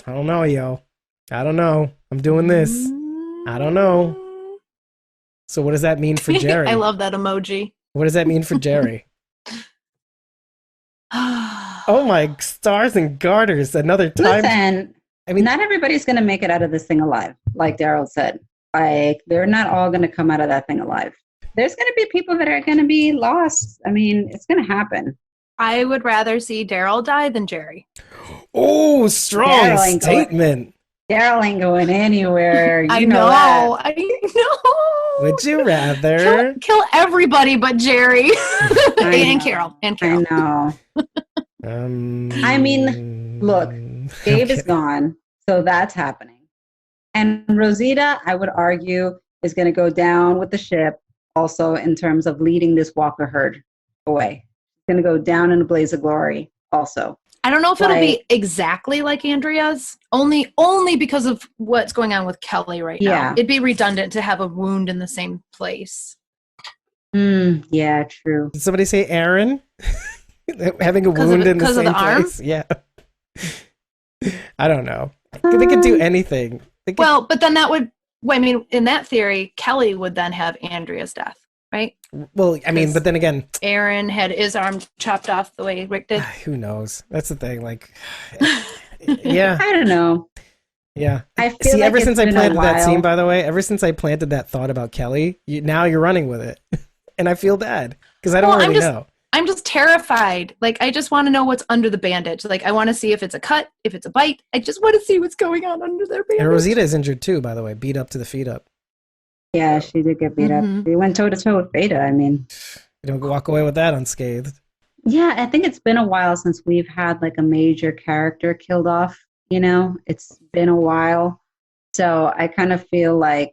I don't know, yo. I don't know. I'm doing this. I don't know. So what does that mean for Jerry? I love that emoji. What does that mean for Jerry? Oh my stars and garters! Another time. Listen, I mean, not everybody's going to make it out of this thing alive, like Daryl said. Like, they're not all going to come out of that thing alive. There's going to be people that are going to be lost. I mean, it's going to happen. I would rather see Daryl die than Jerry. Oh, strong statement. Daryl ain't going anywhere. You I know. I know. Would you rather kill everybody but Jerry and Carol? And Carol. I know. I mean, look, Dave is gone, so that's happening. And Rosita, I would argue, is going to go down with the ship also in terms of leading this Walker herd away. She's going to go down in a blaze of glory also. I don't know if it'll be exactly like Andrea's, only because of what's going on with Kelly right now. It'd be redundant to have a wound in the same place. Yeah, true. Did somebody say Aaron? Having a wound in the same place? Yeah. I don't know. They could do anything. Well, but then that would, I mean, in that theory, Kelly would then have Andrea's death, right? Well, I mean, but then again, Aaron had his arm chopped off the way Rick did. Who knows? That's the thing. Like, yeah. I don't know. Yeah. I feel like ever since I planted that scene, by the way, ever since I planted that thought about Kelly, now you're running with it. And I feel bad because I don't really know. I'm just terrified. Like, I just want to know what's under the bandage. Like, I want to see if it's a cut, if it's a bite. I just want to see what's going on under their bandage. And Rosita is injured too, by the way, beat up to the feet up. Yeah, she did get beat up. She went toe to toe with Beta. I mean, you don't walk away with that unscathed. Yeah, I think it's been a while since we've had like a major character killed off. You know, it's been a while. So I kind of feel like,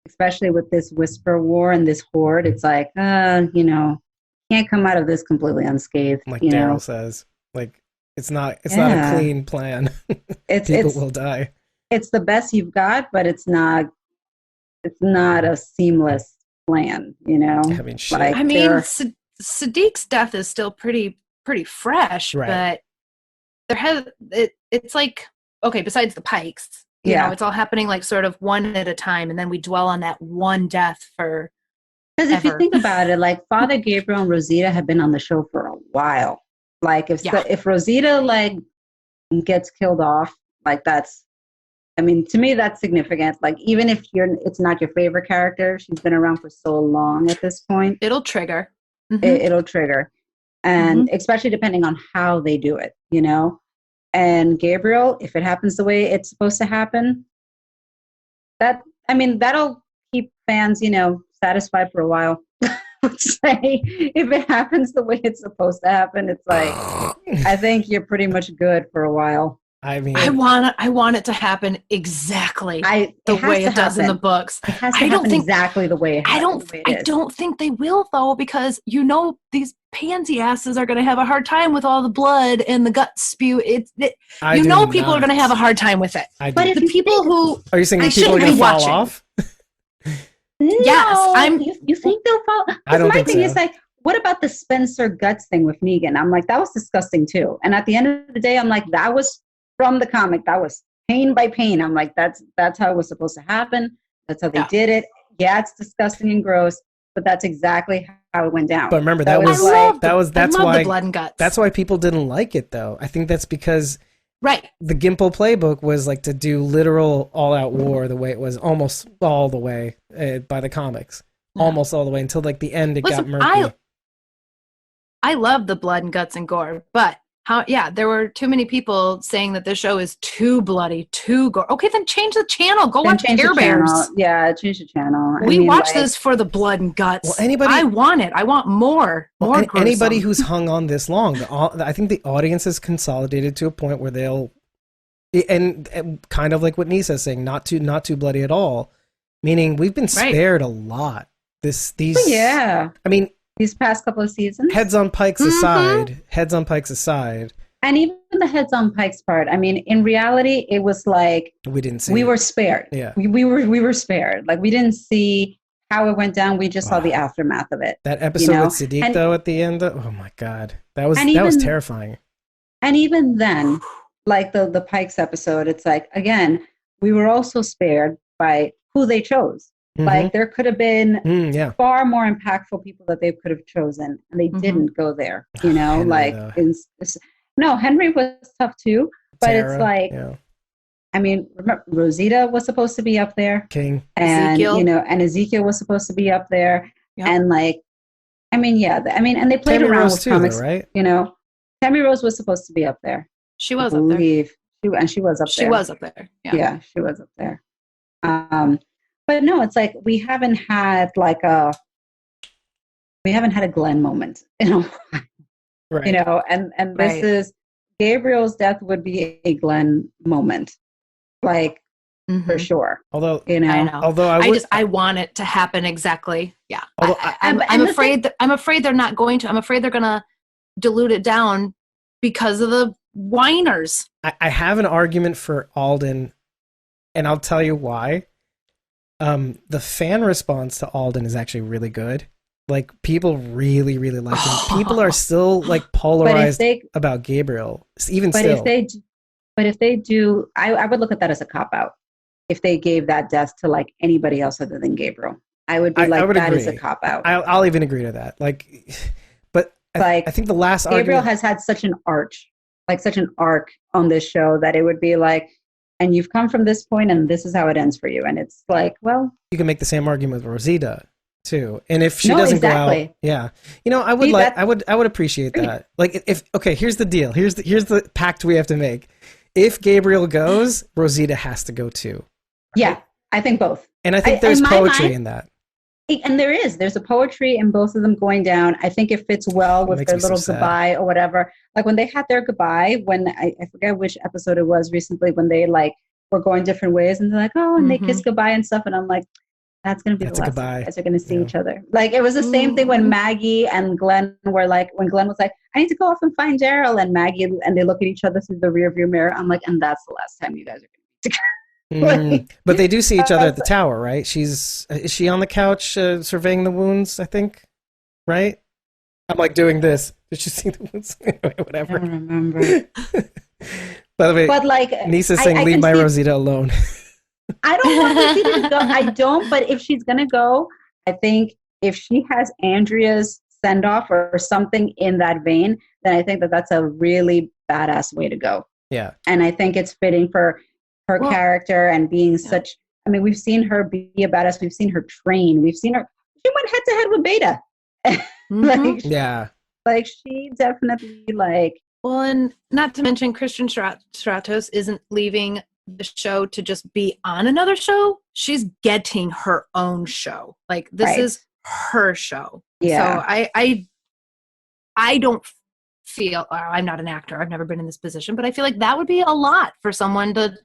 especially with this Whisper War and this horde, it's like, you know, can't come out of this completely unscathed. Like Daryl says, like it's not a clean plan. People will die. It's the best you've got, but it's not a seamless plan. You know, I mean, shit. Like, I mean, Sadiq's death is still pretty fresh, right. But it's like, okay, besides the Pikes, you know, it's all happening like sort of one at a time, and then we dwell on that one death for. Because if you think about it, like Father Gabriel and Rosita have been on the show for a while. Like if Rosita like gets killed off, like that's, I mean, to me that's significant. Like even if it's not your favorite character, she's been around for so long at this point. It'll trigger. It'll trigger, and especially depending on how they do it, you know. And Gabriel, if it happens the way it's supposed to happen, that'll keep fans, you know, satisfied for a while. I would say if it happens the way it's supposed to happen, it's like I think you're pretty much good for a while. I mean, I want it to happen exactly the way it does in the books. It has to happen exactly the way it happens. I don't think they will though, because you know these pansy asses are going to have a hard time with all the blood and the gut spew. People are going to have a hard time with it. But if the people who are you saying people are going to fall off? No, yes, you think they'll fall? I don't think my thing so. is like, what about the Spencer Guts thing with Negan? I'm like, that was disgusting too. And at the end of the day, I'm like, that was from the comic. That was pain by pain. I'm like, that's how it was supposed to happen. That's how they did it. Yeah, it's disgusting and gross, but that's exactly how it went down. But remember, that's why the blood and guts. That's why people didn't like it though. I think that's because the Gimple playbook was like to do literal all-out war the way it was almost all the way by the comics. Almost all the way until like the end it got murky. I love the blood and guts and gore, but there were too many people saying that this show is too bloody, too gore. Okay, then change the channel. Go watch Care Bears. Yeah, change the channel. We watch this for the blood and guts. Well, I want it. I want more. More anybody who's hung on this long, I think the audience has consolidated to a point where they'll, and kind of like what Nisa's saying, not too bloody at all. Meaning we've been spared a lot. I mean, these past couple of seasons. Heads on Pikes aside. And even the heads on Pikes part, I mean, in reality, it was like we were spared. Yeah, we were spared. Like we didn't see how it went down. We just saw the aftermath of it. That episode with Sadiq, though, at the end. Oh my God, that was terrifying. And even then, like the Pikes episode, it's like again, we were also spared by who they chose. Like there could have been yeah. far more impactful people that they could have chosen, and they didn't go there. You know, Henry, like no, Henry was tough too, but Tara, it's like, yeah. I mean, remember, Rosita was supposed to be up there, King, and Ezekiel. you know, and Ezekiel was supposed to be up there, Yep. and like, I mean, yeah, I mean, and they played Tammy around Rose with too, comics, though, right? you know. Tammy Rose was supposed to be up there. She was up there. And she was up there. She was up there. Yeah, she was up there. But no, it's like we haven't had a Glenn moment, you know. Right. You know, and this is Gabriel's death would be a Glenn moment, like for sure. Although you know, I know. Although I want it to happen exactly. Yeah. Although I'm afraid I'm afraid they're not going to. I'm afraid they're going to dilute it down because of the whiners. I have an argument for Alden, and I'll tell you why. The fan response to Alden is actually really good. Like, people really, really like him. People are still like polarized about Gabriel, even still. If they do, I would look at that as a cop out. If they gave that death to like anybody else other than Gabriel, I would be like, that is a cop out. I'll even agree to that. Like, but I think the last Gabriel argument has had such an arc on this show that it would be like, and you've come from this point, and this is how it ends for you. And it's like, well, you can make the same argument with Rosita too. And if she doesn't go out, yeah, you know, I would appreciate that. Like, here's the deal. Here's the pact we have to make. If Gabriel goes, Rosita has to go too. Yeah, I think both. And I think there's poetry in that. And there's a poetry in both of them going down. I think it fits well with their little goodbye or whatever. Like when they had their goodbye, when I forget which episode it was recently, when they like were going different ways and they're like, oh, and they kiss goodbye and stuff. And I'm like, that's going to be the last time you guys are going to see each other. Like it was the same thing when Maggie and Glenn were like, when Glenn was like, I need to go off and find Gerald, and Maggie, and they look at each other through the rearview mirror. I'm like, and that's the last time you guys are going to be together. But they do see each other at the tower, right? Is she on the couch surveying the wounds, I think? Right? I'm like doing this. Did she see the wounds? Whatever. I don't remember. By the way, but like, Nisa's saying, leave my Rosita alone. I don't want Rosita to go. I don't, but if she's going to go, I think if she has Andrea's send-off or something in that vein, then I think that's a really badass way to go. Yeah. And I think it's fitting for her character and being such, I mean, we've seen her be a badass. We've seen her train. We've seen her, she went head to head with Beta. Like she definitely like. Well, and not to mention Christian Stratos isn't leaving the show to just be on another show. She's getting her own show. Like this is her show. Yeah. So I don't feel, I'm not an actor. I've never been in this position, but I feel like that would be a lot for someone to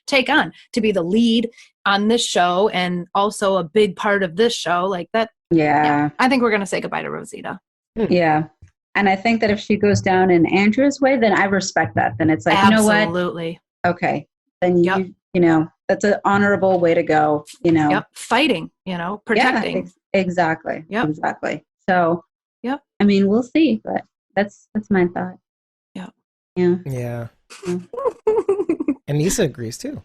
take on, to be the lead on this show and also a big part of this show like that. Yeah. I think we're going to say goodbye to Rosita. Yeah. And I think that if she goes down in Andrew's way, then I respect that. Then it's like, absolutely. You know what? Absolutely. Okay. Then you know, that's an honorable way to go, you know. Yep. Fighting, you know, protecting. Yeah, exactly. Yep. Exactly. So, yep. I mean, we'll see, but that's my thought. Yeah. Yeah. Yeah. And Nisa agrees too,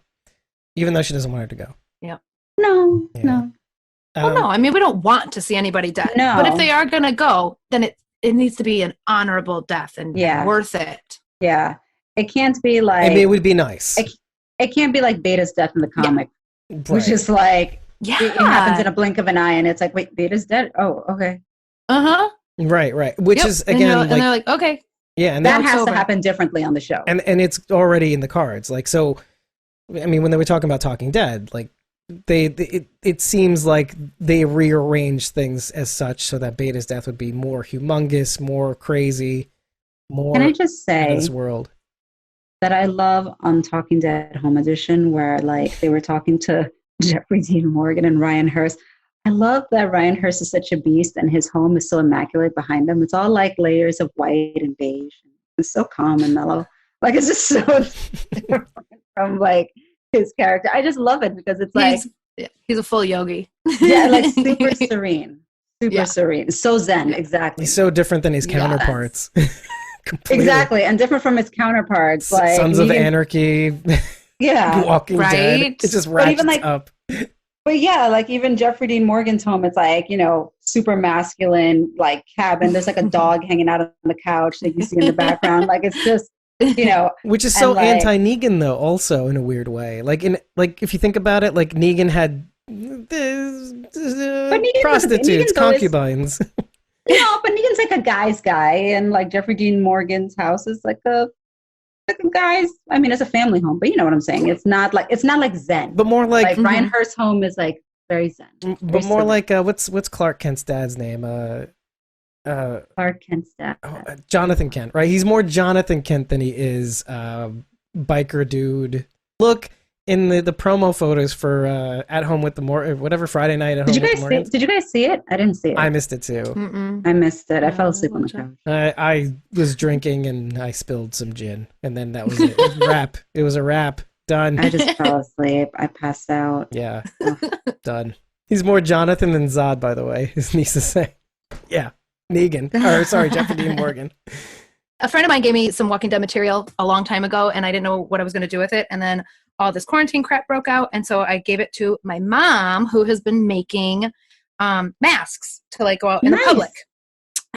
even though she doesn't want her to go. Yeah. No. Well, no, I mean, we don't want to see anybody dead. No. But if they are going to go, then it needs to be an honorable death and worth it. Yeah. It can't be like... I mean, it would be nice. It can't be like Beta's death in the comic, which is like... It happens in a blink of an eye, and it's like, wait, Beta's dead? Oh, okay. Uh-huh. Right. Which is, again... And they're like, okay. Yeah, and that has to happen differently on the show. And it's already in the cards. Like, so, I mean, when they were talking about Talking Dead, like, it seems like they rearranged things as such so that Beta's death would be more humongous, more crazy, more... Can I just say... this world. That I love on Talking Dead Home Edition, where, like, they were talking to Jeffrey Dean Morgan and Ryan Hurst. I love that Ryan Hurst is such a beast and his home is so immaculate behind him. It's all like layers of white and beige. It's so calm and mellow. Like, it's just so different from like his character. I just love it because it's like he's a full yogi. Yeah, like super serene. Super serene. So zen, exactly. He's so different than his counterparts. Exactly. And different from his counterparts. Like Sons of Anarchy. Yeah. Walking Dead. It just ratchets up. But yeah, like even Jeffrey Dean Morgan's home, it's like, you know, super masculine, like cabin. There's like a dog hanging out on the couch that you see in the background. Like it's just, you know. Which is so anti-Negan though, also in a weird way. Like if you think about it, like Negan had prostitutes, concubines. No, but Negan's like a guy's guy, and like Jeffrey Dean Morgan's house is like a guy's. I mean, it's a family home, but you know what I'm saying. It's not like Zen, but more like Ryan Hurst's home is like very Zen, but more like what's Clark Kent's dad's name? Clark Kent's dad, Jonathan Kent, right? He's more Jonathan Kent than he is biker dude. Look in the promo photos for At Home with the whatever Friday night at home. Did you guys see it? I didn't see it. I missed it too. I missed it. I fell asleep on the couch. I was drinking and I spilled some gin, and then that was it. It was a wrap. Done. I just fell asleep. I passed out. Yeah. Done. He's more Jonathan than Zod, by the way, his niece is saying. Yeah. Negan. Or sorry, Jeffrey Dean Morgan. A friend of mine gave me some Walking Dead material a long time ago, and I didn't know what I was going to do with it. And then all this quarantine crap broke out, and so I gave it to my mom, who has been making masks to like go out in the public.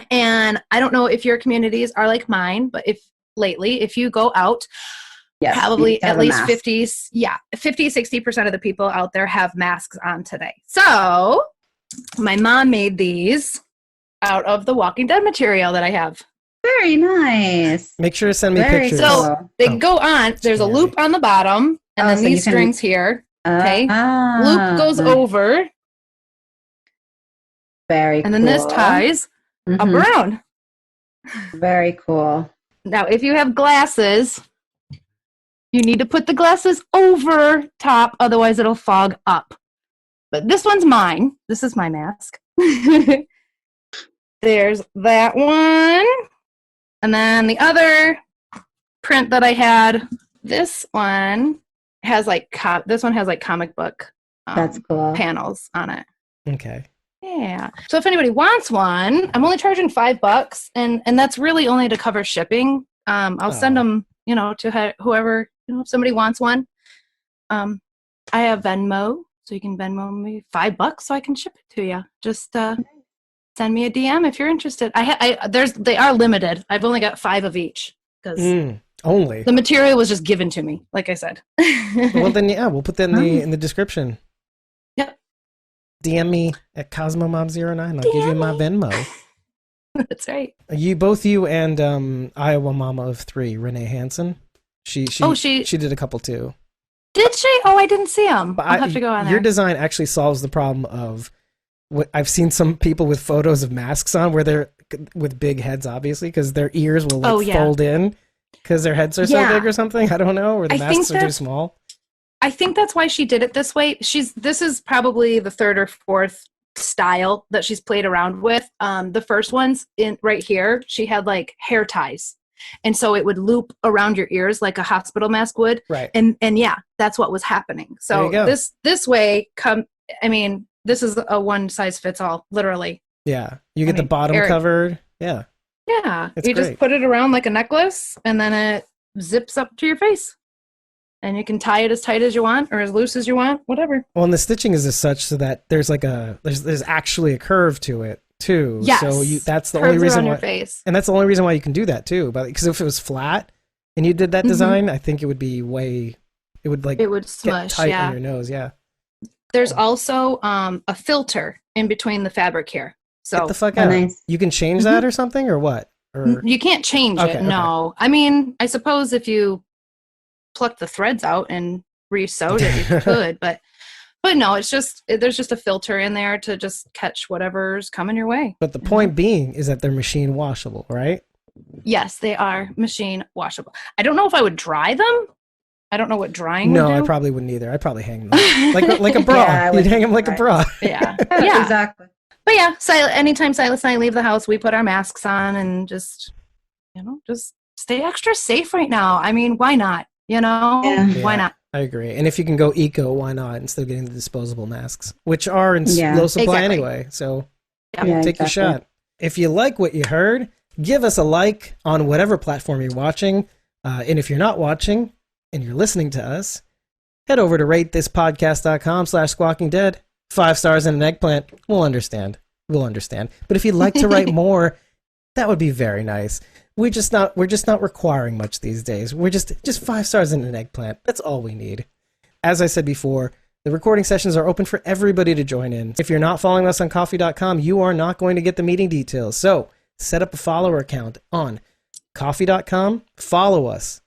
And I don't know if your communities are like mine, but if you go out, probably at least 50-60% of the people out there have masks on today. So my mom made these out of the Walking Dead material that I have. Very nice. Make sure to send me pictures. So they go on. There's a loop on the bottom, and then these strings here. Okay, loop goes over. Very cool. And then this ties up around. Very cool. Now, if you have glasses, you need to put the glasses over top, otherwise it'll fog up. But this one's mine. This is my mask. There's that one. And then the other print that I had, this one has like comic book that's cool. panels on it. Okay. Yeah. So if anybody wants one, I'm only charging $5, and that's really only to cover shipping. I'll send them, to whoever, if somebody wants one. I have Venmo, so you can Venmo me $5 so I can ship it to you. Just send me a DM if you're interested. They are limited. I've only got 5 of each because only the material was just given to me, like I said. Well, then we'll put that in the description. Yep. DM me at CosmoMom09. I'll give you my Venmo. That's right. You and Iowa Mama of 3, Renee Hansen. She did a couple too. Did she? Oh, I didn't see them. I'll have to go on there. Your design actually solves the problem of what I've seen some people with photos of masks on where they're with big heads, obviously, because their ears will fold in because their heads are so big or something. I don't know, or the masks are too small. I think that's why she did it this way. This is probably the 3rd or 4th style that she's played around with. The first one's in right here. She had like hair ties. And so it would loop around your ears like a hospital mask would. Right. And yeah, that's what was happening. So this way this is a one size fits all, literally. Yeah. You get the bottom covered. Yeah. Yeah. Just put it around like a necklace, and then it zips up to your face. And you can tie it as tight as you want or as loose as you want, whatever. Well, and the stitching is as such so that there's like there's actually a curve to it too. Yes. So that's the only reason why. Your face. And that's the only reason why you can do that too. But because if it was flat and you did that design, I think it would be it would smush, get tight on your nose. Yeah. There's also a filter in between the fabric here. So get the fuck out. Nice. You can change that or something or what? Or you can't change it. No. Okay. I mean, I suppose if you pluck the threads out and re-sewed it, you could, but no, it's just there's just a filter in there to just catch whatever's coming your way. But the point being is that they're machine washable, right? Yes, they are machine washable. I don't know if I would dry them. I don't know what drying would do. No, I probably wouldn't either. I'd probably hang them like a bra. You'd hang them like a bra. Yeah. Yeah, exactly. But yeah, anytime Silas and I leave the house, we put our masks on and just stay extra safe right now. I mean, why not? Why not? I agree. And if you can go eco, why not? Instead of getting the disposable masks, which are in low supply anyway. So take your shot. If you like what you heard, give us a like on whatever platform you're watching. And if you're not watching and you're listening to us, head over to ratethispodcast.com/squawkingdead. 5 stars and an eggplant. We'll understand. But if you'd like to write more, that would be very nice. We're just not requiring much these days. We're just 5 stars and an eggplant. That's all we need. As I said before, the recording sessions are open for everybody to join in. If you're not following us on coffee.com, you are not going to get the meeting details. So set up a follower account on coffee.com. Follow us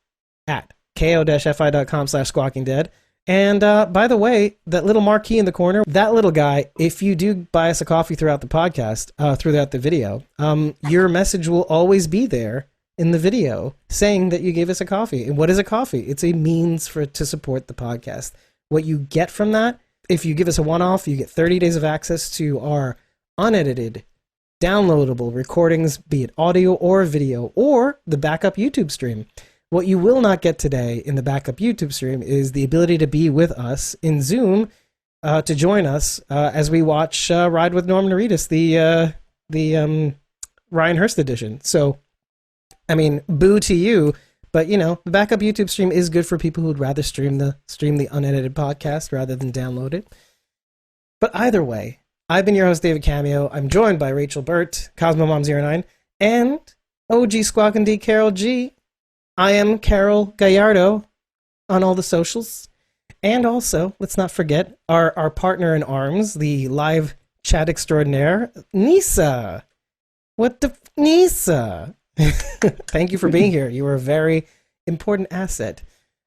at ko-fi.com/squawkingdead. And by the way, that little marquee in the corner, that little guy, if you do buy us a coffee throughout the podcast, throughout the video, your message will always be there in the video saying that you gave us a coffee. And what is a coffee? It's a means to support the podcast. What you get from that, if you give us a one-off, you get 30 days of access to our unedited, downloadable recordings, be it audio or video, or the backup YouTube stream. What you will not get today in the backup YouTube stream is the ability to be with us in Zoom, to join us as we watch Ride with Norman Reedus, the Ryan Hurst edition. So, I mean, boo to you, but the backup YouTube stream is good for people who would rather stream the unedited podcast rather than download it. But either way, I've been your host, David Cameo. I'm joined by Rachael Burt, CosmoMom09, and OG Squawk and D Carol G. I am Carol Gallardo on all the socials. And also, let's not forget, our partner in arms, the live chat extraordinaire, Nisa. Nisa? Thank you for being here. You are a very important asset.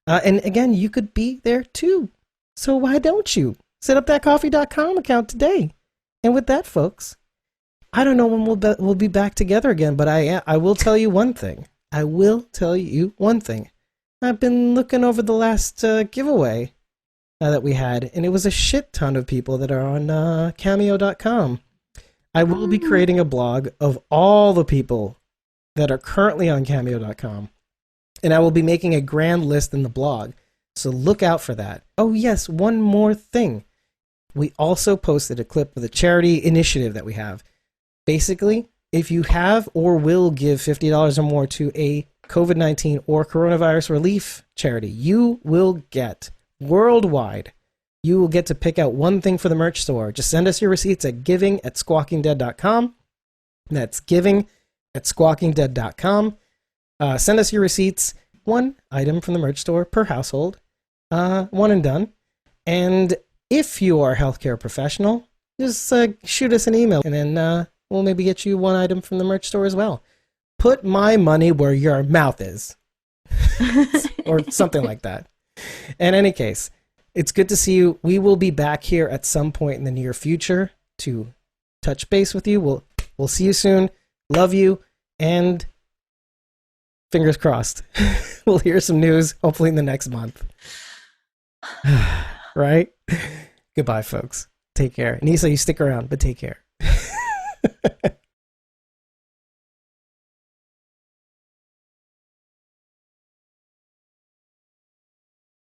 And again, you could be there too. So why don't you? Set up that coffee.com account today. And with that, folks, I don't know when we'll be back together again, but I will tell you one thing. I've been looking over the last giveaway that we had, and it was a shit ton of people that are on Cameo.com. I will be creating a blog of all the people that are currently on Cameo.com, and I will be making a grand list in the blog, so look out for that. Oh yes, one more thing. We also posted a clip of the charity initiative that we have. Basically, if you have or will give $50 or more to a COVID-19 or coronavirus relief charity, you will get worldwide. You will get to pick out one thing for the merch store. Just send us your receipts at giving@squawkingdead.com. That's giving@squawkingdead.com. Send us your receipts. One item from the merch store per household. One and done. And if you are a healthcare professional, just shoot us an email, and then we'll maybe get you one item from the merch store as well. Put my money where your mouth is. Or something like that. In any case, it's good to see you. We will be back here at some point in the near future to touch base with you. We'll see you soon. Love you. And fingers crossed. We'll hear some news hopefully in the next month. Right? Goodbye, folks. Take care. Nisa, you stick around, but take care.